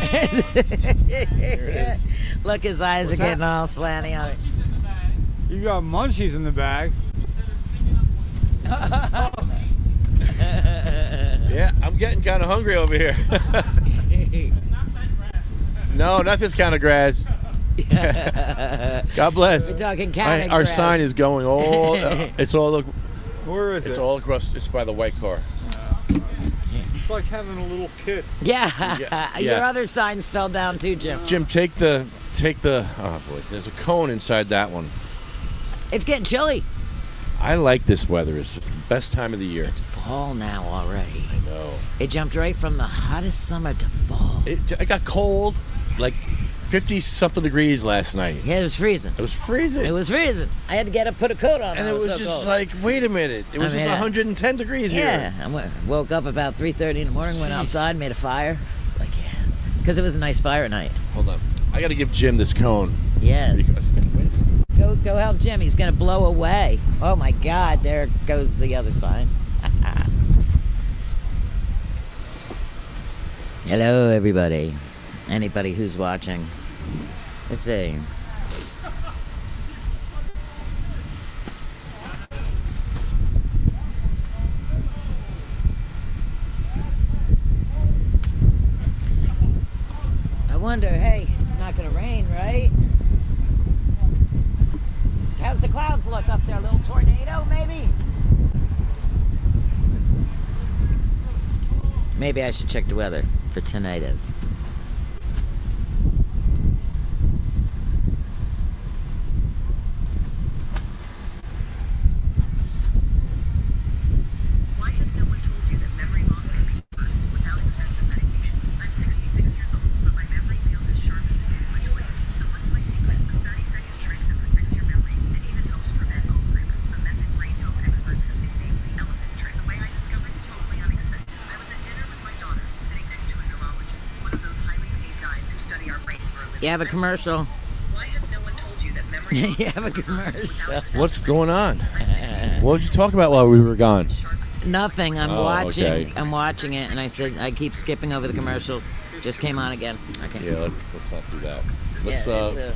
Here it is. Look, his eyes are that? getting all slanty on it. you got munchies in the bag. Yeah, I'm getting kind of hungry over here. No, not this kind of grass. God bless. We're talking county Our grass. sign is going all. It's all. Where is It's it? all across. It's by the white car. It's like having a little kid. Yeah. Your Yeah. other signs fell down too, Jim. Jim, take the. Oh boy, there's a cone inside that one. It's getting chilly. I like this weather. It's the best time of the year. It's fall now already. I know. It jumped right from the hottest summer to fall. I got cold, like 50-something degrees last night. Yeah, it was freezing. It was freezing. It was freezing. I had to get up, put a coat on. And it was so just cold. like, wait a minute. It was I just mean, 110 degrees Yeah, here. I woke up about 3:30 in the morning, went outside, made a fire. It's like, yeah, because it was a nice fire night. Hold on. I got to give Jim this cone. Yes. Because- Go help Jim. He's gonna blow away. Oh my God! There goes the other sign. Hello, everybody. Anybody who's watching. Let's see. I wonder. Hey, it's not gonna rain, right? How's the clouds look up there? A little tornado, maybe? Maybe I should check the weather for tornadoes. Why has no one told you that memory loss can be reversed without expensive medications? I'm 66 years old, but my memory feels as sharp as it did in my 20s. So what's my secret? A 30-second trick that protects your memories and even helps prevent Alzheimer's. The method brain health experts have nicknamed the elephant trick. The way I discovered it, totally unexpected. I was at dinner with my daughter, sitting next to a neurologist, one of those highly paid guys who study our brains for a living. You have a commercial. Why has no one told you that memory loss You have a can be reversed without commercial. What's going on? What did you talk about while we were gone? Nothing. I'm Oh, watching. okay. I'm watching it, and I said I keep skipping over the commercials. Just came on again. Okay. Yeah, let's not do that. Yeah, Let's,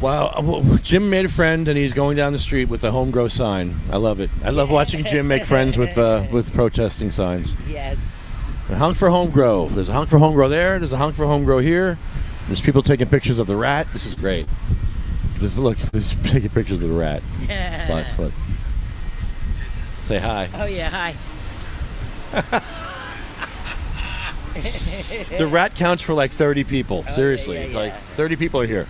wow, Jim made a friend, and he's going down the street with a home grow sign. I love it. I love watching Jim make friends with protesting signs. yes. A hunk for home grow. There's a hunk for home grow there. There's a hunk for home grow here. There's people taking pictures of the rat. This is great. This is taking pictures of the rat. Watch, look. Say hi. Oh yeah. Hi. The rat counts for like 30 people. Seriously, yeah, it's yeah. like 30 people are here.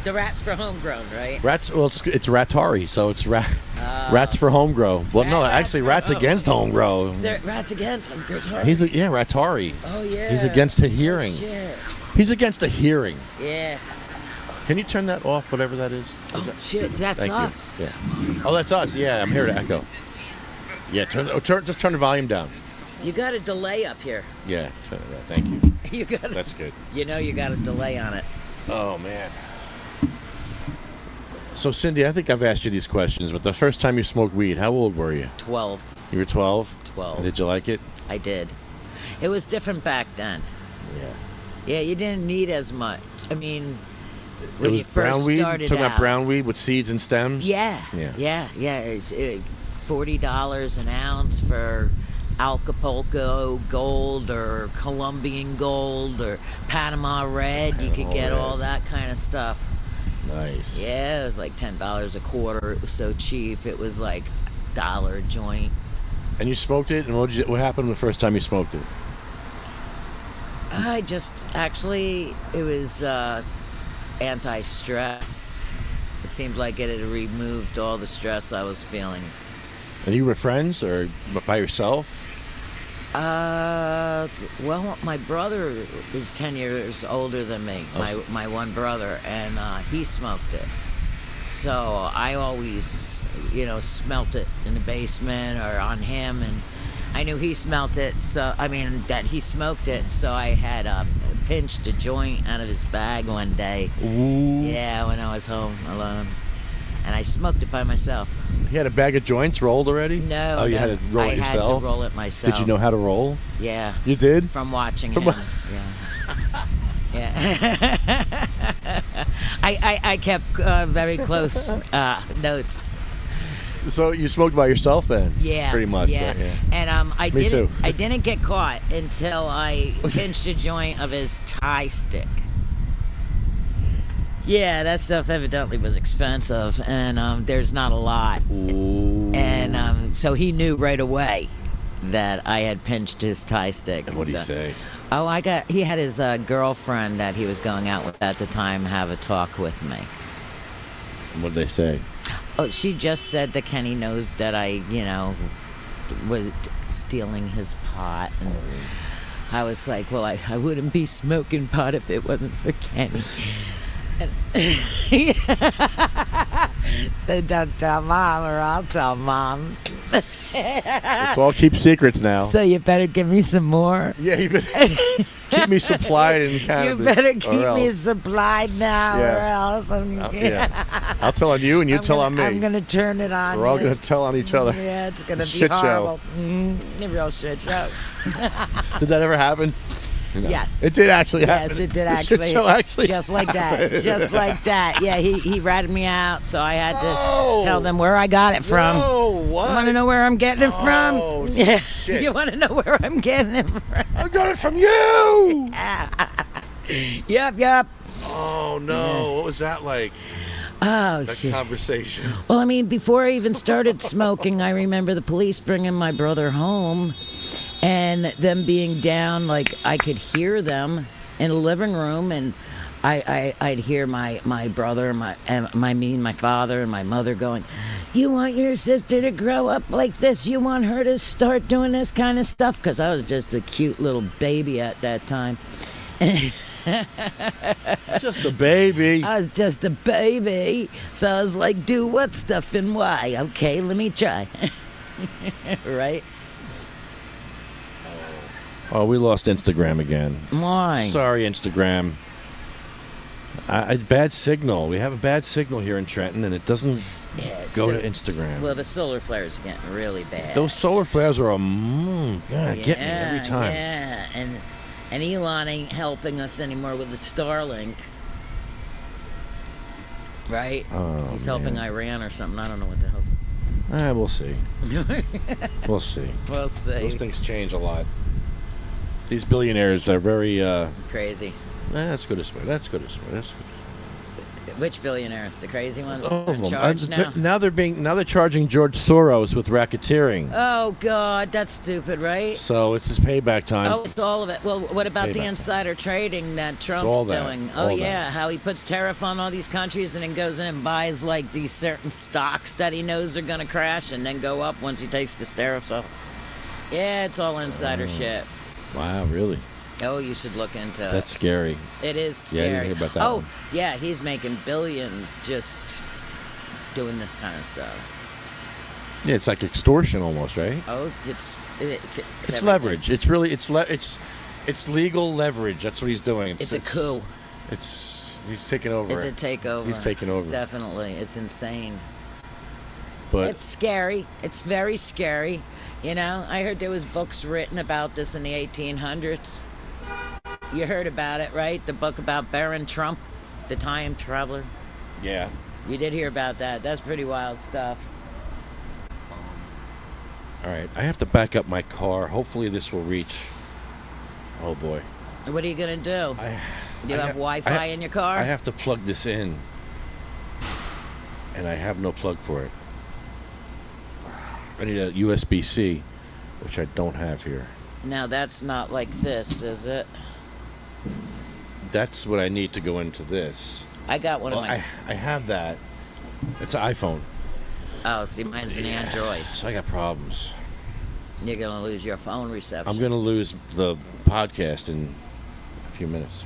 The rat's for homegrown, right? Rats. Well, it's Ratari, so it's rats for home grow. Well, no, Rats actually, for rats home. against home grow. Rats against homegrown. He's Ratari. Oh yeah. He's against the hearing. Shit. He's against the hearing. Yeah. Can you turn that off, whatever that is? Oh shit, that's Thank us. you. Yeah. Oh, that's us. Yeah, I'm here to echo. Yeah, just turn the volume down. You got a delay up here. Yeah, thank you. You got. That's good. You know you got a delay on it. Oh man. So Cindy, I think I've asked you these questions, but the first time you smoked weed, how old were you? 12. You were 12? 12. And did you like it? I did. It was different back then. Yeah. Yeah, you didn't need as much. I mean, It when was you brown first weed? started Talking out. about brown weed with seeds and stems? Yeah. Yeah. Yeah. It's $40 an ounce for Acapulco gold or Colombian gold or Panama red. You could Panama get red. all that kind of stuff. Nice. Yeah, it was like $10 a quarter. It was so cheap. It was like $1 a joint. And you smoked it, and what happened the first time you smoked it? I just it was anti-stress. It seemed like it had removed all the stress I was feeling. And you were friends or by yourself? Well, my brother is 10 years older than me, my one brother, and he smoked it. So I always, smelt it in the basement or on him, and I knew he smelt it, that he smoked it, so I had pinched a joint out of his bag one day. Ooh. Yeah, when I was home alone. And I smoked it by myself. You had a bag of joints rolled already? No. Oh, you had to roll it I had yourself? to roll it myself. Did you know how to roll? Yeah. You did? From watching him. Yeah. I kept very close notes. So you smoked by yourself then? Yeah. Pretty much. Yeah. Right? Yeah. And Me too. I didn't get caught until I pinched a joint of his tie stick. Yeah, that stuff evidently was expensive, and there's not a lot. Ooh. And so he knew right away that I had pinched his tie stick. And what did he So- say? Oh, he had his girlfriend that he was going out with at the time have a talk with me. And what did they say? Oh, she just said that Kenny knows that I, was stealing his pot. And I was like, well, I wouldn't be smoking pot if it wasn't for Kenny. So don't tell Mom or I'll tell Mom. Let's all keep secrets now. So you better give me some more. Yeah, you better keep me supplied in cannabis. You better or keep me else. supplied now Yeah. or else. Yeah. I'll tell on you and you tell on me. I'm going to turn it on. We're all you. going to tell on each other. Yeah, it's going to be Shit show. horrible. A real shit show. Did that ever happen? No. Yes. It did actually happen. Yes, it did The shit actually. show actually Just like that. Just like that. Yeah, he ratted me out, so I had to Oh. tell them where I got it from. Whoa, what? You want to know where I'm getting it from? Oh, Yeah. shit. You want to know where I'm getting it from? I got it from you! Yep. Oh, no. What was that like? Oh, That shit. conversation. Well, I mean, before I even started smoking, I remember the police bringing my brother home and them being down, like I could hear them in the living room, and I'd hear my brother, my father and my mother going, you want your sister to grow up like this? You want her to start doing this kind of stuff? Because I was just a cute little baby at that time. Just a baby. I was just a baby. So I was like, do what stuff and why? Okay, let me try. Right? Oh, we lost Instagram again. Why? Sorry, Instagram. Bad signal. We have a bad signal here in Trenton, and it doesn't Yeah, it's go still- to Instagram. Well, the solar flares are getting really bad. Those solar flares are get me every time. Yeah, and Elon ain't helping us anymore with the Starlink. Right? Oh, He's helping man. Iran or something. I don't know what the hell's. We'll see. We'll see. We'll see. Those things change a lot. These billionaires are very. Crazy. That's good as well. That's good as well. That's good. Which billionaires? The crazy ones All are of in them. charge now? Now they're charging George Soros with racketeering. Oh, God, that's stupid, right? So it's his payback time. Oh, it's all of it. Well, what about the Payback. insider trading that Trump's all that. doing? All Oh, that. yeah, how he puts tariff on all these countries and then goes in and buys, like, these certain stocks that he knows are going to crash and then go up once he takes his tariffs off. Yeah, it's all insider shit. Wow, really? Oh, you should look into it. That's scary. It is Yeah, I scary. didn't hear about that Oh, one. yeah, he's making billions just doing this kind of stuff. Yeah, it's like extortion almost, right? Oh, it's It's leverage. It's really it's legal leverage. That's what he's doing. It's a coup. He's taking over. It's a takeover. He's taking over. It's definitely. It's insane. But It's scary. It's very scary. You know, I heard there was books written about this in the 1800s. You heard about it, right? The book about Baron Trump, the time traveler. yeah. You did hear about that. That's pretty wild stuff. All right, I have to back up my car. Hopefully this will reach. Oh boy. What are you gonna do? Do you I have ha- Wi-Fi in your car? I have to plug this in, and I have no plug for it. I need a USB-C, which I don't have here. Now that's not like this, is it? That's what I need to go into this. I got one Well, of my. I have that. It's an iPhone. Oh, see, mine's an Android. So I got problems. You're gonna lose your phone reception. I'm going to lose the podcast in a few minutes.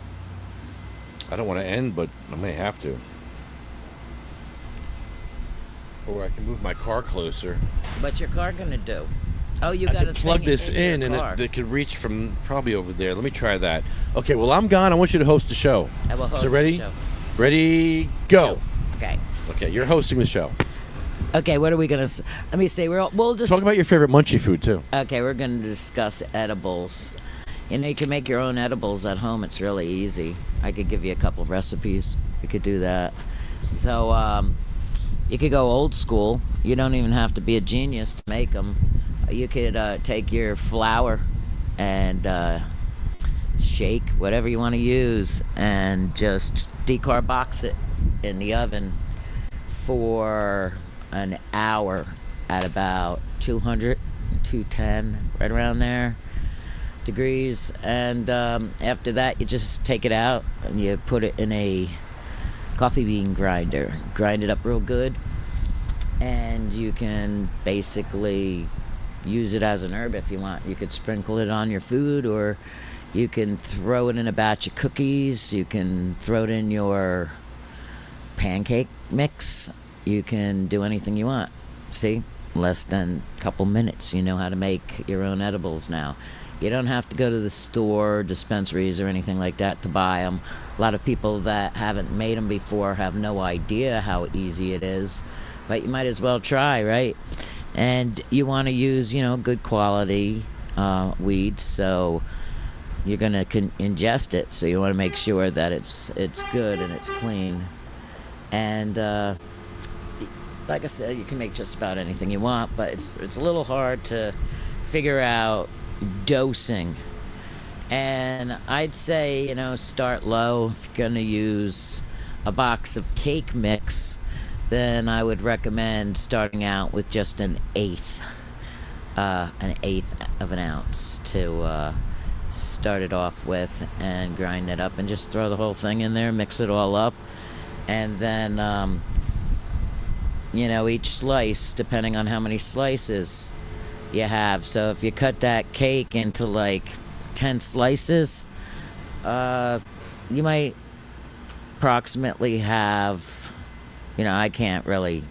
I don't want to end, but I may have to. Or I can move my car closer. What's your car gonna do? Oh, you I got could to plug this in, and it could reach from probably over there. Let me try that. Okay, well, I'm gone. I want you to host the show. I will host So ready? the show. Ready, go. Okay. Okay, you're hosting the show. Okay. What are we gonna? Let me see. We'll just. Talk about your favorite munchie food, too. Okay, we're gonna discuss edibles. You know, you can make your own edibles at home. It's really easy. I could give you a couple of recipes. We could do that. So, you could go old school. You don't even have to be a genius to make them. You could take your flour and shake, whatever you want to use, and just decarbox it in the oven for an hour at about 200, 210, right around there degrees. And after that, you just take it out and you put it in a coffee bean grinder. Grind it up real good. And you can basically use it as an herb if you want. You could sprinkle it on your food, or you can throw it in a batch of cookies. You can throw it in your pancake mix. You can do anything you want. See? Less than a couple minutes. You know how to make your own edibles now. You don't have to go to the store, dispensaries, or anything like that to buy them. A lot of people that haven't made them before have no idea how easy it is. But you might as well try, right? And you want to use, good quality weed, so you're going to ingest it. So you want to make sure that it's good and it's clean. And like I said, you can make just about anything you want, but it's a little hard to figure out dosing. And I'd say, start low. If you're going to use a box of cake mix, then I would recommend starting out with just an eighth of an ounce to start it off with, and grind it up and just throw the whole thing in there, mix it all up. And then, each slice, depending on how many slices you have. So if you cut that cake into like 10 slices, you might approximately have, I can't really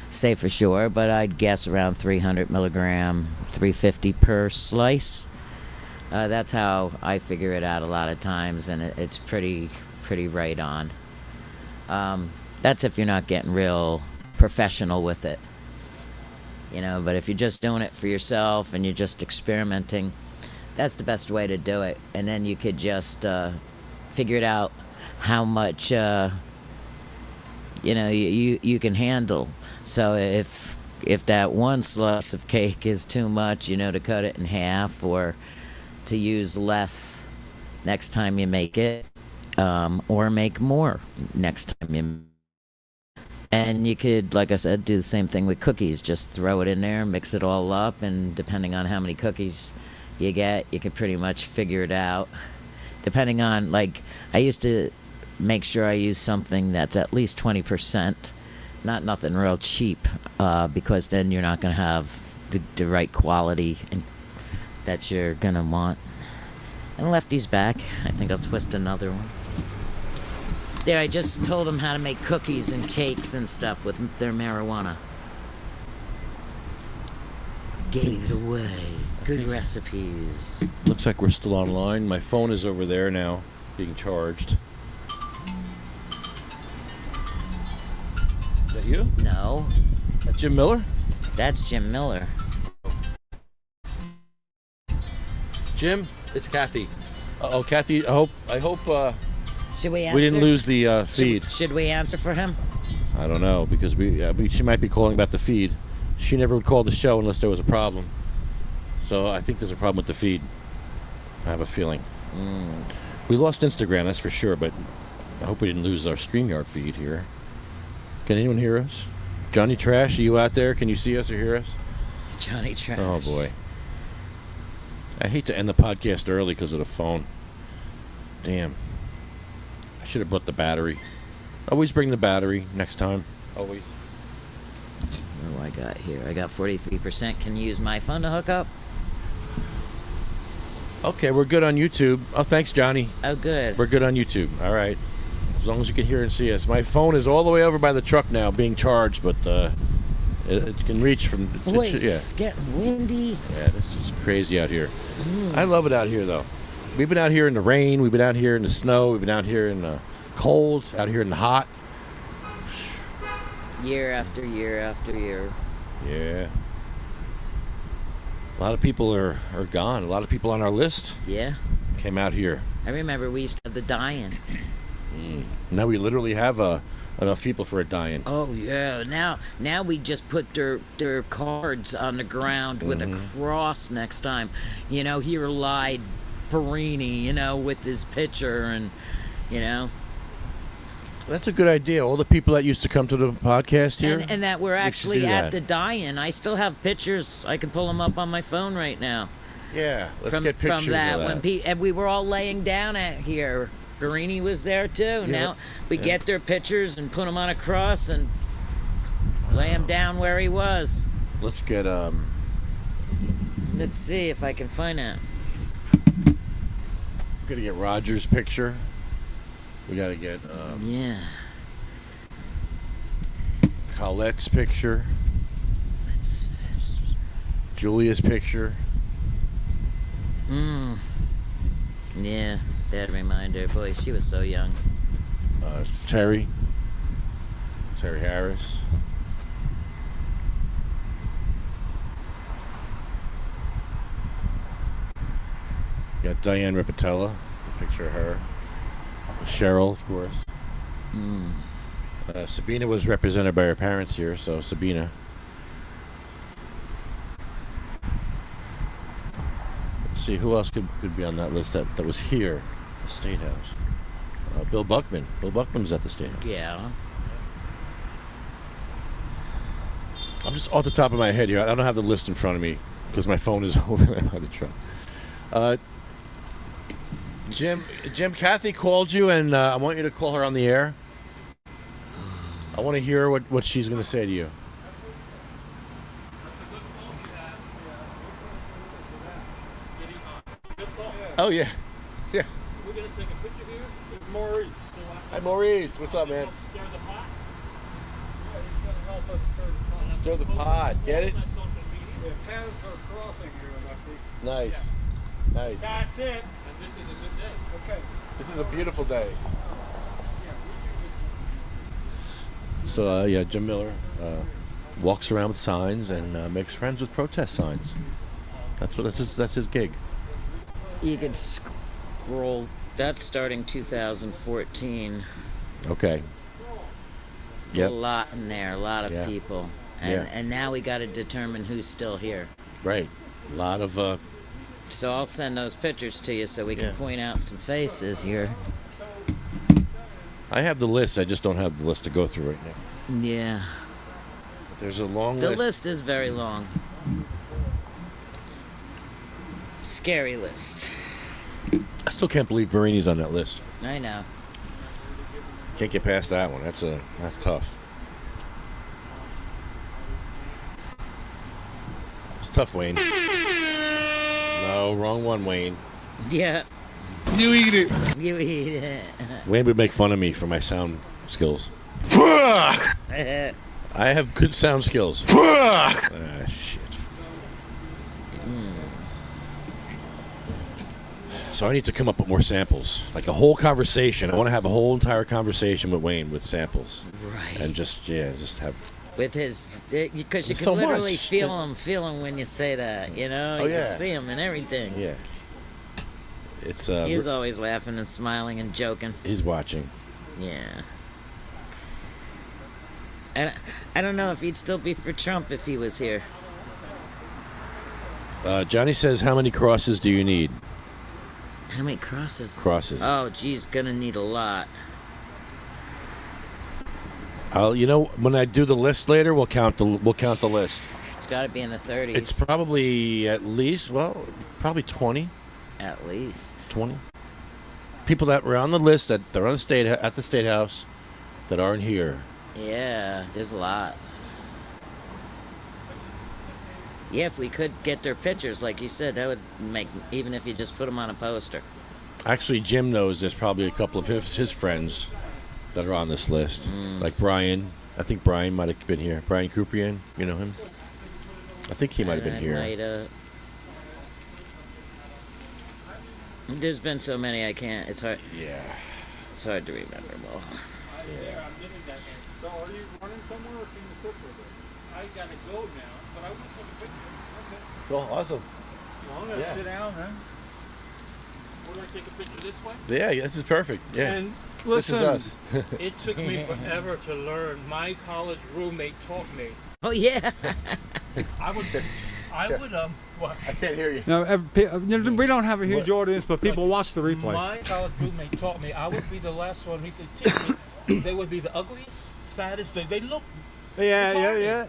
say for sure, but I'd guess around 300 milligram, 350 per slice. That's how I figure it out a lot of times, and it's pretty right on. That's if you're not getting real professional with it. But if you're just doing it for yourself and you're just experimenting, that's the best way to do it. And then you could just figure it out how much you can handle. So if that one slice of cake is too much, to cut it in half or to use less next time you make it. or make more next time. And you could, like I said, do the same thing with cookies. Just throw it in there, mix it all up, and depending on how many cookies you get, you can pretty much figure it out. Depending on, like, I used to make sure I use something that's at least 20%, not nothing real cheap, because then you're not going to have the right quality that you're going to want. And Lefty's back. I think I'll twist another one. There, I just told them how to make cookies and cakes and stuff with their marijuana. Gave it away. Good recipes. Looks like we're still online. My phone is over there now, being charged. Is that you? No, That Jim Miller? that's Jim Miller. Jim, it's Kathy. Uh-oh, Kathy, I hope Should we answer? we didn't lose the feed. Should we answer for him? I don't know, because she might be calling about the feed. She never would call the show unless there was a problem. So I think there's a problem with the feed. I have a feeling. We lost Instagram, that's for sure, but I hope we didn't lose our StreamYard feed here. Can anyone hear us? Johnny Trash, are you out there? Can you see us or hear us? Johnny Trash. Oh, boy. I hate to end the podcast early because of the phone. Damn. I should have brought the battery. Always bring the battery next time. Always. What do I got here? I got 43%. Can you use my phone to hook up? Okay, we're good on YouTube. Oh, thanks, Johnny. Oh, good. We're good on YouTube. All right. As long as you can hear and see us. My phone is all the way over by the truck now being charged, but it can reach from... Boy, yeah. it's getting windy. Yeah, this is crazy out here. I love it out here, though. We've been out here in the rain. We've been out here in the snow. We've been out here in the cold. Out here in the hot. Year after year after year. Yeah. A lot of people are gone. A lot of people on our list Yeah. came out here. I remember we used to have the die-in. Now we literally have enough people for a die-in. Oh yeah. Now we just put their cards on the ground with a cross next time. You know, here lied Perini, you know, with his picture and you know. That's a good idea. All the people that used to come to the podcast here. And that we're should actually do at that. the die-in. I still have pictures. I can pull them up on my phone right now. Yeah, let's from, get pictures from that, of that. when and we were all laying down at here. Perini was there too. Now we get their pictures and put them on a cross and lay him down where he was. Let's get Let's see if I can find that. we're gonna get Roger's picture. We gotta get Yeah. Colette's picture. Julia's picture. Yeah. Bad reminder. Boy, she was so young. Terry Harris. Got Diane Ripatella, picture of her. Cheryl, of course. Sabina was represented by her parents here, so Sabina. Let's see, who else could be on that list that was here? The State House. Bill Buckman. Bill Buckman's at the State House. Yeah. I'm just off the top of my head here. I don't have the list in front of me because my phone is over there by the truck. Jim, Kathy called you, and I want you to call her on the air. I want to hear what she's going to say to you. Oh, yeah. Yeah. We're going to take a picture here with Maurice. Hi, Maurice. What's up, man? Stir the pot. Yeah, he's going to help us stir the pot. Stir the pot. Get it? My social media. Yeah, paths are crossing here, Lefty. Nice. Nice. That's it. And this is a good day. Okay. This is a beautiful day. Yeah, we do this. So, yeah, Jim Miller walks around with signs and makes friends with protest signs. That's his gig. You could scroll. That's starting 2014. Okay. There's Yep. a lot in there, a lot of Yeah. people. Yeah. And now we got to determine who's still here. Right. A lot of So I'll send those pictures to you so we can Yeah. point out some faces here. I have the list. I just don't have the list to go through right now. Yeah. There's a long The list. list is very long. Scary list. I still can't believe Marini's on that list. I know. Can't get past that one. That's tough. It's tough, Wayne. No, wrong one, Wayne. Yeah. You eat it. You eat it. Wayne would make fun of me for my sound skills. I have good sound skills. Shit. So I need to come up with more samples, like a whole conversation. I want to have a whole entire conversation with Wayne with samples, Right. and just have. With his, because you can So literally much. feel him when you say that. You know, Oh, you yeah. can see him and everything. Yeah. It's He's always laughing and smiling and joking. he's watching. Yeah. And I don't know if he'd still be for Trump if he was here. Johnny says, "How many crosses do you need?" How many crosses? Crosses. Oh, geez, gonna need a lot. When I do the list later, we'll count the list. It's got to be in the 30s. It's probably at least, probably 20. At least. 20 people that were on the list that they're on the at the State House that aren't here. Yeah, there's a lot. Yeah, if we could get their pictures, like you said, that would make, even if you just put them on a poster. Actually, Jim knows there's probably a couple of his friends that are on this list, like Brian. I think Brian might have been here. Brian Kuprian, you know him? I think he might have been here. There's been so many I can't. It's hard. Yeah. It's hard to remember them all. Yeah, I'm getting that. So are you running somewhere or can you sit for a bit? I gotta go now, but I will take a picture. Okay. Cool. Awesome. Well, I'm gonna Yeah. sit down, huh? Would I take a picture this way? Yeah, this is perfect. Yeah. And This is listen, us. it took me forever to learn. My college roommate taught me. Oh, yeah. I would, what? I can't hear you. No, we don't have a huge audience, but people watch the replay. My college roommate taught me I would be the last one. He said, Timmy, they would be the ugliest, fattest. They look. Yeah.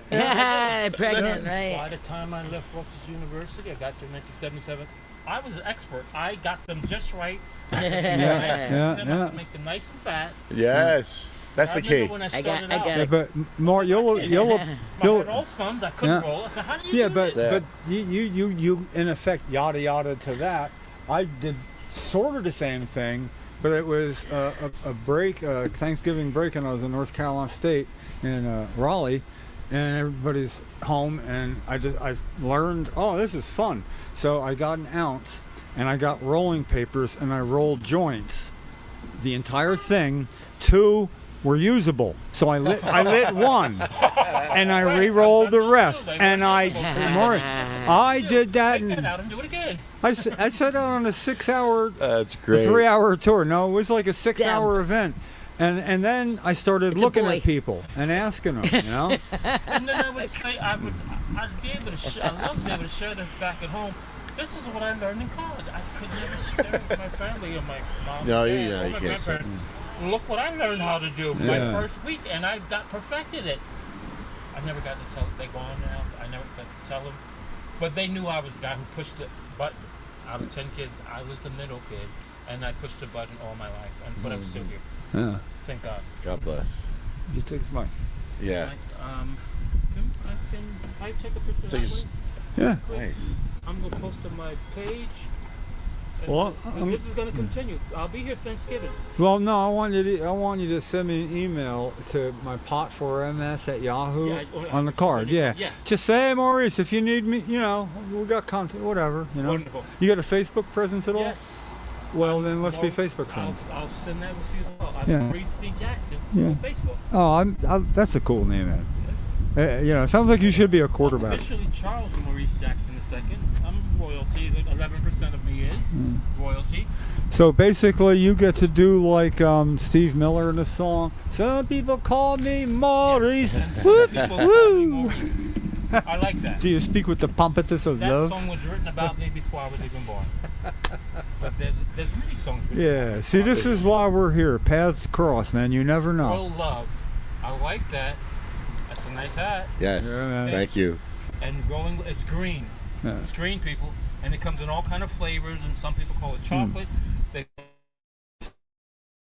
Pregnant, right? By the time I left Rutgers University, I got there in 1977. I was an expert. I got them just right. Yeah. Make them nice and fat. Yes. That's I the remember key. when I I started got out. it. But more, you'll I had all sons. I couldn't Yeah. roll. I said, how do you do but this? you in effect yada to that. I did sort of the same thing, but it was a break, Thanksgiving break, and I was in North Carolina State in Raleigh, and everybody's home, and I learned, oh, this is fun. So I got an ounce, and I got rolling papers, and I rolled joints, the entire thing. 2 were usable, so I lit one, and I re-rolled the rest, and I did that, Take that and out and do it again. I set out on a 6-hour, That's great. 3-hour tour. No, it was like a 6-hour event. And then I started looking boy. at people and asking them, you know. And then I would say, I'd be able to I love to be able to share this back at home. This is what I learned in college. I could never share it with my family or my mom. No, or you dad know, or you my can't say. grandparents. Look what I learned how to do my Yeah. first week, and I got perfected it. I never got to tell. They gone now. I never got to tell them, but they knew I was the guy who pushed the button. Out of 10 kids, I was the middle kid, and I pushed the button all my life, but I'm still here. Yeah. Thank God. God bless. You take some money. Yeah. Can I take a picture of Take this? Yeah. Nice. I'm gonna post to my page. And Well, this is gonna continue. I'll be here Thanksgiving. Well, no, I want you to send me an email to my pot4ms at Yahoo Yeah, on the card. Yeah. Yes. Just say, hey, Maurice, if you need me, we got content, whatever. Wonderful. You got a Facebook presence at all? Yes. Well, then let's be Well, Facebook friends. I'll send that with you as well. I'm Yeah. Maurice C. Jackson Yeah. on Facebook. Oh, that's a cool name, man. Sounds like you should be a quarterback. Officially Charles Maurice Jackson II. I'm royalty. 11% of me is royalty. So basically, you get to do like Steve Miller in the song. Some people call me Maurice. And some Whoop, people call me woo. Maurice. I like that. Do you speak with the pompatus of That love? song was written about me before I was even born. But there's many songs. we Yeah. See, this is why we're here. Paths cross, man. You never know. Roll Love. I like that. That's a nice hat. Yes. Yeah, man. Thank you. And growing, it's green. Yeah. It's green, people, and it comes in all kind of flavors. And some people call it chocolate. They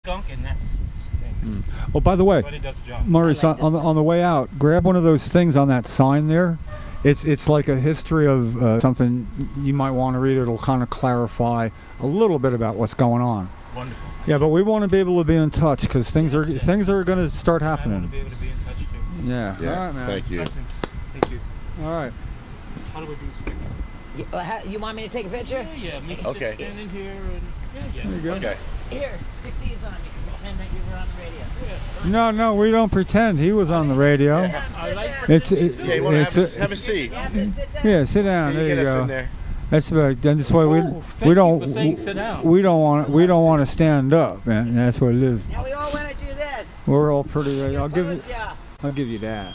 skunk, and that's stinks. Oh, by the way, But it does the job. Maurice, I like on this the way out, grab one of those things on that sign there. It's like a history of something you might want to read. It'll kind of clarify a little bit about what's going on. Wonderful. Yeah, but we want to be able to be in touch because things are going to start I want to happening. be able to be in touch too. Yeah. Yeah. All right, man. Thank you. Blessings. Thank you. All right. How do we do this picture? You want me to take a picture? Yeah. Me Okay. just standing here and yeah. There you go. Okay. Here, stick these on. You can pretend that you were on the radio. No, we don't pretend. He was on the radio. I like It's Yeah, you want to it's have a seat? You have to sit down. yeah. Sit down. You There get you us in go. there. That's about. That's why Oh, we thank don't you for saying sit down. we don't want to stand up, man. That's what it is. Now we all want to do this. We're all pretty ready. I'll give you that.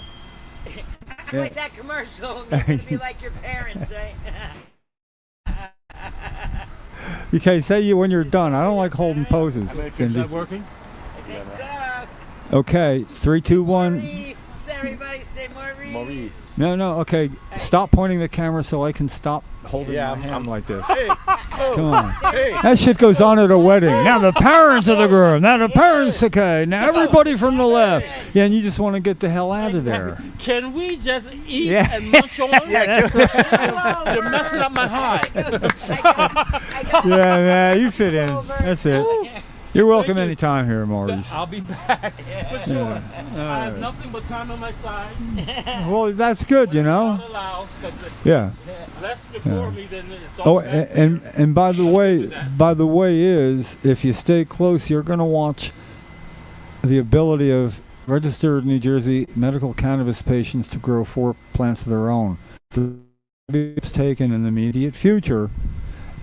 I'm like that commercial. You're going to be like your parents, right? Okay, say you when you're done. I don't like holding poses, Is Cindy. that working? I think so. Okay, 3, 2, 1. Maurice, everybody say Maurice. Maurice. No. Okay, stop pointing the camera so I can stop holding Yeah, my hand I'm- like this. Hey. Oh. Come on. Hey. That shit goes on at a wedding. Now the parents of the groom. Now the parents. Okay. Now everybody from the left. Yeah, and you just want to get the hell out of there. Can we just eat Yeah. and munch on? Yeah. Whoa, You're messing up my high. I got Yeah, man, you fit in. That's it. You're welcome you. anytime here, Maurice. I'll be back for sure. Yeah. I have nothing but time on my side. Well, that's good, you know. God allows, 'cause Yeah. less before me than it's all Oh, back and by the I'll way, do that. is if you stay close, you're going to watch the ability of registered New Jersey medical cannabis patients to grow 4 plants of their own. It's taken in the immediate future,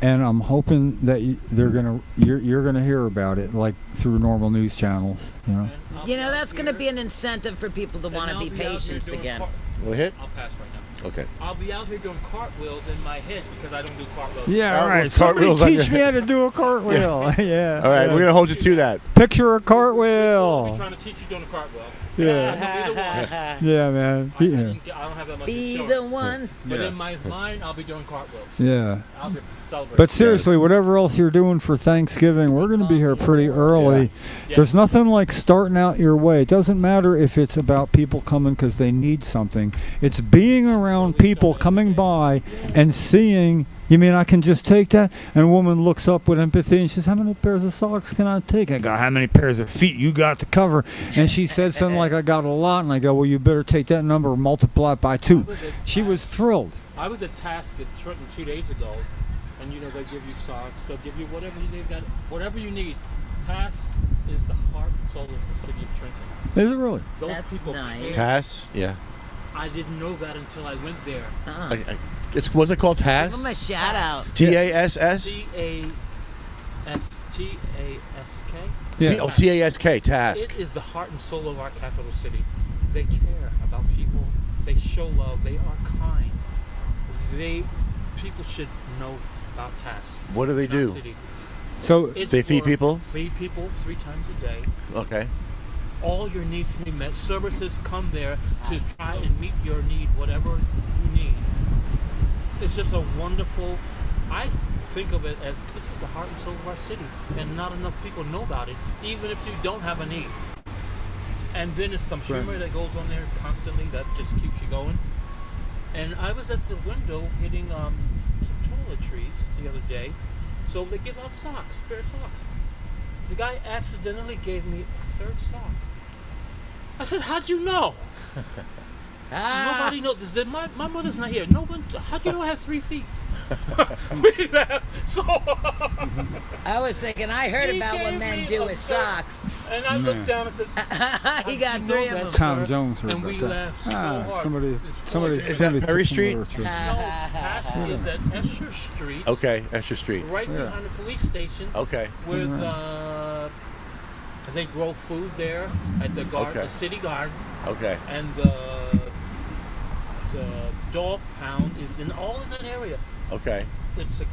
and I'm hoping that you're gonna hear about it like through normal news channels. You know. And I'll You be know, out that's going to here- be an incentive for people to and want to I'll be out here patients doing again. We'll hit? I'll pass right now. Okay. I'll be out here doing cartwheels in my head because I don't do cartwheels. Yeah, All all right, right. Somebody cartwheels on teach your- me how to do a cartwheel. Yeah. All right, we're gonna hold you to that. Picture a I'll be cartwheel. trying to teach you doing a cartwheel. Yeah. I can be the one. Yeah, man. I Yeah. don't have that much Be the insurance. one. But Yeah. in my mind, I'll be doing cartwheels. Yeah. I'll be celebrating. But seriously, whatever else you're doing for Thanksgiving, we're going to be here pretty early. Yeah. There's nothing like starting out your way. It doesn't matter if it's about people coming because they need something. It's being around people coming by and seeing, you mean I can just take that? And a woman looks up with empathy and she says, how many pairs of socks can I take? I go, how many pairs of feet you got to cover? And she said something like, I got a lot. And I go, well, you better take that number and multiply it by 2. She was thrilled. I was at Task at Trenton 2 days ago, and you know they give you socks, they'll give you whatever you need. Whatever you need. Task is the heart and soul of the city of Trenton. Is it really? Those That's people nice. care. Tass? Yeah. I didn't know that until I went there. Was it called Give Tass? them a shout out. Tass? Task. Yeah. Task. Task. It is the heart and soul of our capital city. They care about people. They show love. They are kind. People should know about Task. What do they in our do? city. So It's They feed for- people? Feed people 3 times a day. Okay. All your needs to be met. Services come there to try and meet your need, whatever you need. It's just a wonderful, I think of it as this is the heart and soul of our city, and not enough people know about it, even if you don't have a need. And then there's some humor that goes on there constantly that just keeps you going. And I was at the window getting some toiletries the other day, so they give out socks, spare socks. The guy accidentally gave me a 3rd sock. I said, how'd you know? Nobody knows. My mother's not here. No one. How'd you know I have 3 feet? We laughed so hard. I was thinking, I heard He about what gave men me do a with shirt. socks. And I looked down and said, He got you 3 know of that, them. Tom sir? Jones heard And we about that. laughed so hard. Somebody It's Is somebody that Perry took some Street? literature. No, Tass is at Escher Street. Okay. Escher Street. Right Yeah. behind the police station. Okay. With they grow food there at the garden, Okay. the city garden, Okay. and the dog pound is all in that area. Okay. it's a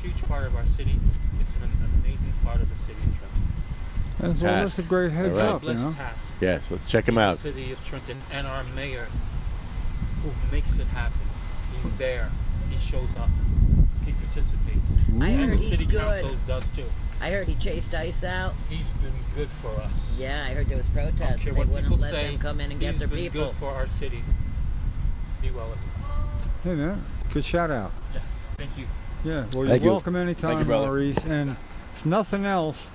huge part of our city. It's an amazing part of the city of Trenton. That's a great heads All right. up, you Blessed know. task. Yes, let's check him The out. city of Trenton and our mayor, who makes it happen. He's there. He shows up. He participates. I And heard the he's city good. council does too. I heard he chased ICE out. He's been good for us. Yeah, I heard there was I don't protests. care They what wouldn't people let say. them come in and get he's their been people. good for our city. Be well. Hey man, good shout out. Yes. Thank you. Yeah, well, Thank you're you. welcome anytime, Thank you, brother. Maurice. And if nothing else,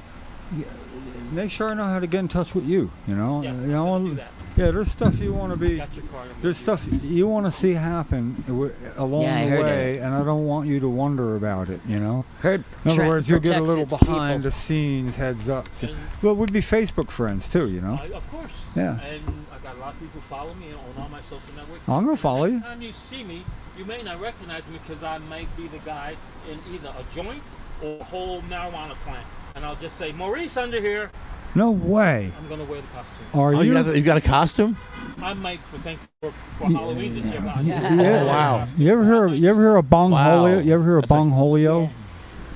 make sure I know how to get in touch with you. You know, Yes, you I'm know, gonna do that. yeah. There's stuff you want to be. Got your card. I'm There's gonna do stuff you want to see happen along Yeah, I the heard way, and I don't want you to wonder about it. You know. Heard In other Trenton words, you get a protects little its behind people. the scenes heads up. So, And- well, we'd be Facebook friends too. You know. Of course. Yeah. And I got a lot of people follow me on all my social networks. I'm gonna follow you. Next time you see me, you may not recognize me because I might be the guy in either a joint or a whole marijuana plant. And I'll just say, Maurice under here. No way. I'm going to wear the costume. Are Oh, you? you got a costume? I might for Halloween this year. But I Yeah. Wow. You ever hear of Bong Wow. Holio? You ever hear of That's a- Bong Holio?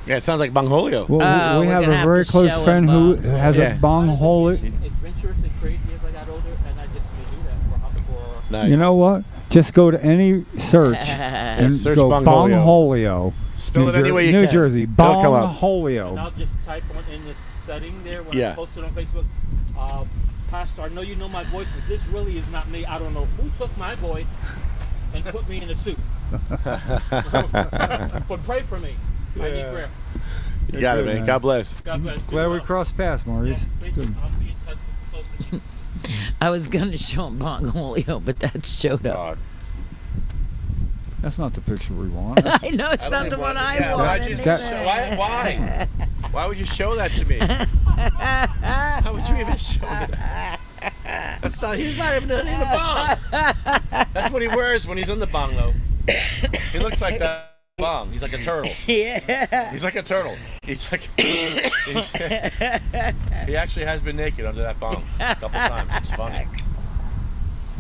Yeah, it sounds like Bangholio. Well, Oh, we we're have gonna a have very to close show friend him, who has Yeah. a Bong Holio. Adventurous and crazy as I got older, and I just may do that for Nice. You know what? Just go to any search and Search go Bong Bong Holio. Holio. Spell it any way you New can. Jersey. It'll Bong come up. and Holio. I'll just type on in the setting there when Yeah. I post it on Facebook. Pastor, I know you know my voice, but this really is not me. I don't know who took my voice and put me in a suit. But pray for me. I need Yeah. prayer. You got it, Good, man. man. God bless. God bless. Glad we crossed paths, Maurice. Yes, thank you. Good. I'll be in touch with you. I was gonna show him Bong Holio, but that showed up. God. That's not the picture we want. I know it's not the one I wanted. Why? Why would you show that to me? How would you even show that? That's not. He's not even in a bong. That's what he wears when he's in the bong, though. He looks like that bong. He's like a turtle. Yeah. He's like a turtle. He's like. He actually has been naked under that bong a couple times. It's funny.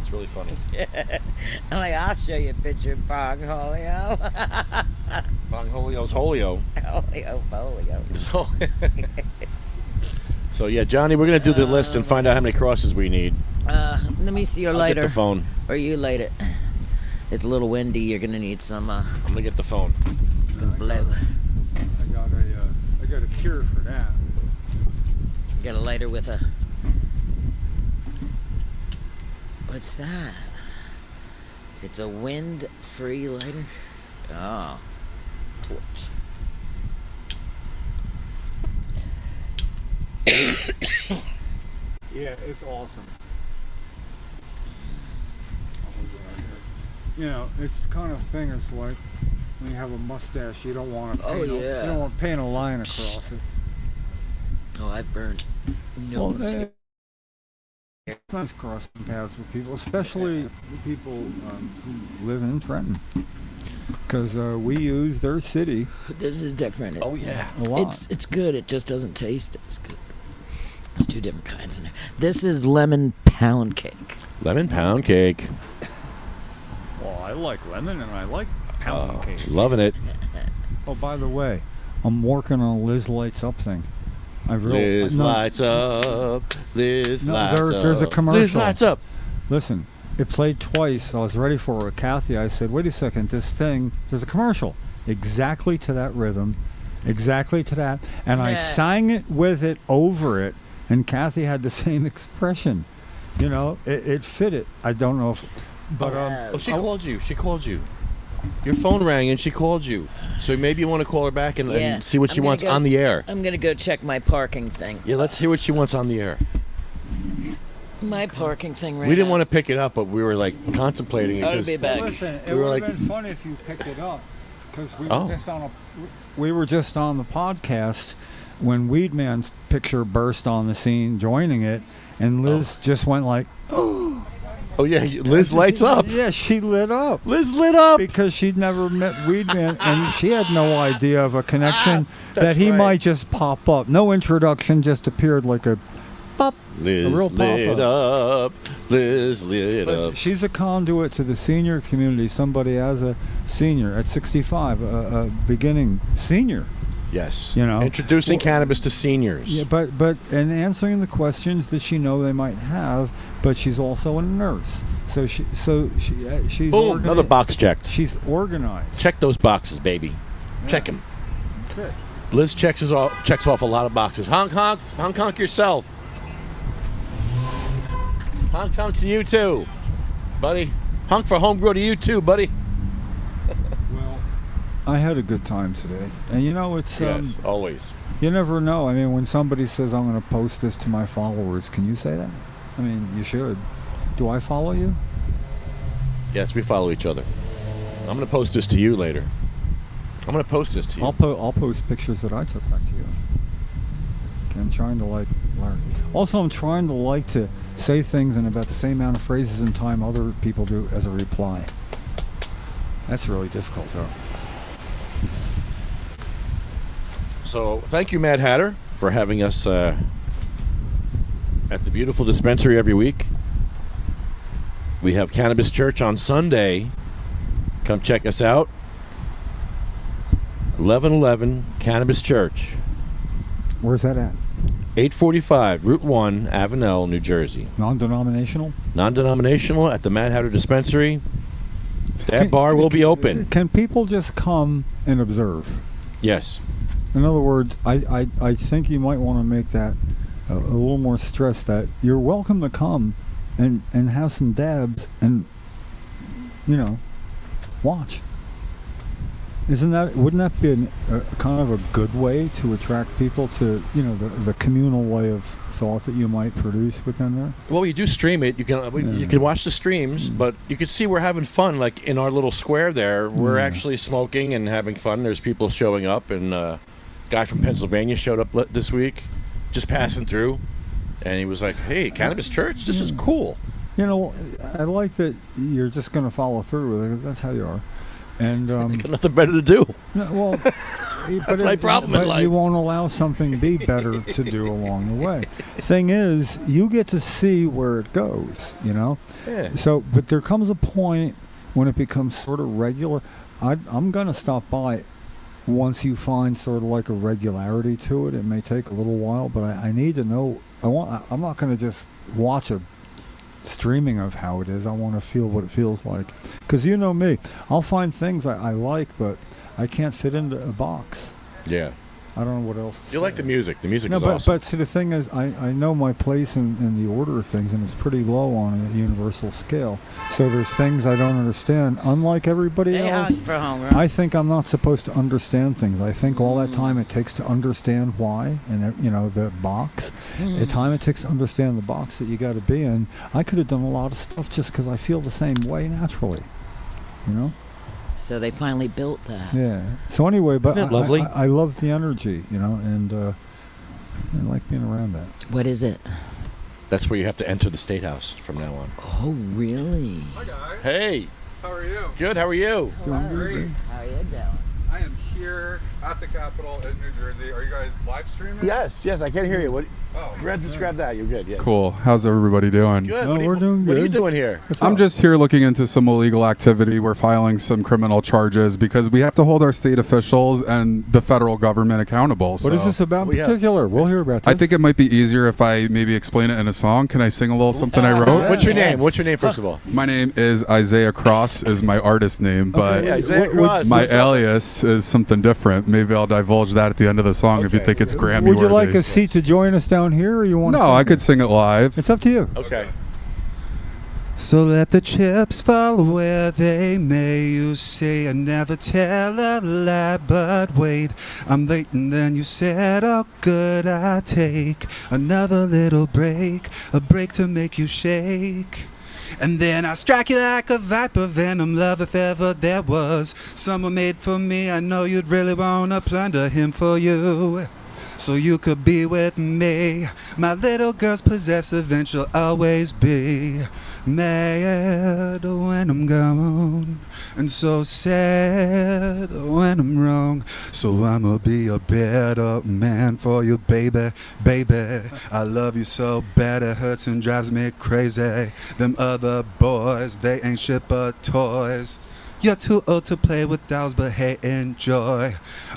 It's really funny. I'm like, I'll show you a picture of Bong Holio. Bong Holio's Holio. Holio, Holio. So, so yeah, Johnny, we're gonna do the list and find out how many crosses we need. Let me see your I'll lighter. get the phone. Or you light it. It's a little windy. You're gonna need some. I'm gonna get the phone. It's gonna blow. I got a cure for that. Got a lighter with a. What's that? It's a wind-free lighter. Oh, torch. Yeah, it's awesome. You know, it's the kind of thing. It's like when you have a mustache, you don't want to. Oh, You yeah. don't want to paint a line across it. Oh, I've burned. No. Well, it's nice crossing paths with people, especially people who live in Trenton, because we use their city This is different. Oh yeah. a lot. It's good. It just doesn't taste as good. There's two different kinds in there. This is lemon pound cake. Lemon pound cake. Well, I like lemon and I like pound cake. Loving it. Oh, by the way, I'm working on a Liz Lights Up thing. Liz lights up. Liz No, lights up. there's a commercial. Liz lights up. Listen, it played twice. I was ready for it. Kathy, I said, wait a second, this thing, there's a commercial exactly to that rhythm, exactly to that. And I Yeah. sang it with it over it, and Kathy had the same expression. You know, it fit it. I don't know if, but Oh, she called you. She called you. Your phone rang and she called you. So maybe you want to call her back and, Yeah. and see what she I'm gonna wants go- on the air. I'm gonna go check my parking thing. Yeah, let's hear what she wants on the air. My parking thing right We didn't now. want to pick it up, but we were like contemplating it. I'll 'cause- be back. listen, it We were would have like- been funny if you picked it up, because Oh. we were just on the podcast when Weedman's picture burst on the scene, joining it, and Liz just went like, Oh yeah, Liz lights up. Yeah, she lit up. Liz lit up. Because she'd never met Weedman, and she had no idea of a connection that that's he right. might just pop up. No introduction, just appeared like a pop. Liz A real lit pop-up. up. Liz lit But up. she's a conduit to the senior community. Somebody as a senior at 65, a beginning senior. Yes. You know, Introducing cannabis to seniors. Yeah, but and answering the questions that she know they might have. But she's also a nurse, so she's Boom, another box checked. She's organized. Check those boxes, baby. Check them. Good. Liz checks off a lot of boxes. Honk, honk. Honk, honk yourself. Honk, honk to you, too, buddy. Honk for Homegrow to you, too, buddy. Well, I had a good time today. And you know, it's... Yes, always. You never know. I mean, when somebody says, I'm going to post this to my followers, can you say that? I mean, you should. Do I follow you? Yes, we follow each other. I'm going to post this to you later. I'm going to post this to you. I'll post pictures that I took back to you. Okay, I'm trying to learn. Also, I'm trying to say things in about the same amount of phrases and time other people do as a reply. That's really difficult, though. So, thank you, Mad Hatter, for having us at the beautiful dispensary every week. We have Cannabis Church on Sunday. Come check us out. 1111 Cannabis Church. Where's that at? 845 Route 1, Avenel, New Jersey. Non-denominational? Non-denominational at the Mad Hatter Dispensary. That bar will be open. Can people just come and observe? Yes. In other words, I think you might want to make that a little more stress that you're welcome to come and have some dabs and, watch. Wouldn't that be a kind of a good way to attract people to, the communal way of thought that you might produce within there? Well, you do stream it. You can watch the streams, but you can see we're having fun. Like in our little square there, we're actually smoking and having fun. There's people showing up, and a guy from Pennsylvania showed up this week, just passing through, and he was like, "Hey, Cannabis Church, this is cool." I like that you're just going to follow through with it because that's how you are. And got nothing better to do. No, well, that's my problem in life. You won't allow something to be better to do along the way. Thing is, you get to see where it goes, Yeah. So, but there comes a point when it becomes sort of regular. I'm going to stop by once you find sort of like a regularity to it. It may take a little while, but I need to know. I'm not going to just watch a streaming of how it is. I want to feel what it feels like, because you know me, I'll find things I like, but I can't fit into a box. Yeah. I don't know what else to You say. like the music. The music No, is but awesome. but see, the thing is, I know my place in the order of things, and it's pretty low on a universal scale. So there's things I don't understand. Unlike everybody They else, hunt for Homegrow. I think I'm not supposed to understand things. I think all that time it takes to understand why, and the box, the time it takes to understand the box that you got to be in. I could have done a lot of stuff just because I feel the same way naturally, So they finally built that. Yeah. So anyway, but Isn't it lovely? I love the energy, and I like being around that. What is it? That's where you have to enter the State House from now on. Oh, really? Hi guys, Hey, how are you? good. How are you? Doing Great. good. How you doing? I am here at the Capitol in New Jersey. Are you guys live streaming? Yes. I can't hear you. What? Oh, Just grab that. You're good. Yes. cool. How's everybody doing? Good. No, we're doing What are you good. doing here? I'm just here looking into some illegal activity. We're filing some criminal charges because we have to hold our state officials and the federal government accountable. What is this about in particular? We'll hear about this. I think it might be easier if I maybe explain it in a song. Can I sing a little something I wrote? What's your name? What's your name, first of all? My name is Isaiah Cross is my artist name, but Yeah, Isaiah Cross. my What's up? alias is something different. Maybe I'll divulge that at the end of the song if you Okay. think it's Grammy Would you worthy. like a seat to join us down here, or you want? No, I could sing it live. It's up to you. Okay. So let the chips fall where they may. You say I never tell a lie, but wait, I'm late and then you said, oh good, I take another little break, a break to make you shake. And then I strike you like a viper venom, love if ever there was someone made for me. I know you'd really wanna plunder him for you. so you could be with me. My little girl's possessive and she'll always be mad when I'm gone, and so sad when I'm wrong. So I'ma be a better man for you, baby, baby. I love you so bad it hurts and drives me crazy. Them other boys, they ain't shit but toys. You're too old to play with dolls, but hey, enjoy.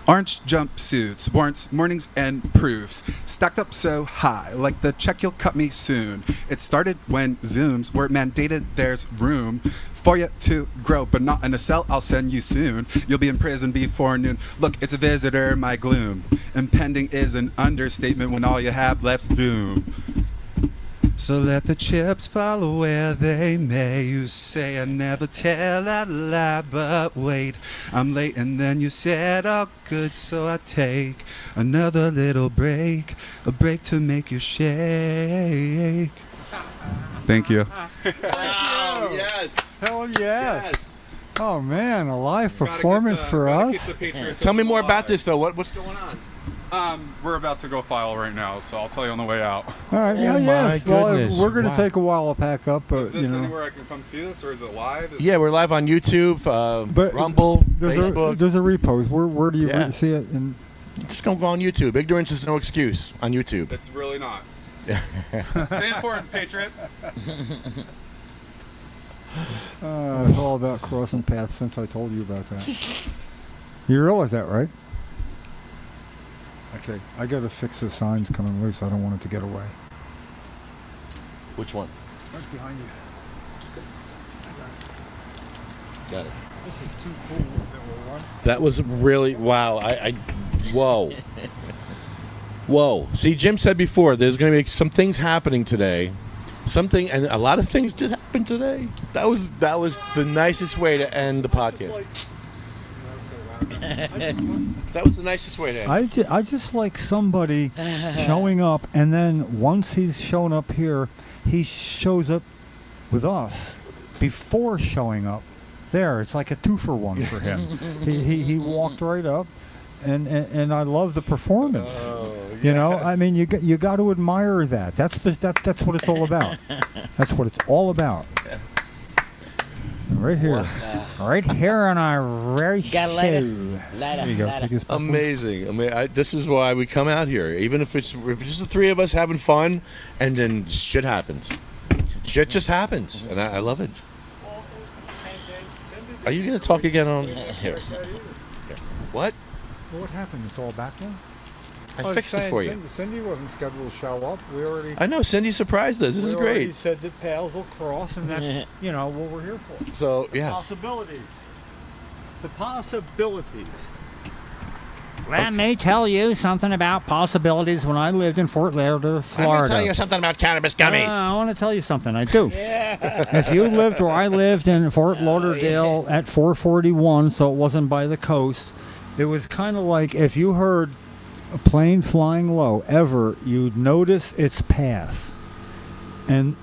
Orange jumpsuits, warrants, mornings, and proofs. Stacked up so high, like the check you'll cut me soon. It started when Zooms were mandated, there's room for you to grow, but not in a cell, I'll send you soon. You'll be in prison before noon. Look, it's a visitor, my gloom. Impending is an understatement when all you have left's doom. So let the chips fall where they may. You say I never tell a lie, but wait, I'm late and then you said all good, so I take another little break, a break to make you shake. Thank you. Wow, yes. Hell yes. Oh man, a live performance for us. Tell me more about this, though. What's going on? We're about to go file right now, so I'll tell you on the way out. All right, Oh, my yes. Well, goodness. we're going to Wow. take a while to pack up, but Is this you know. anywhere I can come see this, or is it live? Yeah, we're live on YouTube, But Rumble, There's Facebook. a repos. Where do you Yeah. see it? And Just go on YouTube. Ignorance is no excuse on YouTube. It's really not. Stay informed, Patriots. it's all about crossing paths since I told you about that. You realize that, right? Okay, I got to fix the signs coming loose. I don't want it to get away. Which one? Right behind you. Got it. This is too cool that we'll run. That was really, wow. Whoa. Whoa. See, Jim said before, there's going to be some things happening today. And a lot of things did happen today. That was the nicest way to end the podcast. That was the nicest way to end. I just like somebody showing up, and then once he's shown up here, he shows up with us before showing up there. It's like a 2-for-1 for him. he walked right up, and I love the performance. You know, I mean, you got to admire that. That's what it's all about. That's what it's all about. Right here. Right here on our very Got a lighter? show. Lighter, There you go. lighter. Take his popcorn. Amazing. This is why we come out here. Even if it's just the three of us having fun, and then shit happens. Shit just happens, and I love it. Are you going to talk again on here? What? What happened? It's all back now? I fixed it for you. Cindy wasn't scheduled to show up. We already. I know. Cindy surprised us. This is We already great. said that paths will cross, and that's what we're here for. So, yeah. Possibilities. The possibilities. Let me tell you something about possibilities when I lived in Fort Lauderdale, Florida. Let me tell you something about cannabis gummies. I want to tell you something. I do. If you lived where I lived in Fort Lauderdale at 441, so it wasn't by the coast, It was kind of like if you heard a plane flying low ever, you'd notice its path. And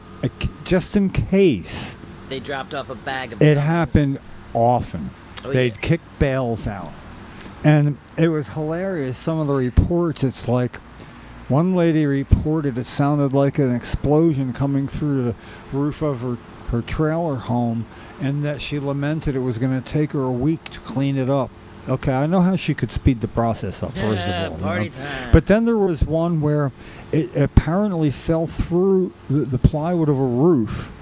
just in case, They dropped off a bag of it gummies. happened often. Oh, They'd yeah. kick bales out. And it was hilarious. Some of the reports, it's like one lady reported it sounded like an explosion coming through the roof of her trailer home, and that she lamented it was going to take her a week to clean it up. Okay, I know how she could speed the process up, first of all. Party time. But then there was one where it apparently fell through the plywood of a roof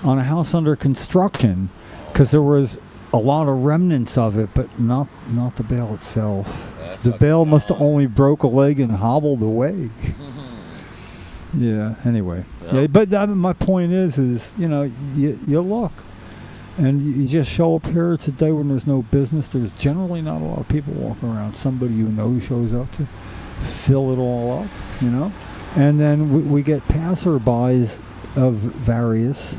on a house under construction, because there was a lot of remnants of it, but not the bale itself. The bale must have only broke a leg and hobbled away. Yeah. Anyway. Yeah. But my point is you look, and you just show up here. It's a day when there's no business. There's generally not a lot of people walking around. Somebody you know shows up to fill it all up, and then we get passerbys of various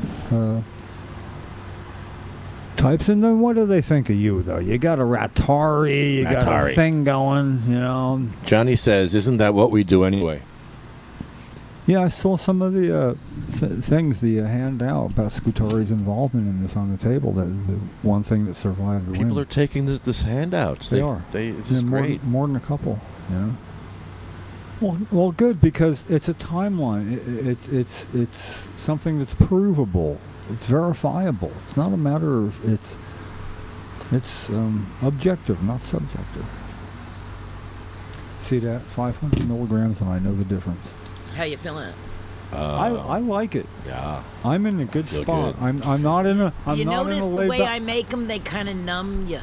types, and then what do they think of you, though? You got a Ratari, you got a thing going, Johnny says, "Isn't that what we do anyway?" Yeah, I saw some of the things, the handout about Scutari's involvement in this on the table. The one thing that survived the People win. are taking this handouts. They are. This is great. More than a couple, Well, good, because it's a timeline. It's something that's provable. It's verifiable. It's not a matter of it's objective, not subjective. See that 500 milligrams, and I know the difference. How you feeling? I like it. Yeah. I'm in a good Feel spot. good. I'm not in a. I'm You not notice in a the laid way back. I make them? They kind of numb you.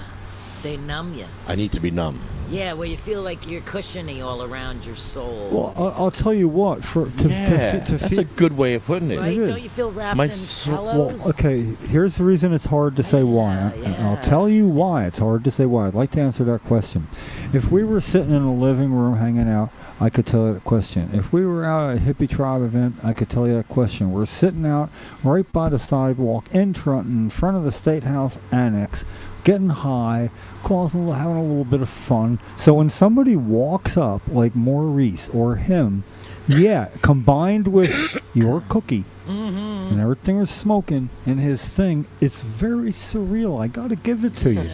They numb you. I need to be numb. Yeah, where you feel like you're cushiony all around your soul. Well, I'll tell you what. That's a good way of putting it. Right? It is. Don't you feel wrapped My in soul- pillows? Well, okay, here's the reason it's hard to say why. Yeah. I'll tell you why it's hard to say why. I'd like to answer that question. If we were sitting in a living room hanging out, I could tell you that question. If we were out at a hippie tribe event, I could tell you that question. We're sitting out right by the sidewalk in front of the State House Annex, getting high, having a little bit of fun. So when somebody walks up like Maurice or him, yeah, combined with your cookie and everything was smoking and his thing, it's very surreal. I got to give it to you.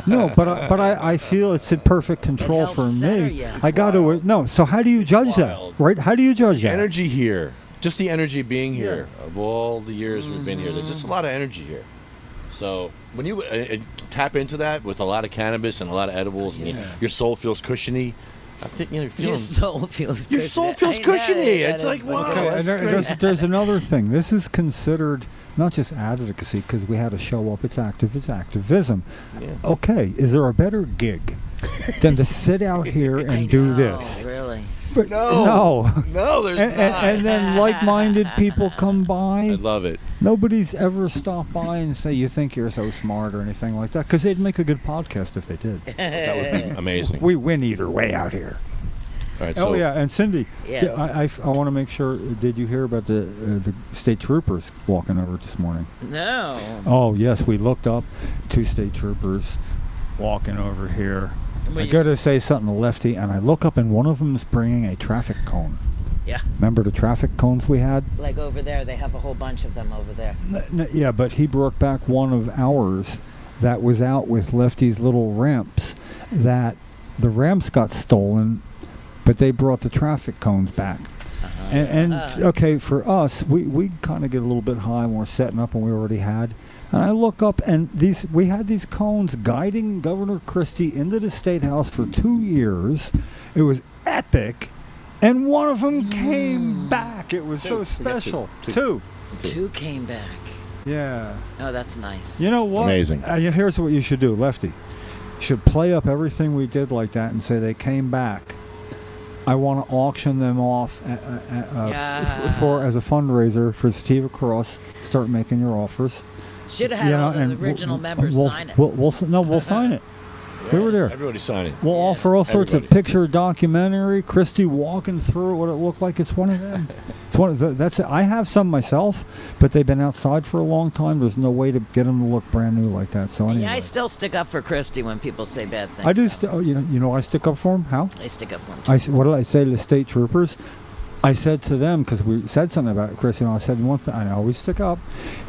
No, but I feel it's in perfect control helps for center me. you. I got to no. So how do you judge that? wild. Right? How do you judge that? Energy here. Just the energy being here. Of all the years we've been here, there's just a lot of energy here. So when you tap into that with a lot of cannabis and a lot of edibles, and your soul feels cushiony, I think you're feeling. Your soul feels Your cushiony. soul feels I know, cushiony. that It's is like, so wow. good. Okay, and there's another thing. This is considered not just advocacy because we had to show up. It's activism. Yeah. Okay, is there a better gig than to sit out here and I do know, this? Really? But No, there's and, not. and then like-minded people come by. I love it. Nobody's ever stopped by and say you think you're so smart or anything like that because they'd make a good podcast if they did. That would be amazing. We win either way out here. All right, so Oh yeah, and Cindy, Yes. I want to make sure. Did you hear about the state troopers walking over this morning? No. Oh yes, we looked up 2 state troopers walking over here. Well, I you got to say something to Lefty, and I look up and one of them's bringing a traffic cone. Yeah. Remember the traffic cones we had? Like over there, they have a whole bunch of them over there. Yeah, but he brought back one of ours that was out with Lefty's little ramps. That the ramps got stolen, but they brought the traffic cones back. And okay, for us, we kind of get a little bit high when we're setting up, and we already had. And I look up, and we had these cones guiding Governor Christie into the State House for 2 years. It was epic, and one of them came back. It was so special. Two. 2 came back. Yeah. Oh, that's nice. You know what? Amazing. Here's what you should do, Lefty. You should play up everything we did like that and say they came back. I want to auction them off for as a fundraiser for Sativa Cross. Start making your offers. Should have had all the and original members we'll, sign it. We'll sign it. We were there. Everybody sign it. We'll offer all sorts of Everybody. picture documentary. Christy walking through what it looked like. It's one of them. It's one of that's it. I have some myself, but they've been outside for a long time. There's no way to get them to look brand new like that. So anyway, Yeah, I still stick up for Christy when people say bad things. I do. about You know, I stick up for them. How? I stick up for him. What did I say to the state troopers? I said to them, because we said something about Chris, I said one thing I always stick up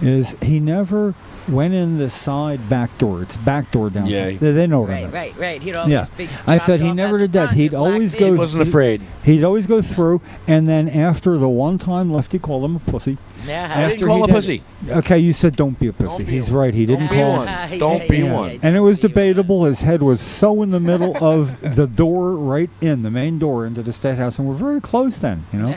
is he never went in the side back door. It's back door down. Yeah. They know what I mean. Right. He'd always Yeah. be I said dropped he off never at the did that. front in He'd black always vehicle. go. Wasn't afraid. He'd always go through, and then after the one time Lefty called him a pussy. Yeah. I didn't After call he him a did- pussy. Okay, you said don't be a pussy. Don't be He's one. right. He didn't Don't be call one. him. Don't be one. And it was debatable. His head was so in the middle of the door, right in the main door into the State House, and we're very close then, you know.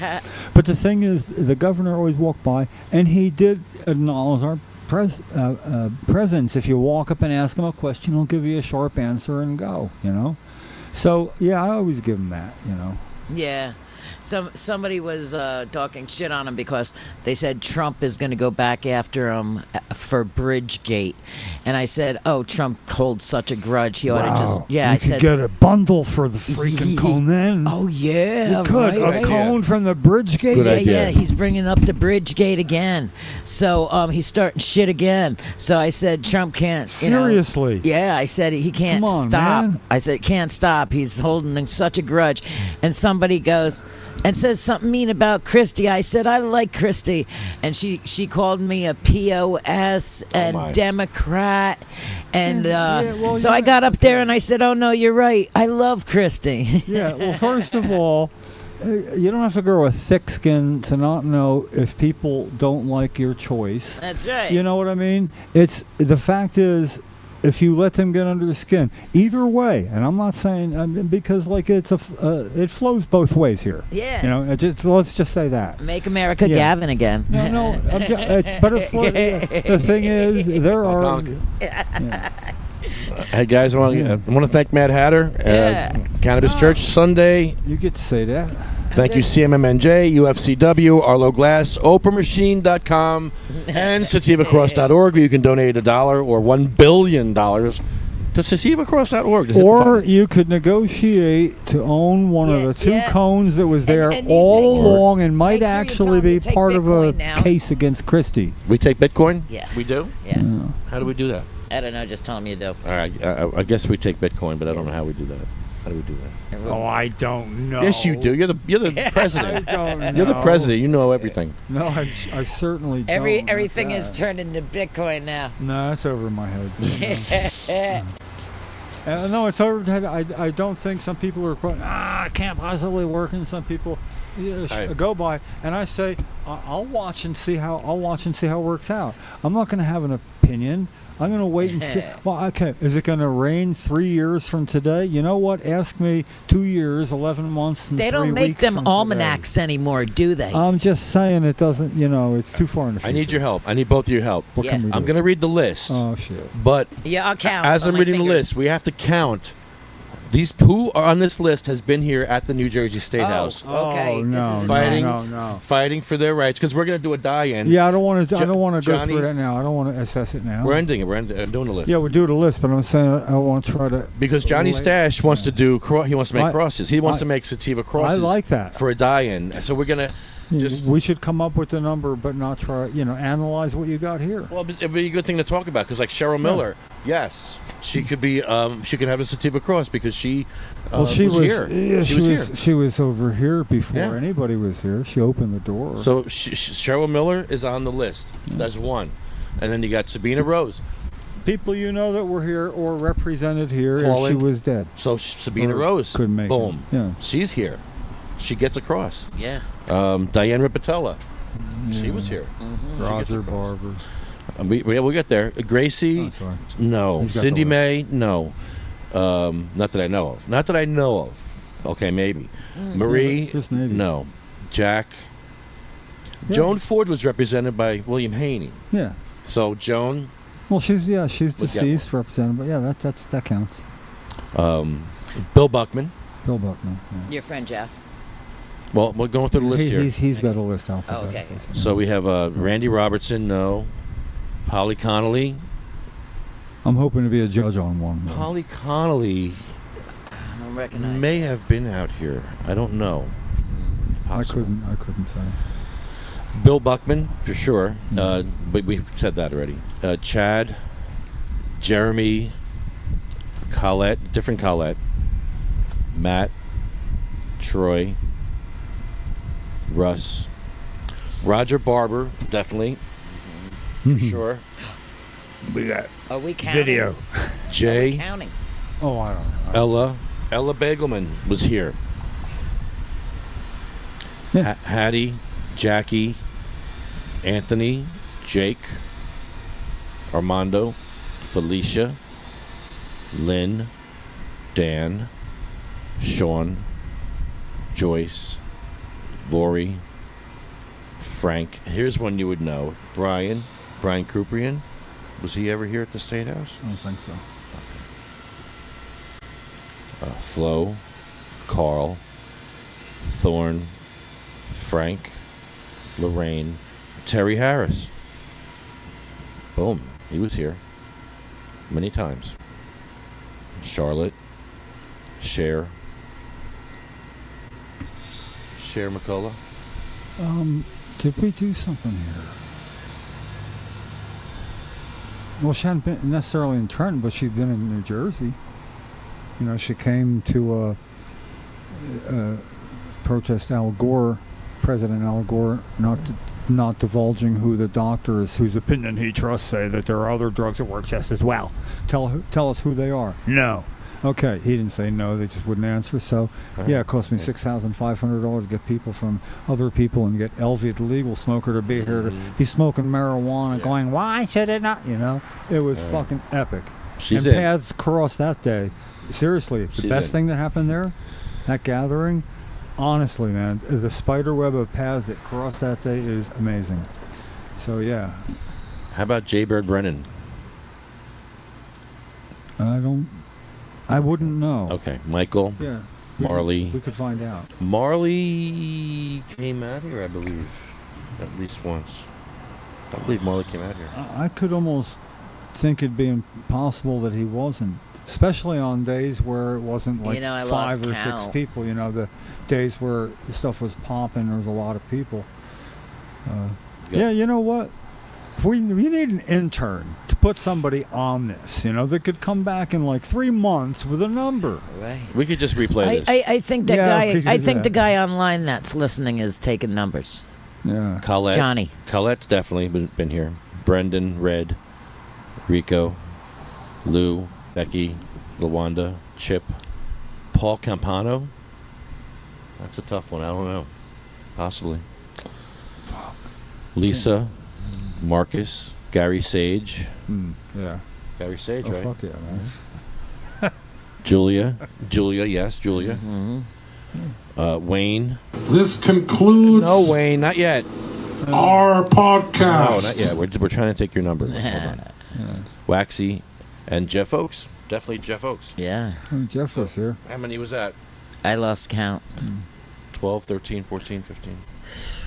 But the thing is, the governor always walked by, and he did acknowledge our presence. If you walk up and ask him a question, he'll give you a sharp answer and go, you know. So yeah, I always give him that, you know. Yeah. Somebody was talking shit on him because they said Trump is going to go back after him for Bridgegate, and I said, "Oh, Trump holds such a grudge. He ought to just you I could said, get a bundle for the freaking cone then. oh yeah, you could right. a cone from the Bridgegate. Good Yeah, idea. yeah, he's bringing up the Bridgegate again. So he's starting shit again. So I said Trump can't. Seriously? Yeah, I said he can't Come on, stop. man. I said can't stop. He's holding such a grudge. And somebody goes and says something mean about Christie. I said I like Christie, and she called me a POS and my. Democrat. And well, so I yeah. got up there and I said, "Oh no, you're right. I love Christie." Yeah, well, first of all, you don't have to grow a thick skin to not know if people don't like your choice. That's right. You know what I mean? It's the fact is, if you let them get under the skin, either way, and I'm not saying because like it flows both ways here. Yeah. You know, let's just say that. Make America Yeah. Gavin again. No, but the thing is, there are. Yeah. Hey guys, I want to thank Mad Hatter, Cannabis Church Sunday. You get to say that. Thank you, CMMNJ, UFCW, Arlo Glass, OprahMachine.com, and SativaCross.org, where you can donate $1 or $1 billion to SativaCross.org. Or you could negotiate to own one of the two cones that was there and you all take- along and might Make sure you actually tell them be to take part of a Bitcoin now. case against Christie. We take Bitcoin? Yeah. We do? Yeah. How do we do that? I don't know. Just tell him you do. All right, I guess we take Bitcoin, but I don't know how we do that. How do we do that? Oh, I don't know. Yes, you do. You're the president. I don't You're the know. president. You know everything. No, I certainly don't. Everything is turned into Bitcoin now. No, that's over my head. No, it's over my head. I don't think some people are quite, I can't possibly work, and some people go by, and I say I'll watch and see how it works out. I'm not going to have an opinion. I'm going to wait and see. Well, okay, is it going to rain 3 years from today? You know what? Ask me 2 years, 11 months, and They 3 don't make weeks them from almanacs anymore, do they? today. I'm just saying it doesn't, it's too far in the future. I need your help. I need both of your help. What can we do? I'm going to read the list. Oh, shit. But Yeah, I'll count. as on I'm my reading the fingers. list, we have to count. These who are on this list has been here at the New Jersey State House Okay, Oh, this no, is a fighting, test. fighting for their rights because we're going to do a die-in. Yeah, I don't want to. I don't want to go Johnny- through that now. I don't want to assess it now. We're ending it. We're doing the list. Yeah, we'll do the list, but I'm saying I want to try to. Because Johnny Stash wants to do. He wants to make crosses. He wants I- to make sativa crosses. I like that. For a die-in. So we're gonna just. We should come up with the number, but not try. Analyze what you got here. Well, it'd be a good thing to talk about because, like Cheryl Miller, yes, she could be. She could have a sativa cross because she. Well, she was here. Yeah, she was here. She was over here before Yeah. anybody was here. She opened the door. So Cheryl Miller is on the list. That's one, and then you got Sabina Rose. people that were here or represented here Calling. if she was dead. So Sabina Or Rose, couldn't make it. boom, Yeah. she's here. She gets a cross. Yeah. Diane Ripatella, she was here. Roger Barber. We'll get there. Gracie, Oh, sorry. no. He's got Cindy the May, no. Not that I know of. Not that I know of. Okay, maybe. Marie, Just maybe. no. Jack. Yeah. Joan Ford was represented by William Haney. Yeah. So Joan, Well, she's Would get deceased, represented, but yeah, that counts. Bill Buckman. Bill Buckman. Yeah. Your friend Jeff. Well, we're going through the list here. He's got a list out. Oh, okay. So we have Randy Robertson, no. Polly Connolly. I'm hoping to be a judge on one. though. Polly Connolly I don't recognize. may have been out here. I don't know. I Possible. couldn't say. Bill Buckman, for sure. But we said that already. Chad, Jeremy, Colette, different Colette, Matt, Troy, Russ, Roger Barber, definitely, for sure. We got Are we counting? Jay, Counting. Oh, I don't know. Ella Bagelman was here. Yeah. Hattie, Jackie, Anthony, Jake, Armando, Felicia, Lynn, Dan, Sean, Joyce, Lori, Frank. Here's one you would know. Brian Kuprian. Was he ever here at the State House? I don't think so. Flo, Carl, Thorne, Frank, Lorraine, Terry Harris. Boom. He was here many times. Charlotte, Cher McCullough. Did we do something here? Well, she hadn't been necessarily in Trenton, but she'd been in New Jersey. She came to protest Al Gore, President Al Gore, not divulging who the doctor is, whose opinion he trusts, say that there are other drugs that work just as well. Tell us who they are. No. Okay, he didn't say no. They just wouldn't answer. So, yeah, it cost me $6,500 to get people from other people and get Elvie, the legal smoker, to be here to be smoking marijuana, going, why should it not? You know, it was fucking epic. She's and in. paths crossed that day. Seriously, the She's best in. thing that happened there, that gathering, honestly, man, the spider web of paths that crossed that day is amazing. So, yeah. How about Jaybird Brennan? I wouldn't know. Okay, Michael. Yeah. Marley. We could find out. Marley came out here, I believe, at least once. I believe Marley came out here. I could almost think it'd be impossible that he wasn't, especially on days where it wasn't like I 5 lost or 6 count. people. You know, the days where the stuff was popping, there was a lot of people. Yeah, you know what? We need an intern to put somebody on this, you know, that could come back in like 3 months with a number. Right. We could just replay this. I think that Yeah, we guy. could I do think that. the guy online that's listening is taking numbers. Yeah. Colette. Johnny. Colette's definitely been here. Brendan, Red, Rico, Lou, Becky, Lawanda, Chip, Paul Campano. That's a tough one. I don't know. Possibly. Lisa, Marcus, Gary Sage. Yeah. Gary Sage, Oh, right? fuck yeah, man. Julia, yes, Julia. Wayne. This concludes No, Wayne, not yet. our podcast. No, not yet. We're trying to take your number. Hold on. Waxy and Jeff Oakes. Definitely Jeff Oakes. Yeah. Jeff was here. How many was that? I lost count. 12, 13, 14, 15.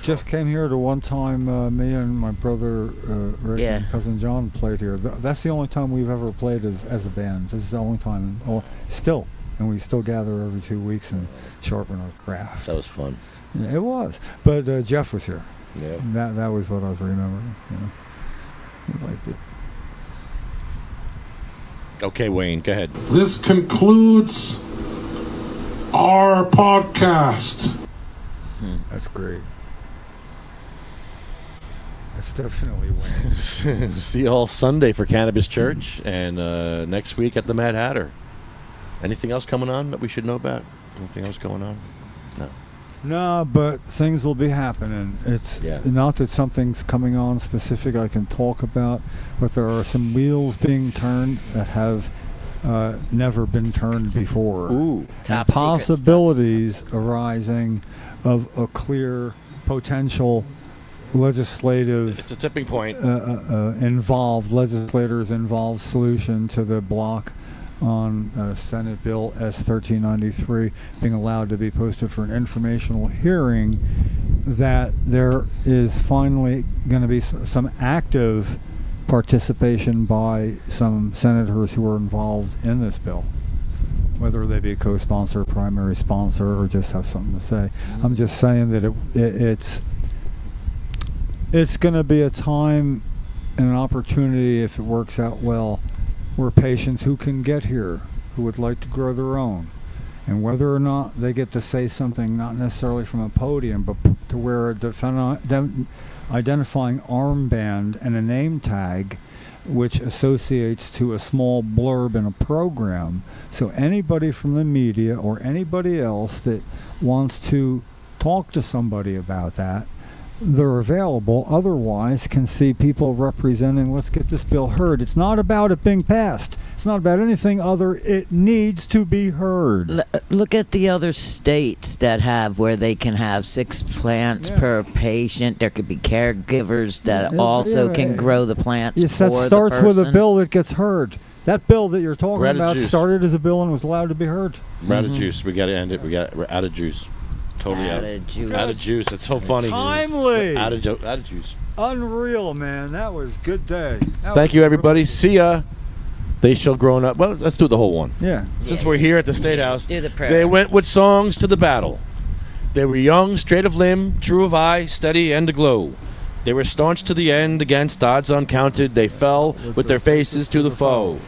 Jeff came here to one time. Me and my brother Rick and cousin John played here. That's the only time we've ever played as a band. This is the only time. Still, and we still gather every 2 weeks and sharpen our craft. That was fun. Yeah, it was. But Jeff was here. Yeah. That was what I was remembering. You know, he liked it. Okay, Wayne, go ahead. This concludes our podcast. That's great. That's definitely Wayne. See you all Sunday for Cannabis Church and next week at the Mad Hatter. Anything else coming on that we should know about? Anything else going on? No. No, but things will be happening. It's not that something's coming on specific I can talk about, but there are some wheels being turned that have never been turned before. Ooh. Top and possibilities arising of a clear potential legislative It's a tipping point. legislators involved solution to the block on Senate Bill S-1393 being allowed to be posted for an informational hearing, that there is finally going to be some active participation by some senators who are involved in this bill, whether they be a co-sponsor, primary sponsor, or just have something to say. I'm just saying that it's going to be a time and an opportunity, if it works out well, where patients who can get here, who would like to grow their own, and whether or not they get to say something, not necessarily from a podium, but to wear a identifying armband and a name tag which associates to a small blurb in a program. So anybody from the media or anybody else that wants to talk to somebody about that, they're available. Otherwise, can see people representing, let's get this bill heard. It's not about it being passed. It's not about anything other. It needs to be heard. Look at the other states that have where they can have 6 plants per patient. There could be caregivers that also can grow the plants Yes, for that starts the person. with a bill that gets heard. That bill that you're talking We're out of about juice. started as a bill and was allowed to be heard. We're out of juice. We got to end it. We're out of juice. Totally out of juice. Out of juice. It's so funny. Timely. Out of juice. Unreal, man. That was a good day. Thank you, everybody. See ya. They shall grown up. Well, let's do the whole one. Yeah. Since we're here at the State House, Do the prayer. they went with songs to the battle. They were young, straight of limb, true of eye, steady and aglow. They were staunch to the end against odds uncounted. They fell with their faces to the foe.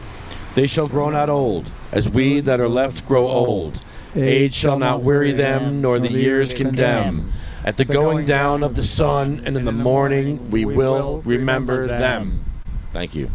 They shall grow not old, as we that are left grow old. Age shall not weary them, nor the years condemn. At the going down of the sun and in the morning, we will remember them. Thank you.